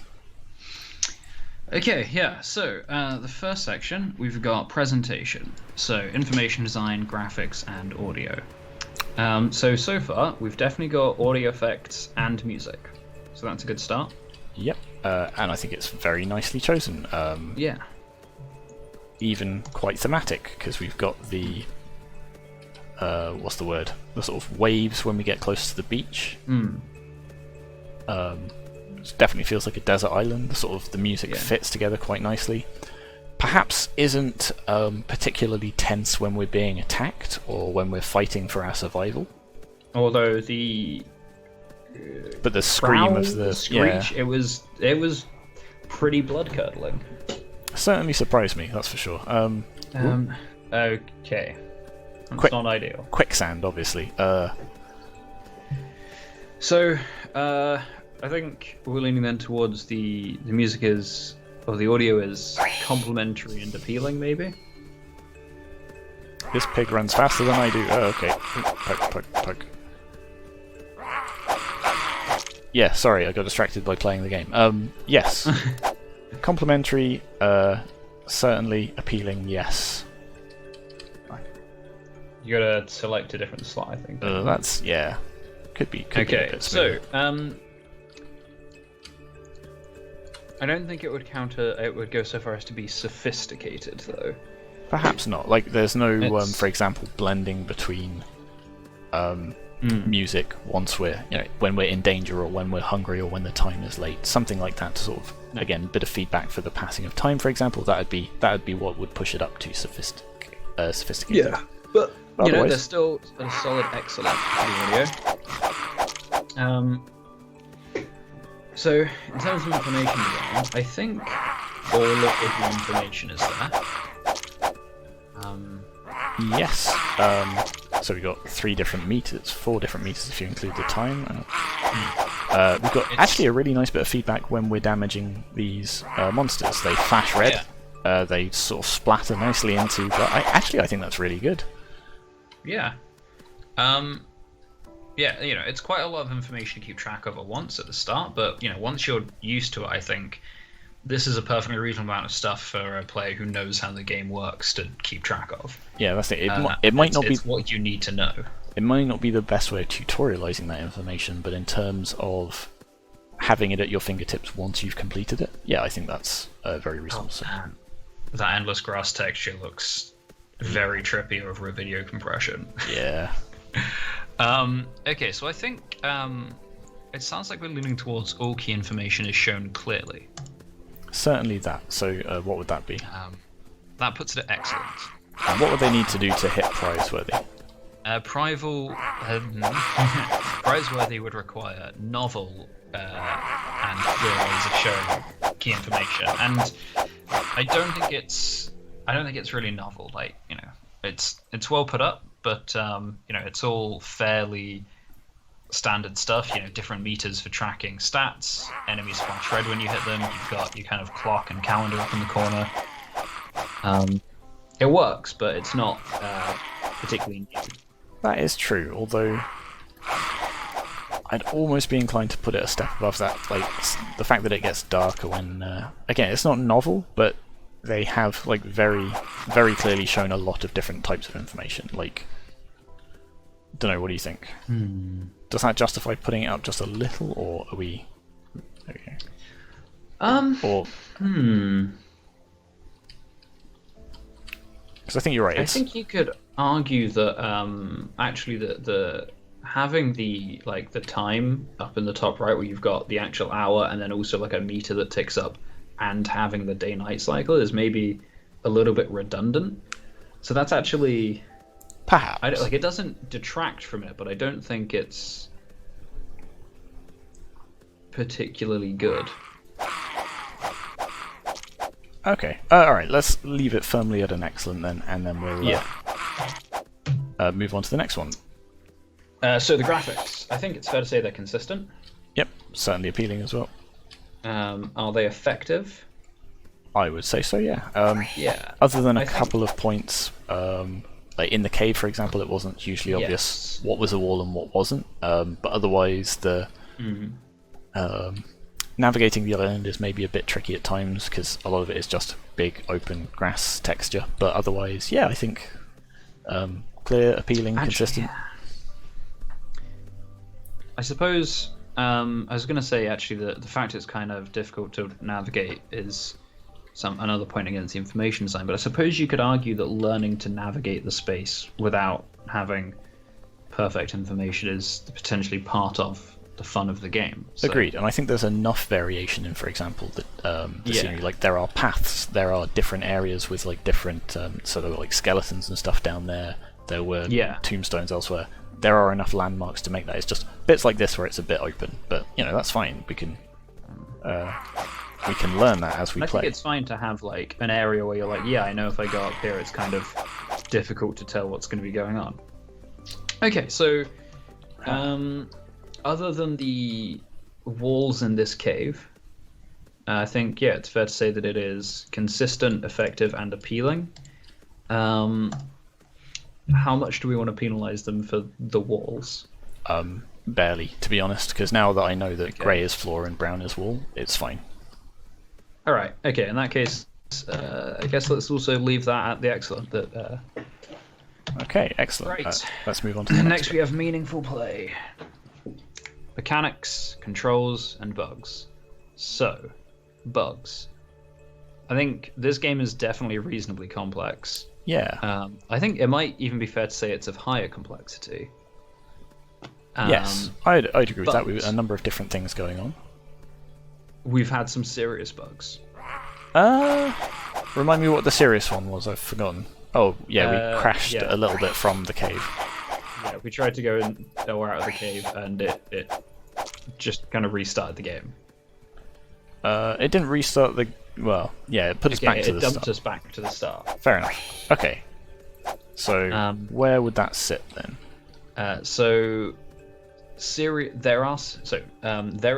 Speaker 2: Okay, yeah, so the first section, we've got presentation. So information design, graphics, and audio. So far, we've definitely got audio effects and music. So that's a good start.
Speaker 1: Yep, and I think it's very nicely chosen.
Speaker 2: Yeah.
Speaker 1: Even quite thematic, because we've got the... what's the word? The sort of waves when we get close to the beach. It definitely feels like a desert island. The music fits together quite nicely. Perhaps isn't particularly tense when we're being attacked or when we're fighting for our survival.
Speaker 2: Although
Speaker 1: but the scream of the
Speaker 2: screech, it was pretty blood curdling.
Speaker 1: Certainly surprised me, that's for sure.
Speaker 2: Okay, that's not ideal.
Speaker 1: Quicksand, obviously.
Speaker 2: So, I think we're leaning then towards the music is, or the audio is complementary and appealing, maybe?
Speaker 1: This pig runs faster than I do. Oh, okay. Poke. Yeah, sorry, I got distracted by playing the game. Yes. Complementary, certainly. Appealing, yes.
Speaker 2: You gotta select a different slot, I think.
Speaker 1: That's, yeah. Could be a
Speaker 2: Okay,
Speaker 1: bit
Speaker 2: so,
Speaker 1: smoother.
Speaker 2: I don't think it would go so far as to be sophisticated, though.
Speaker 1: Perhaps not. Like, there's no, for example, blending between music once we're, when we're in danger or when we're hungry or when the time is late. Something like that to sort of, again, a bit of feedback for the passing of time, for example. That would be what would push it up to sophisticated.
Speaker 2: Yeah, but
Speaker 1: otherwise,
Speaker 2: there's still a solid excellent audio. So, in terms of information design, I think all of the information is there.
Speaker 1: Yes. So we've got 3 different meters, 4 different meters if you include the time. We've got actually a really nice bit of feedback when we're damaging these monsters. They flash red. Yeah. They sort of splatter nicely into. But I think that's really good.
Speaker 3: Yeah. Yeah, it's quite a lot of information to keep track of at once at the start, but once you're used to it, I think this is a perfectly reasonable amount of stuff for a player who knows how the game works to keep track of.
Speaker 1: Yeah, that's it. It might not be
Speaker 3: what you need to know.
Speaker 1: It might not be the best way of tutorializing that information, but in terms of having it at your fingertips once you've completed it, yeah, I think that's very reasonable.
Speaker 3: That endless grass texture looks very trippy over a video compression.
Speaker 1: Yeah.
Speaker 3: Okay, so I think it sounds like we're leaning towards all key information is shown clearly.
Speaker 1: Certainly that. So what would that be?
Speaker 3: That puts it at excellent.
Speaker 1: And what would they need to do to hit prizeworthy?
Speaker 3: Prizeworthy would require novel and clear ways of showing key information, and I don't think it's really novel. Like it's well put up, but it's all fairly standard stuff. Different meters for tracking stats. Enemies flash red when you hit them. You've got your kind of clock and calendar up in the corner. It works, but it's not particularly new.
Speaker 1: That is true, although I'd almost be inclined to put it a step above that. Like the fact that it gets darker when again, it's not novel, but they have very, very clearly shown a lot of different types of information. Don't know. What do you think? Does that justify putting it up just a little, or are we? Okay. Because I think you're right.
Speaker 2: I think you could argue that actually the having the time up in the top right, where you've got the actual hour and then also a meter that ticks up, and having the day-night cycle is maybe a little bit redundant. So that's actually.
Speaker 1: Perhaps.
Speaker 2: It doesn't detract from it, but I don't think it's particularly good.
Speaker 1: Okay. Alright, let's leave it firmly at an excellent then, and then we'll move on to the next one.
Speaker 2: So the graphics, I think it's fair to say they're consistent.
Speaker 1: Yep, certainly appealing as well.
Speaker 2: Are they effective?
Speaker 1: I would say so, yeah.
Speaker 2: Yeah.
Speaker 1: Other than a couple of points, in the cave, for example, it wasn't hugely obvious what was a wall and what wasn't. But otherwise, the navigating the island is maybe a bit tricky at times because a lot of it is just big open grass texture. But otherwise, yeah, I think clear, appealing, consistent.
Speaker 2: Yeah. I suppose I was going to say actually the fact it's kind of difficult to navigate is another point against the information design, but I suppose you could argue that learning to navigate the space without having perfect information is potentially part of the fun of the game. So.
Speaker 1: Agreed, and I think there's enough variation in, for example, that the scenery. There are paths, there are different areas with different skeletons and stuff down there. There were tombstones elsewhere. There are enough landmarks to make that. It's just bits like this where it's a bit open, but that's fine. We can learn that as we play.
Speaker 2: I think it's fine to have an area where you're I know if I go up here it's kind of difficult to tell what's going to be going on. Okay, so other than the walls in this cave, I think it's fair to say that it is consistent, effective, and appealing. How much do we want to penalise them for the walls?
Speaker 1: Barely, to be honest, because now that I know that grey is floor and brown is wall, it's fine.
Speaker 2: All right. Okay. In that case, I guess let's also leave that at the excellent.
Speaker 1: Okay, excellent.
Speaker 2: Right.
Speaker 1: Let's move on to the
Speaker 2: Next, we have meaningful play, mechanics, controls, and bugs. So, bugs. I think this game is definitely reasonably complex.
Speaker 1: Yeah.
Speaker 2: I think it might even be fair to say it's of higher complexity.
Speaker 1: Yes, I'd agree with that.
Speaker 2: bugs.
Speaker 1: We've a number of different things going on.
Speaker 2: We've had some serious bugs.
Speaker 1: Remind me what the serious one was. I've forgotten. Oh, yeah, we crashed
Speaker 2: yeah.
Speaker 1: a little bit from the cave.
Speaker 2: Yeah, we tried to go in or out of the cave, and it just kind of restarted the game.
Speaker 1: It didn't restart the... Well, yeah, it put us back to the
Speaker 2: It dumped
Speaker 1: start.
Speaker 2: us back to the start.
Speaker 1: Fair enough. Okay. So, where would that sit then?
Speaker 2: There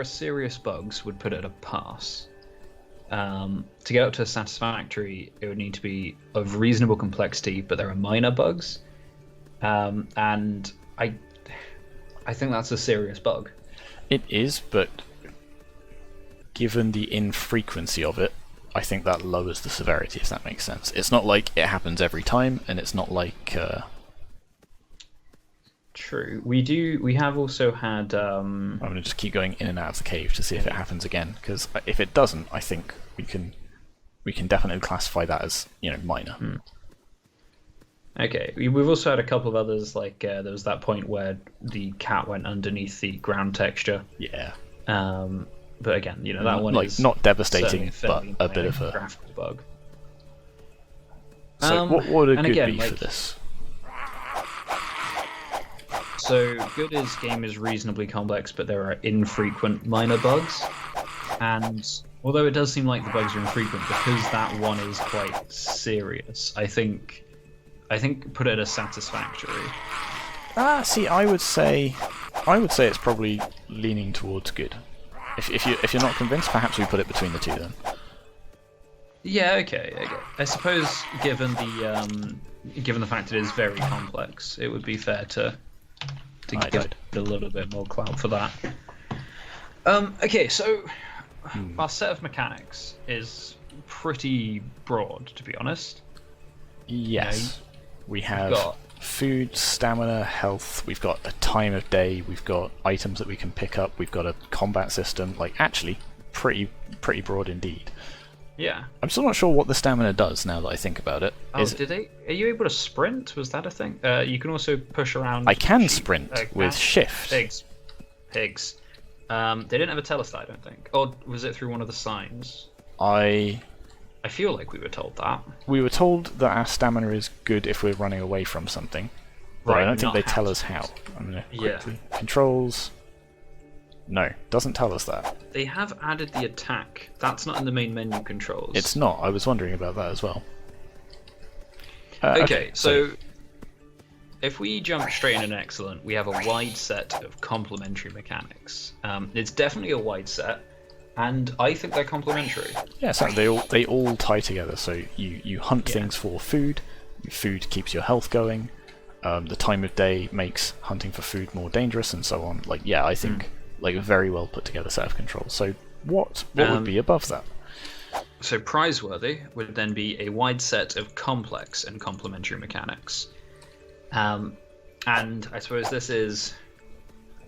Speaker 2: are serious bugs would put it at a pass. To get up to a satisfactory, it would need to be of reasonable complexity, but there are minor bugs, and I think that's a serious bug.
Speaker 1: It is, but given the infrequency of it, I think that lowers the severity, if that makes sense. It's not like it happens every time, and it's not like...
Speaker 2: True. We have also had...
Speaker 1: I'm going to just keep going in and out of the cave to see if it happens again, because if it doesn't, I think we can definitely classify that as, minor.
Speaker 2: Okay, we've also had a couple of others, like there was that point where the cat went underneath the ground texture.
Speaker 1: Yeah.
Speaker 2: But again, that one
Speaker 1: like
Speaker 2: is
Speaker 1: not devastating, but
Speaker 2: fairly
Speaker 1: a bit of a
Speaker 2: graphical bug.
Speaker 1: So what would a
Speaker 2: and
Speaker 1: good
Speaker 2: again,
Speaker 1: be for this?
Speaker 2: So good is game is reasonably complex, but there are infrequent minor bugs. And although it does seem like the bugs are infrequent, because that one is quite serious, I think put it as satisfactory.
Speaker 1: See, I would say it's probably leaning towards good. If you're not convinced, perhaps we put it between the two then.
Speaker 2: Yeah, okay. I suppose given the fact it is very complex, it would be fair to give it a little bit more clout for that. Okay, so our set of mechanics is pretty broad, to be honest.
Speaker 1: Yes. We have food, stamina, health, we've got a time of day, we've got items that we can pick up, we've got a combat system, actually pretty broad indeed.
Speaker 2: Yeah.
Speaker 1: I'm still not sure what the stamina does now that I think about it.
Speaker 2: Oh, are you able to sprint? Was that a thing? You can also push around.
Speaker 1: I can sprint with shift.
Speaker 2: Pigs. They didn't have a telestat, I don't think. Or was it through one of the signs? I feel like we were told that.
Speaker 1: We were told that our stamina is good if we're running away from something. But I don't think they tell us how. I'm going to quickly... Controls... No, doesn't tell us that.
Speaker 2: They have added the attack. That's not in the main menu controls.
Speaker 1: It's not. I was wondering about that as well.
Speaker 2: Okay, so if we jump straight in an excellent, we have a wide set of complementary mechanics. It's definitely a wide set, and I think they're complementary.
Speaker 1: Yeah, so they all tie together. So you hunt things for food. Food keeps your health going. The time of day makes hunting for food more dangerous, and so on. I think a very well put together set of controls. So what would be above that?
Speaker 2: So prizeworthy would then be a wide set of complex and complementary mechanics. And I suppose this is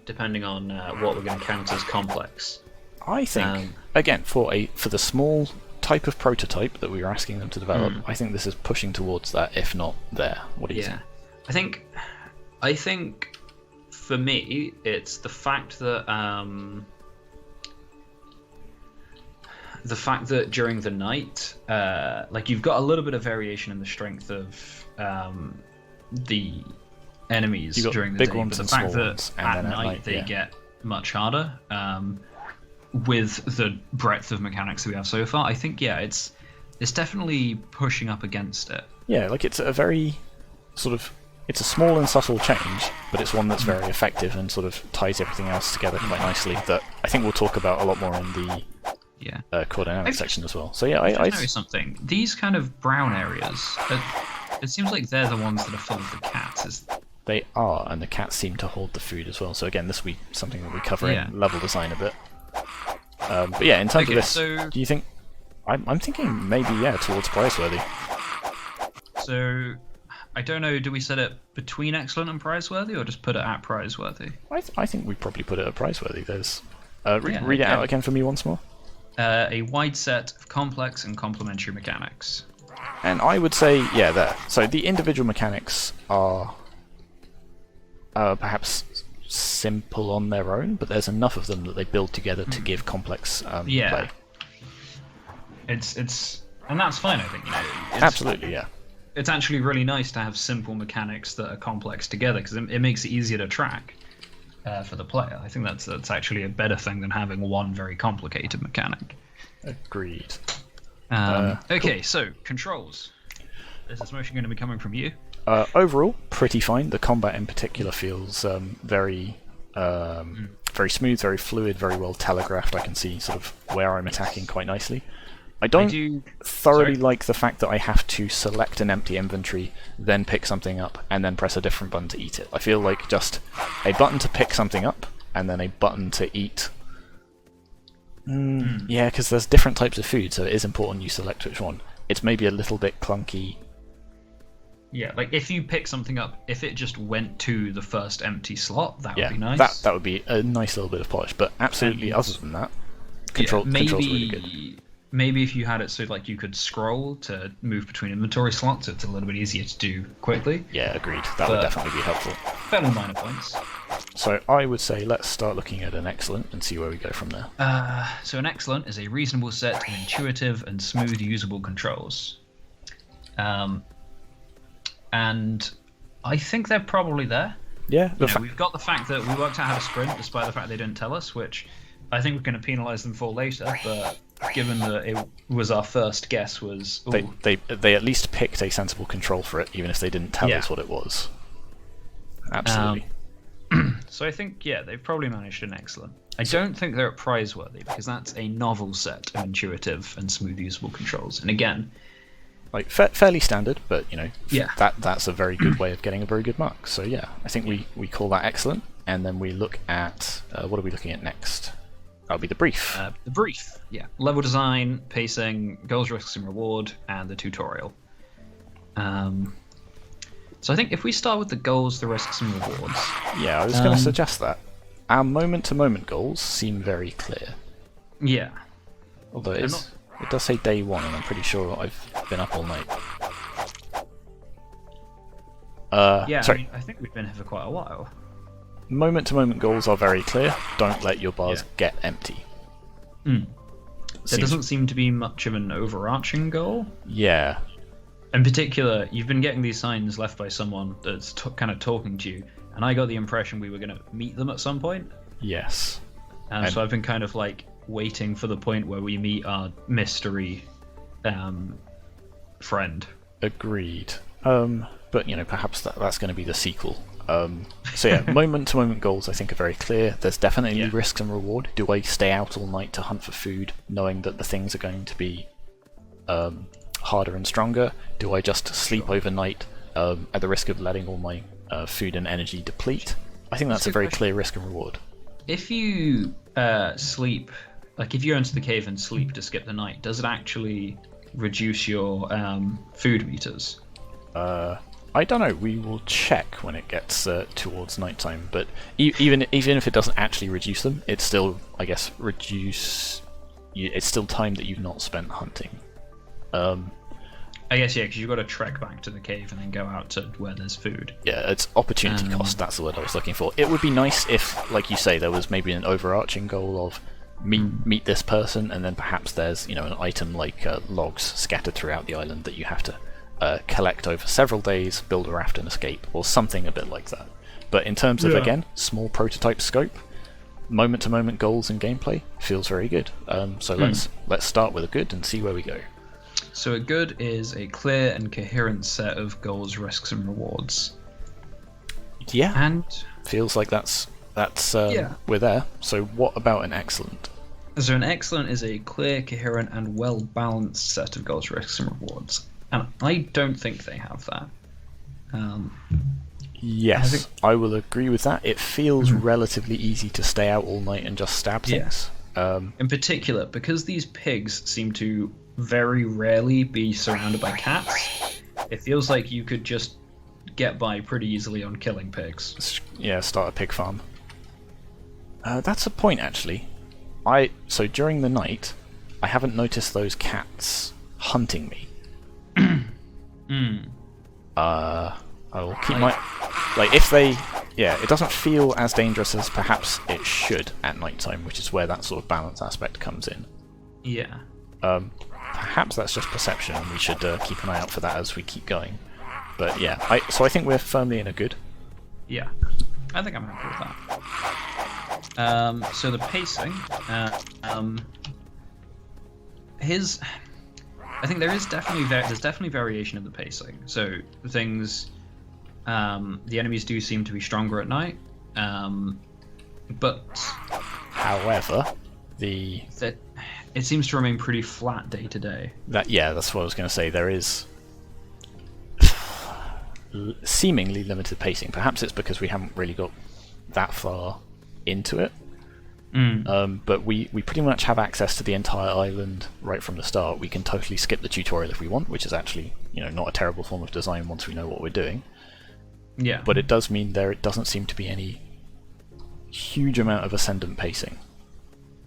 Speaker 2: depending on what we're going to count as complex.
Speaker 1: I think again for the small type of prototype that we were asking them to develop, I think this is pushing towards that, if not there. What do you think?
Speaker 2: I think for me, it's the fact that during the night, you've got a little bit of variation in the strength of the enemies during the
Speaker 1: big
Speaker 2: day,
Speaker 1: ones
Speaker 2: but
Speaker 1: and
Speaker 2: the fact
Speaker 1: small
Speaker 2: that
Speaker 1: ones, and
Speaker 2: at
Speaker 1: then
Speaker 2: night they get much harder with the breadth of mechanics that we have so far. I think it's definitely pushing up against it.
Speaker 1: Yeah, it's a very it's a small and subtle change, but it's one that's very effective and sort of ties everything else together quite nicely, that I think we'll talk about a lot more in the core dynamics section as well. So yeah, I
Speaker 2: noticed something. These kind of brown areas, it seems like they're the ones that are full of the cats.
Speaker 1: They are, and the cats seem to hold the food as well. So again, this will be something that we cover in level design a bit. But yeah, in terms of this, do you think... I'm thinking maybe, yeah, towards prizeworthy.
Speaker 2: So, I don't know, do we set it between excellent and prizeworthy, or just put it at prizeworthy?
Speaker 1: I think we'd probably put it at prizeworthy. There's read it
Speaker 2: okay.
Speaker 1: out again for me once more.
Speaker 2: A wide set of complex and complementary mechanics.
Speaker 1: And I would say, yeah, there. So the individual mechanics are perhaps simple on their own, but there's enough of them that they build together to give complex play.
Speaker 2: It's and that's fine, I think.
Speaker 1: Absolutely, yeah.
Speaker 2: It's actually really nice to have simple mechanics that are complex together, because it makes it easier to track for the player. I think that's actually a better thing than having one very complicated mechanic.
Speaker 1: Agreed.
Speaker 2: Okay,
Speaker 1: cool.
Speaker 2: so controls. Is this motion going to be coming from you?
Speaker 1: Overall, pretty fine. The combat in particular feels very smooth, very fluid, very well telegraphed. I can see sort of where I'm attacking quite nicely. I don't thoroughly like the fact that I have to select an empty inventory, then pick something up, and then press a different button to eat it. I feel like just a button to pick something up, and then a button to eat. Yeah, because there's different types of food, so it is important you select which one. It's maybe a little bit clunky.
Speaker 2: Yeah, like if you pick something up, if it just went to the first empty slot, that would be nice.
Speaker 1: That would be a nice little bit of polish, but absolutely, other than that, controls really good.
Speaker 2: Maybe if you had it so like you could scroll to move between inventory slots, it's a little bit easier to do quickly.
Speaker 1: Yeah, agreed. That would definitely be helpful.
Speaker 2: Fairly minor points.
Speaker 1: So I would say let's start looking at an excellent and see where we go from there.
Speaker 2: So an excellent is a reasonable set of intuitive and smooth usable controls. And I think they're probably there.
Speaker 1: Yeah.
Speaker 2: We've got the fact that we worked out how to sprint despite the fact they didn't tell us, which I think we're going to penalise them for later, but given that it was our first guess was...
Speaker 1: They at least picked a sensible control for it, even if they didn't tell us what it was. Absolutely.
Speaker 2: So I think, they've probably managed an excellent. I don't think they're at prizeworthy, because that's a novel set of intuitive and smooth usable controls. And again...
Speaker 1: Like, fairly standard, but, that's a very good way of getting a very good mark. So yeah, I think we call that excellent, and then we look at... what are we looking at next? That'll be the brief.
Speaker 2: The brief, yeah. Level design, pacing, goals, risks, and reward, and the tutorial. So I think if we start with the goals, the risks, and rewards...
Speaker 1: Yeah, I was going to suggest that. Our moment-to-moment goals seem very clear.
Speaker 2: Yeah.
Speaker 1: Although it does say day one, and I'm pretty sure I've been up all night. Sorry.
Speaker 2: I think we've been here for quite a while.
Speaker 1: Moment-to-moment goals are very clear. Don't let your bars get empty.
Speaker 2: There doesn't seem to be much of an overarching goal.
Speaker 1: Yeah.
Speaker 2: In particular, you've been getting these signs left by someone that's kind of talking to you, and I got the impression we were going to meet them at some point.
Speaker 1: Yes.
Speaker 2: So I've been kind of like waiting for the point where we meet our mystery friend.
Speaker 1: Agreed. But perhaps that's going to be the sequel. So yeah, moment-to-moment goals I think are very clear. There's definitely risks and reward. Do I stay out all night to hunt for food, knowing that the things are going to be harder and stronger? Do I just sleep overnight at the risk of letting all my food and energy deplete? I think that's a very clear risk and reward.
Speaker 2: If you sleep, like if you enter the cave and sleep to skip the night, does it actually reduce your food meters?
Speaker 1: I don't know. We will check when it gets towards nighttime. But even if it doesn't actually reduce them, it's still, I guess, it's still time that you've not spent hunting.
Speaker 2: I guess because you've got to trek back to the cave and then go out to where there's food.
Speaker 1: Yeah, it's opportunity cost. That's the word I was looking for. It would be nice if, like you say, there was maybe an overarching goal of meet this person, and then perhaps there's an item like logs scattered throughout the island that you have to collect over several days, build a raft and escape, or something a bit like that. But in terms of, again, small prototype scope, moment-to-moment goals and gameplay, feels very good. So let's start with a good and see where we go.
Speaker 2: So a good is a clear and coherent set of goals, risks, and rewards.
Speaker 1: Yeah,
Speaker 2: and
Speaker 1: feels like that's we're there. So what about an excellent?
Speaker 2: So an excellent is a clear, coherent, and well-balanced set of goals, risks, and rewards. And I don't think they have that.
Speaker 1: Yes, I will agree with that. It feels relatively easy to stay out all night and just stab things.
Speaker 2: In particular, because these pigs seem to very rarely be surrounded by cats, it feels like you could just get by pretty easily on killing pigs.
Speaker 1: Yeah, start a pig farm. That's a point, actually. So during the night, I haven't noticed those cats hunting me. I will keep my... Like, if they... Yeah, it doesn't feel as dangerous as perhaps it should at nighttime, which is where that sort of balance aspect comes in.
Speaker 2: Yeah.
Speaker 1: Perhaps that's just perception, and we should keep an eye out for that as we keep going. But yeah, so I think we're firmly in a good.
Speaker 2: Yeah, I think I'm happy with that. So the pacing, I think there's definitely variation in the pacing. So things, the enemies do seem to be stronger at night, but
Speaker 1: however,
Speaker 2: it seems to remain pretty flat day to day.
Speaker 1: That's what I was going to say. There is seemingly limited pacing. Perhaps it's because we haven't really got that far into it. But we pretty much have access to the entire island right from the start. We can totally skip the tutorial if we want, which is actually, not a terrible form of design once we know what we're doing.
Speaker 2: Yeah.
Speaker 1: But it does mean it doesn't seem to be any huge amount of ascendant pacing.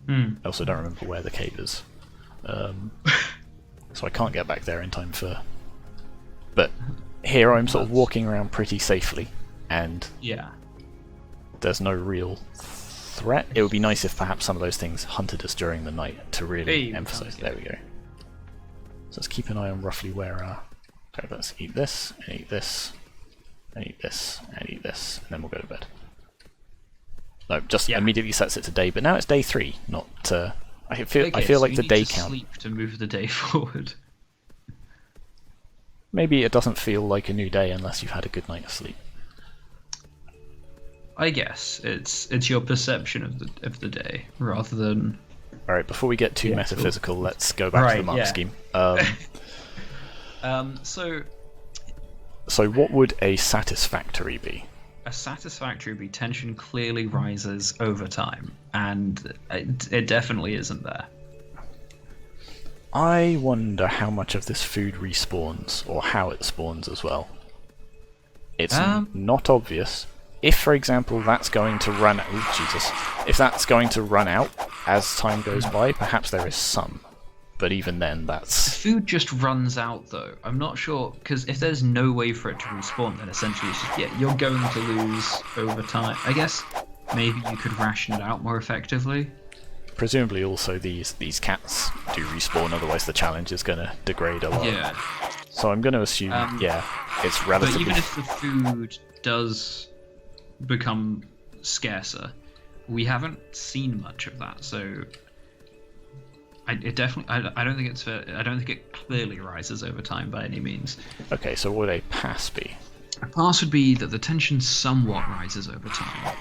Speaker 1: I also don't remember where the cave is. So I can't get back there in time for... But here I'm sort of walking around pretty safely, and there's no real threat. It would be nice if perhaps some of those things hunted us during the night to really emphasize. There we go. So let's keep an eye on roughly where okay, let's eat this, and eat this, and eat this, and eat this, and then we'll go to bed. No, just immediately sets it to day, but now it's day 3, not... I feel like the day count...
Speaker 2: sleep to move the day forward.
Speaker 1: Maybe it doesn't feel like a new day unless you've had a good night of sleep.
Speaker 2: I guess it's your perception of the day rather than...
Speaker 1: Alright, before we get too metaphysical, let's go back to the mark scheme. So what would a satisfactory be?
Speaker 2: A satisfactory tension clearly rises over time, and it definitely isn't there.
Speaker 1: I wonder how much of this food respawns, or how it spawns as well. It's not obvious. If, for example, that's going to run out... If that's going to run out as time goes by, perhaps there is some. But even then, that's...
Speaker 2: Food just runs out, though. I'm not sure, because if there's no way for it to respawn, then essentially it's just, you're going to lose over time. I guess maybe you could ration it out more effectively.
Speaker 1: Presumably also these cats do respawn, otherwise the challenge is going to degrade a lot.
Speaker 2: Yeah.
Speaker 1: So I'm going to assume, it's relatively...
Speaker 2: But even if the food does become scarcer, we haven't seen much of that, so... I don't think it's fair. I don't think it clearly rises over time by any means.
Speaker 1: Okay, so what would a pass be?
Speaker 2: A pass would be that the tension somewhat rises over time.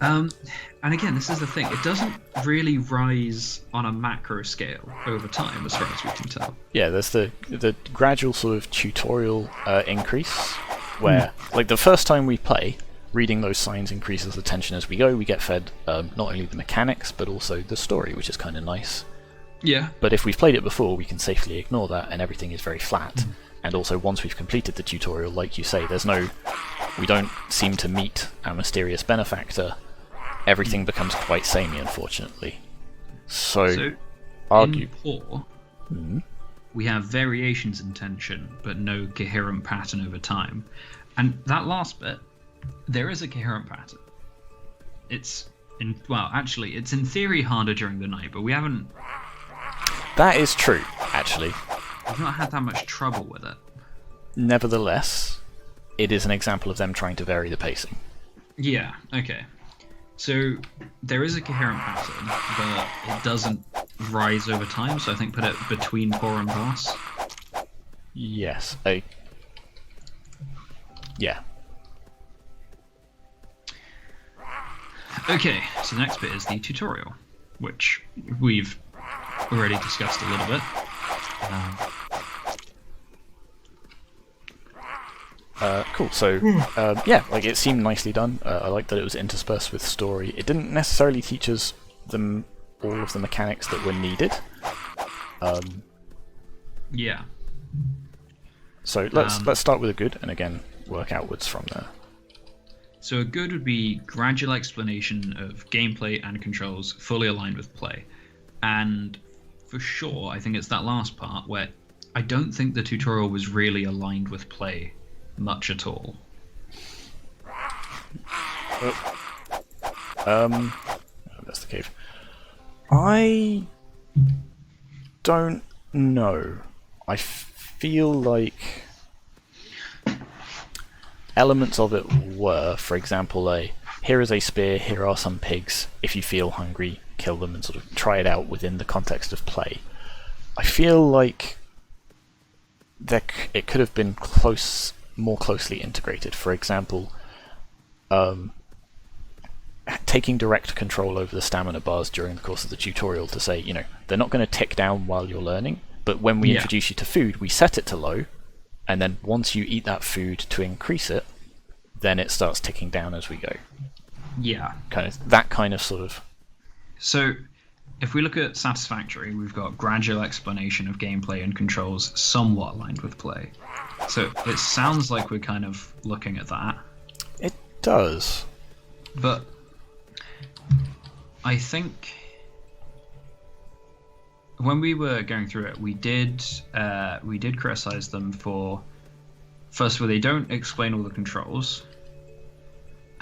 Speaker 2: And again, this is the thing. It doesn't really rise on a macro scale over time, as far as we can tell. Yeah,
Speaker 1: there's the gradual sort of tutorial increase, where like the first time we play, reading those signs increases the tension as we go. We get fed not only the mechanics, but also the story, which is kind of nice.
Speaker 2: Yeah.
Speaker 1: But if we've played it before, we can safely ignore that, and everything is very flat. And also, once we've completed the tutorial, like you say, we don't seem to meet our mysterious benefactor. Everything becomes quite samey, unfortunately. So argue.
Speaker 2: In Poor, we have variations in tension, but no coherent pattern over time. And that last bit, there is a coherent pattern. It's in theory harder during the night, but we haven't...
Speaker 1: That is true, actually.
Speaker 2: We've not had that much trouble with it.
Speaker 1: Nevertheless, it is an example of them trying to vary the pacing.
Speaker 2: Yeah, okay. So, there is a coherent pattern, but it doesn't rise over time, so I think put it between poor and boss.
Speaker 1: Yes, yeah.
Speaker 2: Okay, so the next bit is the tutorial, which we've already discussed a little bit.
Speaker 1: Cool, so, it seemed nicely done. I liked that it was interspersed with story. It didn't necessarily teach us them all of the mechanics that were needed.
Speaker 2: Yeah.
Speaker 1: So let's start with a good, and again work outwards from there.
Speaker 2: So a good would be gradual explanation of gameplay and controls fully aligned with play. And for sure, I think it's that last part where I don't think the tutorial was really aligned with play much at all.
Speaker 1: That's the cave. I don't know. I feel like elements of it were, for example, here is a spear, here are some pigs, if you feel hungry, kill them, and sort of try it out within the context of play. I feel like it could have been more closely integrated. For example, taking direct control over the stamina bars during the course of the tutorial to say, they're not going to tick down while you're learning, but when we introduce you to food, we set it to low, and then once you eat that food to increase it, then it starts ticking down as we go.
Speaker 2: Yeah.
Speaker 1: That kind of sort of...
Speaker 2: So, if we look at Satisfactory, we've got gradual explanation of gameplay and controls somewhat aligned with play. So, it sounds like we're kind of looking at that.
Speaker 1: It does.
Speaker 2: But I think when we were going through it, we did criticize them for, first of all, they don't explain all the controls,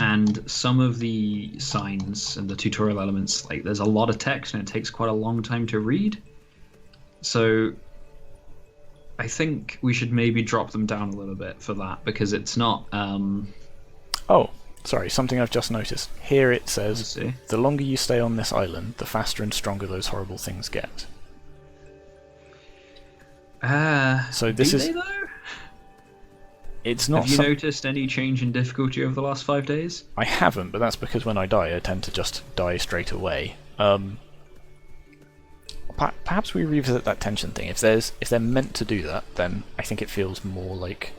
Speaker 2: and some of the signs and the tutorial elements, like there's a lot of text and it takes quite a long time to read. So I think we should maybe drop them down a little bit for that, because it's not
Speaker 1: Oh, sorry, something I've just noticed. Here it says, the longer you stay on this island, the faster and stronger those horrible things get. So this is...
Speaker 2: They, though?
Speaker 1: It's not.
Speaker 2: Have you noticed any change in difficulty over the last 5 days?
Speaker 1: I haven't, but that's because when I die, I tend to just die straight away. Perhaps we revisit that tension thing. If they're meant to do that, then I think it feels more like...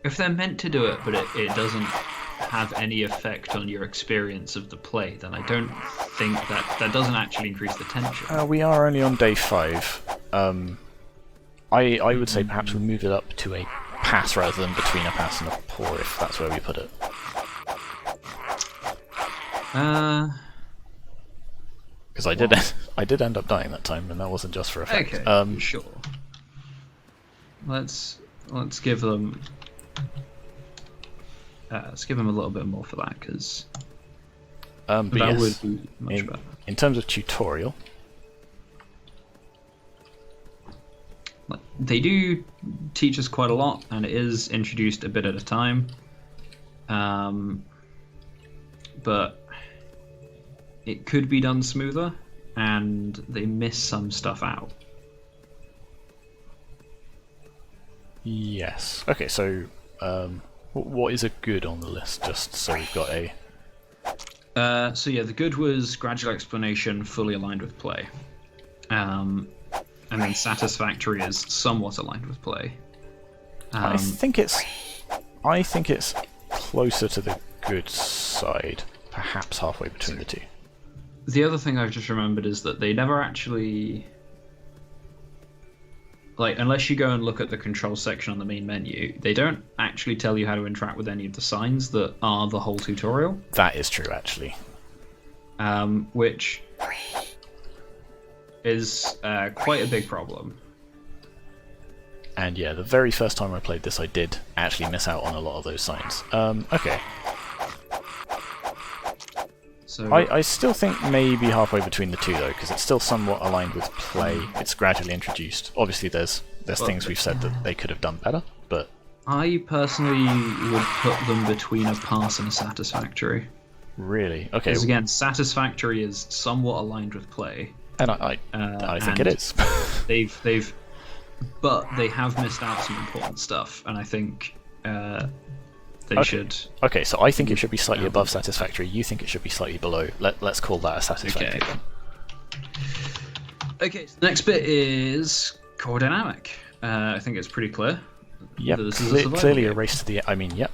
Speaker 2: If they're meant to do it, but it doesn't have any effect on your experience of the play, then I don't think that doesn't actually increase the tension.
Speaker 1: We are only on day 5. I would say perhaps we move it up to a pass rather than between a pass and a pour, if that's where we put it. Because I did end up dying that time, and that wasn't just for effect.
Speaker 2: Okay, sure. Let's give them a little bit more for that, because that would be much better.
Speaker 1: In terms of tutorial,
Speaker 2: they do teach us quite a lot, and it is introduced a bit at a time. But it could be done smoother, and they miss some stuff out.
Speaker 1: Yes. Okay, so what is a good on the list, just so we've got a...
Speaker 2: So yeah, the good was gradual explanation, fully aligned with play. And then satisfactory is somewhat aligned with play.
Speaker 1: I think it's closer to the good side, perhaps halfway between the two.
Speaker 2: The other thing I've just remembered is that they never actually... unless you go and look at the control section on the main menu, they don't actually tell you how to interact with any of the signs that are the whole tutorial.
Speaker 1: That is true, actually.
Speaker 2: Which is quite a big problem.
Speaker 1: And yeah, the very first time I played this, I did actually miss out on a lot of those signs. Okay.
Speaker 2: So
Speaker 1: I still think maybe halfway between the two, though, because it's still somewhat aligned with play. It's gradually introduced. Obviously, there's things we've said that they could have done better, but...
Speaker 2: I personally would put them between a pass and a satisfactory.
Speaker 1: Really? Okay.
Speaker 2: Because again, satisfactory is somewhat aligned with play.
Speaker 1: And I think it is.
Speaker 2: But they have missed out some important stuff, and I think they should.
Speaker 1: Okay, so I think it should be slightly above satisfactory. You think it should be slightly below. Let's call that a satisfactory.
Speaker 2: Okay. So the next bit is core dynamic. I think it's pretty clear.
Speaker 1: Yep,
Speaker 2: This is a survival
Speaker 1: clearly a
Speaker 2: game.
Speaker 1: race to the. I mean, yep.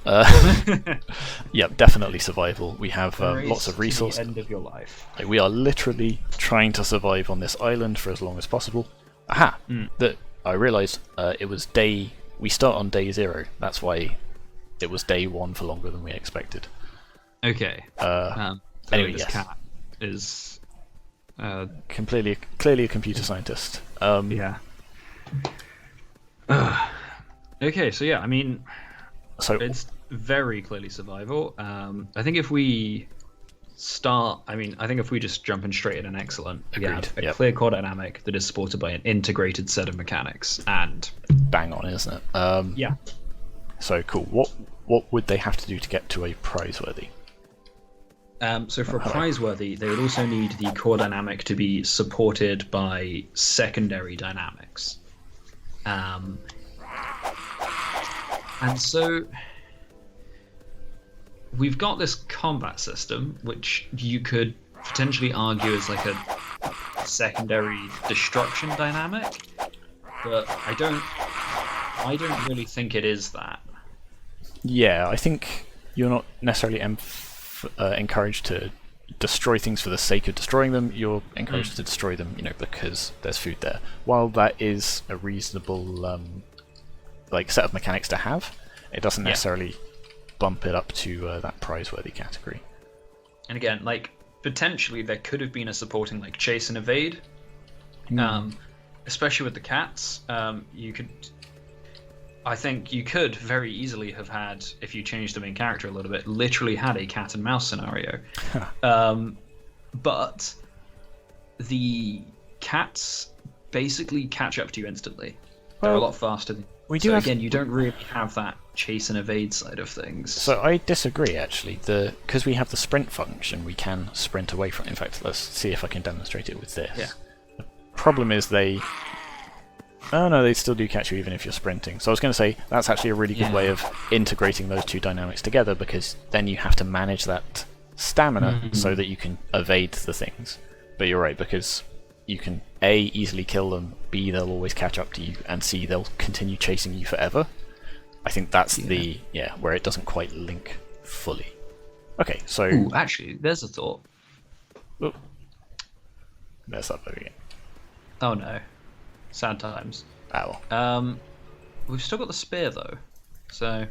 Speaker 1: Yep, definitely survival. We have lots of resources.
Speaker 2: To the end of your life.
Speaker 1: Like, we are literally trying to survive on this island for as long as possible. Aha! That I realised it was day. We start on day 0. That's why it was day 1 for longer than we expected.
Speaker 2: Okay.
Speaker 1: Anyway,
Speaker 2: this
Speaker 1: yes.
Speaker 2: cat is.
Speaker 1: Clearly a computer scientist.
Speaker 2: Yeah. Okay, so yeah, I mean,
Speaker 1: So
Speaker 2: it's very clearly survival. I think if we start, I think if we just jump in straight in an excellent, we have a
Speaker 1: Yep.
Speaker 2: clear core dynamic that is supported by an integrated set of mechanics, and
Speaker 1: bang on, isn't it?
Speaker 2: yeah.
Speaker 1: So cool. What would they have to do to get to a prizeworthy?
Speaker 2: So for a prizeworthy, they would also need the core dynamic to be supported by secondary dynamics. And so we've got this combat system, which you could potentially argue is like a secondary destruction dynamic, but I don't really think it is that.
Speaker 1: Yeah, I think you're not necessarily encouraged to destroy things for the sake of destroying them. You're encouraged to destroy them, because there's food there. While that is a reasonable set of mechanics to have, it doesn't necessarily bump it up to that prizeworthy category.
Speaker 2: And again, potentially there could have been a supporting chase and evade, especially with the cats. I think you could very easily have had, if you changed the main character a little bit, literally had a cat and mouse scenario. But the cats basically catch up to you instantly. They're a lot faster. Again, you don't really have that chase and evade side of things.
Speaker 1: So I disagree, actually. Because we have the sprint function, we can sprint away from it. In fact, let's see if I can demonstrate it with this.
Speaker 2: Yeah.
Speaker 1: The problem is they still do catch you even if you're sprinting. So I was going to say, that's actually a really good way of integrating those two dynamics together, because then you have to manage that stamina so that you can evade the things. But you're right, because you can A, easily kill them, B, they'll always catch up to you, and C, they'll continue chasing you forever. I think that's where it doesn't quite link fully. Okay, so...
Speaker 2: Ooh, actually, there's a thought.
Speaker 1: Oop. There's that again.
Speaker 2: Oh no. Sad times.
Speaker 1: Ow.
Speaker 2: We've still got the spear though. So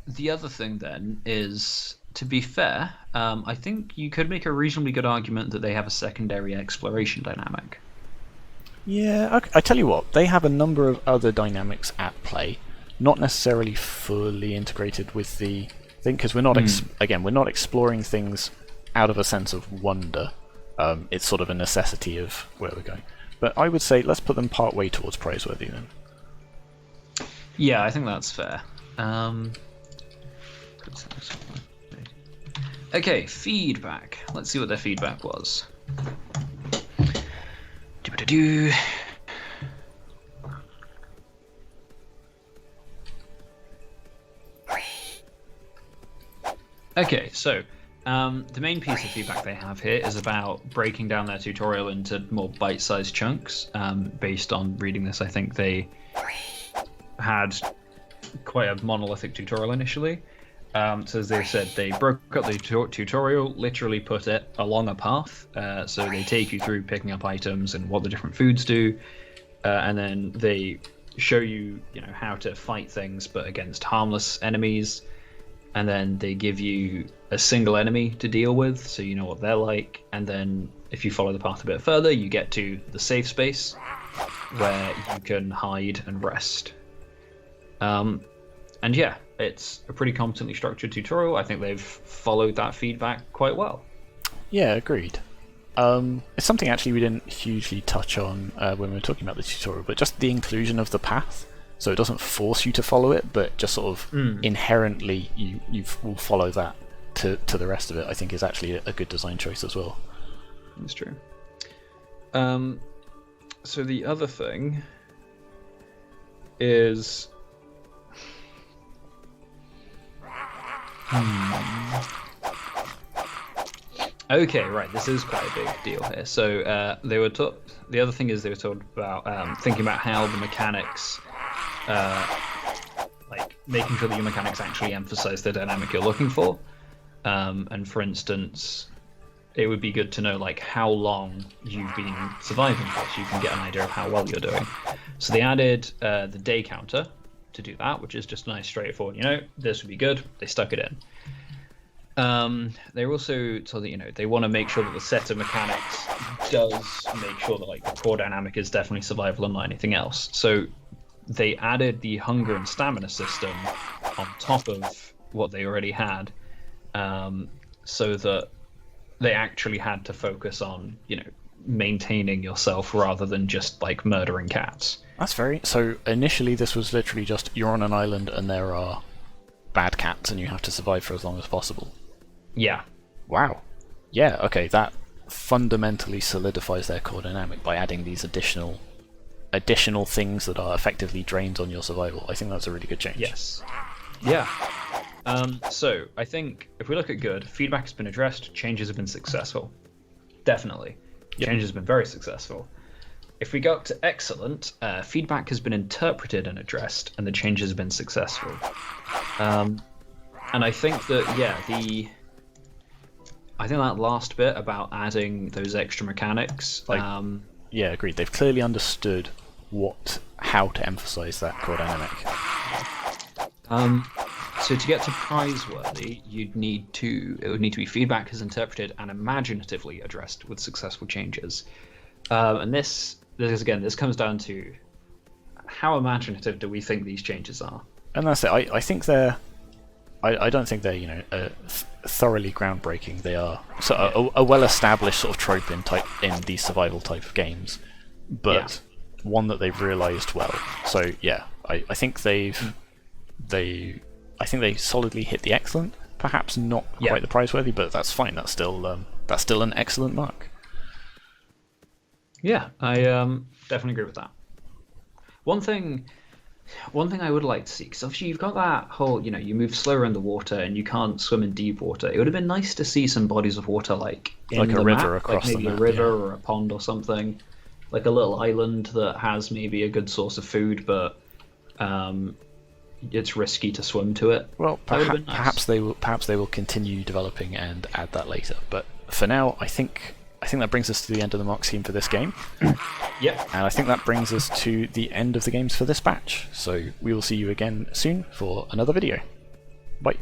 Speaker 2: the other thing then is, to be fair, I think you could make a reasonably good argument that they have a secondary exploration dynamic.
Speaker 1: Yeah, I tell you what, they have a number of other dynamics at play, not necessarily fully integrated with the thing, because we're not we're not exploring things out of a sense of wonder. It's sort of a necessity of where we're going. But I would say let's put them part way towards prizeworthy then.
Speaker 2: Yeah, I think that's fair. Okay, feedback. Let's see what their feedback was. Do-ba-da-doo. Okay, so the main piece of feedback they have here is about breaking down their tutorial into more bite-sized chunks. Based on reading this, I think they had quite a monolithic tutorial initially. So as they said, they broke up the tutorial, literally put it along a path. So they take you through picking up items and what the different foods do, and then they show you, how to fight things, but against harmless enemies. And then they give you a single enemy to deal with, so you know what they're like. And then if you follow the path a bit further, you get to the safe space where you can hide and rest. And yeah, it's a pretty competently structured tutorial. I think they've followed that feedback quite well.
Speaker 1: Yeah, agreed. It's something actually we didn't hugely touch on when we were talking about the tutorial, but just the inclusion of the path. So it doesn't force you to follow it, but just sort of inherently you will follow that to the rest of it, I think is actually a good design choice as well.
Speaker 2: That's true. So the other thing is... Okay, right, this is quite a big deal here. So they were the other thing is they were told about thinking about how the mechanics like making sure that your mechanics actually emphasize the dynamic you're looking for. And for instance, it would be good to know like how long you've been surviving for, so you can get an idea of how well you're doing. So they added the day counter to do that, which is just nice, straightforward. This would be good. They stuck it in. They're also told that they want to make sure that the set of mechanics does make sure that like the core dynamic is definitely survival and not anything else. So they added the hunger and stamina system on top of what they already had, so that they actually had to focus on maintaining yourself rather than just like murdering cats.
Speaker 1: That's very... So initially this was literally just you're on an island and there are bad cats and you have to survive for as long as possible.
Speaker 2: Yeah.
Speaker 1: Wow. Yeah, okay, that fundamentally solidifies their core dynamic by adding these additional things that are effectively drains on your survival. I think that's a really good change.
Speaker 2: Yes. Yeah. So I think if we look at good, feedback has been addressed, changes have been successful. Definitely.
Speaker 1: Yep.
Speaker 2: Changes have been very successful. If we go up to excellent, feedback has been interpreted and addressed, and the changes have been successful. And I think that, I think that last bit about adding those extra mechanics...
Speaker 1: yeah, agreed. They've clearly understood how to emphasize that core dynamic.
Speaker 2: So to get to praiseworthy, it would need to be feedback as interpreted and imaginatively addressed with successful changes. And this comes down to how imaginative do we think these changes are?
Speaker 1: And that's it. I think they're... I don't think they're thoroughly groundbreaking. They are a well-established sort of trope in these survival type of games, but one that they've realised well. So yeah, I think they solidly hit the excellent. Perhaps not quite the praiseworthy, but that's fine. That's still an excellent mark.
Speaker 2: Yeah, I definitely agree with that. One thing I would like to see, because obviously you've got that whole, you move slower in the water and you can't swim in deep water. It would have been nice to see some bodies of water like in
Speaker 1: like
Speaker 2: the
Speaker 1: a river
Speaker 2: map,
Speaker 1: across
Speaker 2: like maybe
Speaker 1: the map,
Speaker 2: a river or a pond or something, like a little island that has maybe a good source of food, but it's risky to swim to it.
Speaker 1: Well,
Speaker 2: Nice.
Speaker 1: perhaps they will continue developing and add that later. But for now, I think that brings us to the end of the mark scheme for this game.
Speaker 2: Yep.
Speaker 1: And I think that brings us to the end of the games for this batch. So we will see you again soon for another video. Bye.